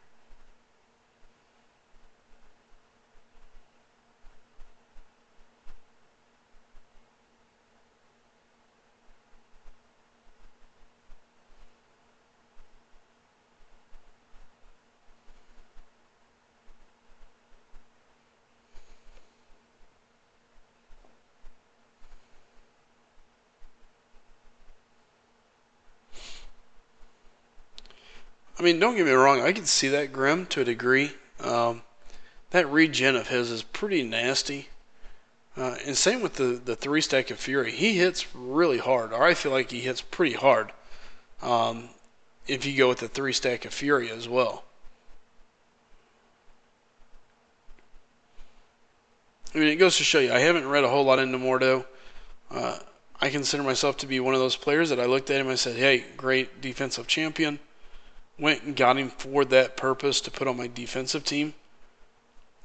I mean, don't get me wrong. I can see that Grimm to a degree. That regen of his is pretty nasty. And same with the 3-stack of Fury. He hits really hard, or I feel like he hits pretty hard if you go with the 3-stack of Fury as well. I mean, it goes to show you, I haven't read a whole lot into Mordo. I consider myself to be one of those players that I looked at him and I said, hey, great defensive champion. Went and got him for that purpose to put on my defensive team.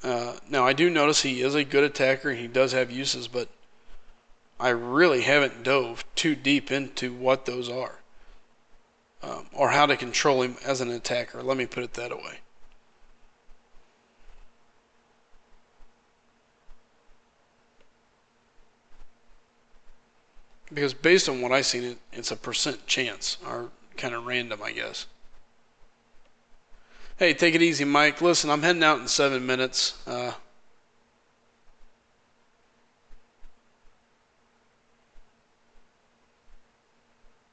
Now, I do notice he is a good attacker and he does have uses, but I really haven't dove too deep into what those are or how to control him as an attacker. Let me put it that way. Because based on what I've seen, it's a percent chance, or kind of random, I guess. Hey, take it easy, Mike. Listen, I'm heading out in 7 minutes.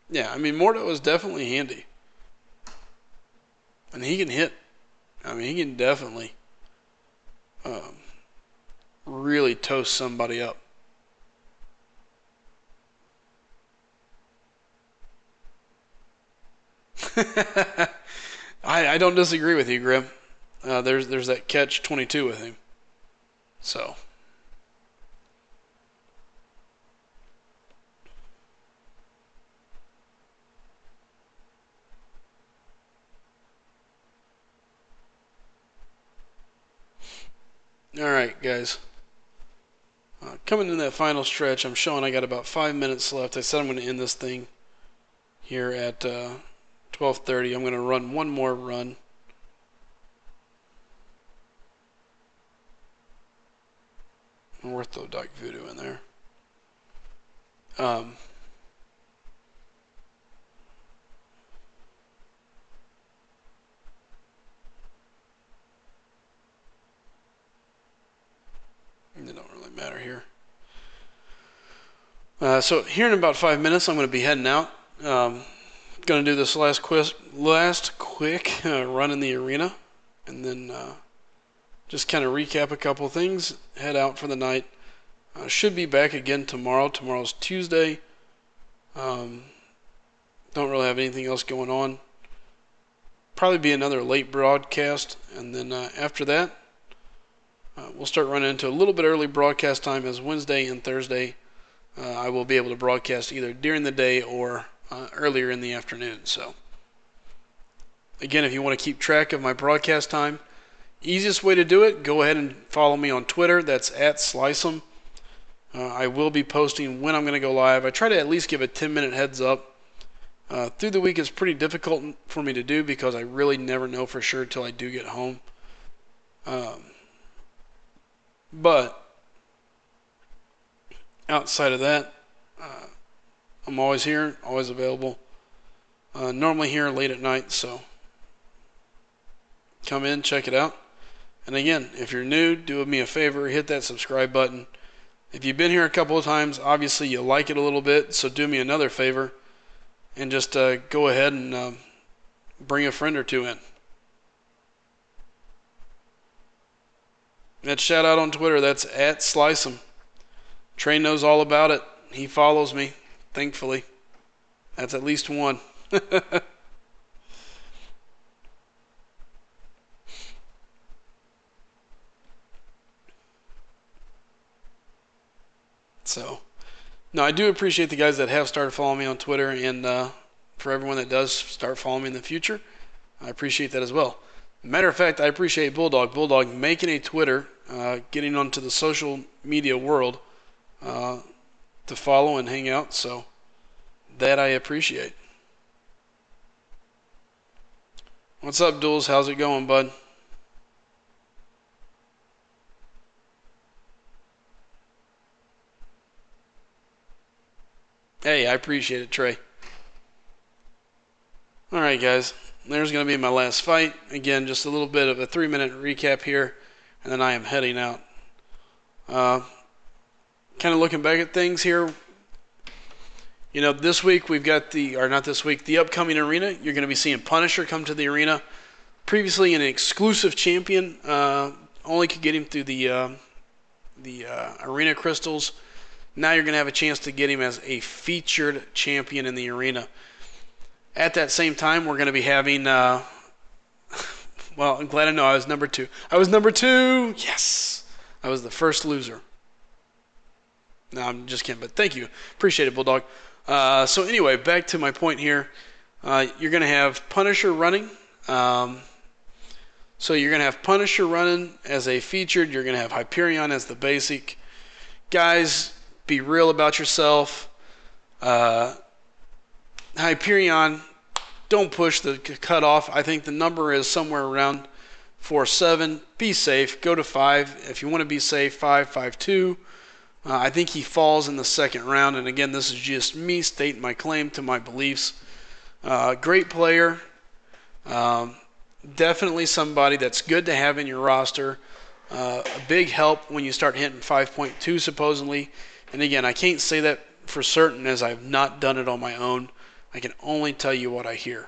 Yeah, I mean, Mordo is definitely handy. And he can hit. I mean, he can definitely really toast somebody up. I don't disagree with you, Grim. There's that catch 22 with him. So. All right, guys. Coming in that final stretch, I'm showing I got about 5 minutes left. I said I'm going to end this thing here at 12:30. I'm going to run one more run. Ortho Doc Voodoo in there. They don't really matter here. So here in about 5 minutes, I'm going to be heading out. Going to do this last quick run in the arena, and then just kind of recap a couple things. Head out for the night. Should be back again tomorrow. Tomorrow's Tuesday. Don't really have anything else going on. Probably be another late broadcast, and then after that, we'll start running into a little bit early broadcast time, as Wednesday and Thursday I will be able to broadcast either during the day or earlier in the afternoon. So again, if you want to keep track of my broadcast time, easiest way to do it, go ahead and follow me on Twitter. That's @SliceEm. I will be posting when I'm going to go live. I try to at least give a 10-minute heads up. Through the week is pretty difficult for me to do because I really never know for sure till I do get home. But outside of that, I'm always here, always available. Normally here late at night, so come in, check it out. And again, if you're new, do me a favor, hit that subscribe button. If you've been here a couple of times, obviously you like it a little bit, so do me another favor and just go ahead and bring a friend or two in. That shout out on Twitter, that's @SliceEm. Trey knows all about it. He follows me, thankfully. That's at least one. So, no, I do appreciate the guys that have started following me on Twitter, and for everyone that does start following me in the future, I appreciate that as well. Matter of fact, I appreciate Bulldog making a Twitter, getting onto the social media world to follow and hang out, so that I appreciate. What's up, Duels? How's it going, bud? Hey, I appreciate it, Trey. Alright, guys. There's going to be my last fight. Again, just a little bit of a 3-minute recap here, and then I am heading out. Kind of looking back at things here. You know, this week we've got the upcoming arena. You're going to be seeing Punisher come to the arena. Previously an exclusive champion. Only could get him through the arena crystals. Now you're going to have a chance to get him as a featured champion in the arena. At that same time, we're going to be having, well, I'm glad I know I was number 2. I was number 2! Yes! I was the first loser. No, I'm just kidding, but thank you. Appreciate it, Bulldog. So anyway, back to my point here. You're going to have Punisher running. So you're going to have Punisher running as a featured. You're going to have Hyperion as the basic. Guys, be real about yourself. Hyperion, don't push the cutoff. I think the number is somewhere around 4-7. Be safe. Go to 5. If you want to be safe, 5-5-2. I think he falls in the second round. And again, this is just me stating my claim to my beliefs. Great player. Definitely somebody that's good to have in your roster. A big help when you start hitting 5.2 supposedly. And again, I can't say that for certain as I've not done it on my own. I can only tell you what I hear.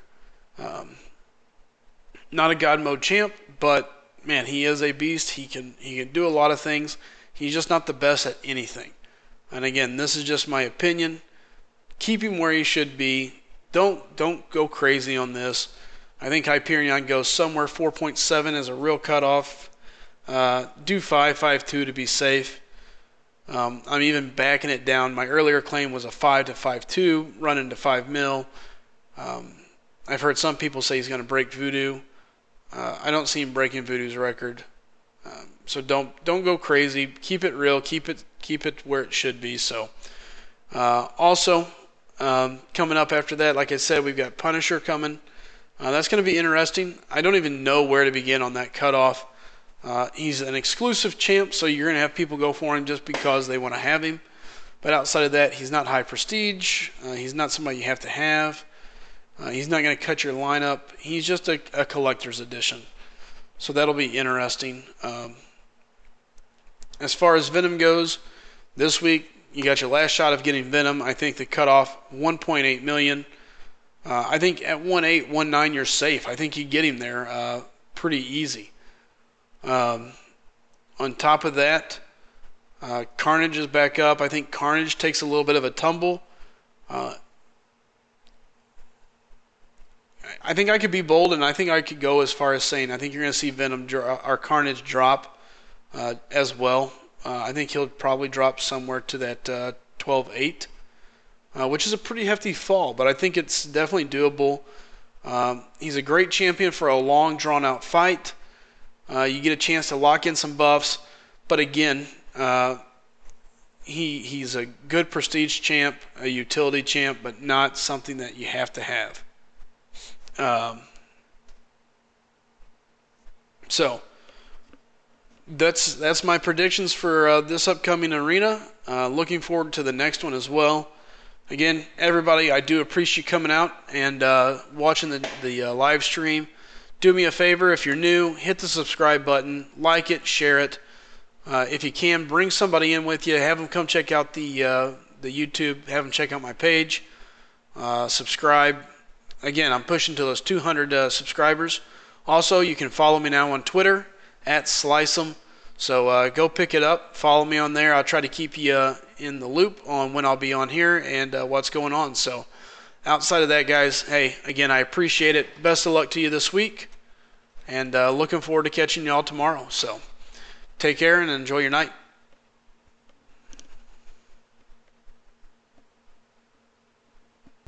Not a God mode champ, but man, he is a beast. He can do a lot of things. He's just not the best at anything. And again, this is just my opinion. Keep him where he should be. Don't go crazy on this. I think Hyperion goes somewhere 4.7 as a real cutoff. Do 5.52 to be safe. I'm even backing it down. My earlier claim was a 5 to 5.2, run into 5 mil. I've heard some people say he's going to break Voodoo. I don't see him breaking Voodoo's record. So don't go crazy. Keep it real. Keep it where it should be. So also coming up after that, like I said, we've got Punisher coming. That's going to be interesting. I don't even know where to begin on that cutoff. He's an exclusive champ, so you're going to have people go for him just because they want to have him. But outside of that, he's not high prestige. He's not somebody you have to have. He's not going to cut your lineup. He's just a collector's edition. So that'll be interesting. As far as Venom goes, this week you got your last shot of getting Venom. I think the cutoff, 1.8 million. I think at 1.8, 1.9 you're safe. I think you get him there pretty easy. On top of that, Carnage is back up. I think Carnage takes a little bit of a tumble. I think I could be bold, and I think I could go as far as saying I think you're going to see Venom or Carnage drop as well. I think he'll probably drop somewhere to that 12.8, which is a pretty hefty fall, but I think it's definitely doable. He's a great champion for a long, drawn-out fight. You get a chance to lock in some buffs, but again, he's a good prestige champ, a utility champ, but not something that you have to have. So that's my predictions for this upcoming arena. Looking forward to the next one as well. Again, everybody, I do appreciate you coming out and watching the live stream. Do me a favor, if you're new, hit the subscribe button, like it, share it. If you can, bring somebody in with you. Have them come check out the YouTube. Have them check out my page. Subscribe. Again, I'm pushing to those 200 subscribers. Also, you can follow me now on Twitter @SliceEm. So go pick it up. Follow me on there. I'll try to keep you in the loop on when I'll be on here and what's going on. So outside of that, guys, hey, again, I appreciate it. Best of luck to you this week. And looking forward to catching you all tomorrow. So take care and enjoy your night.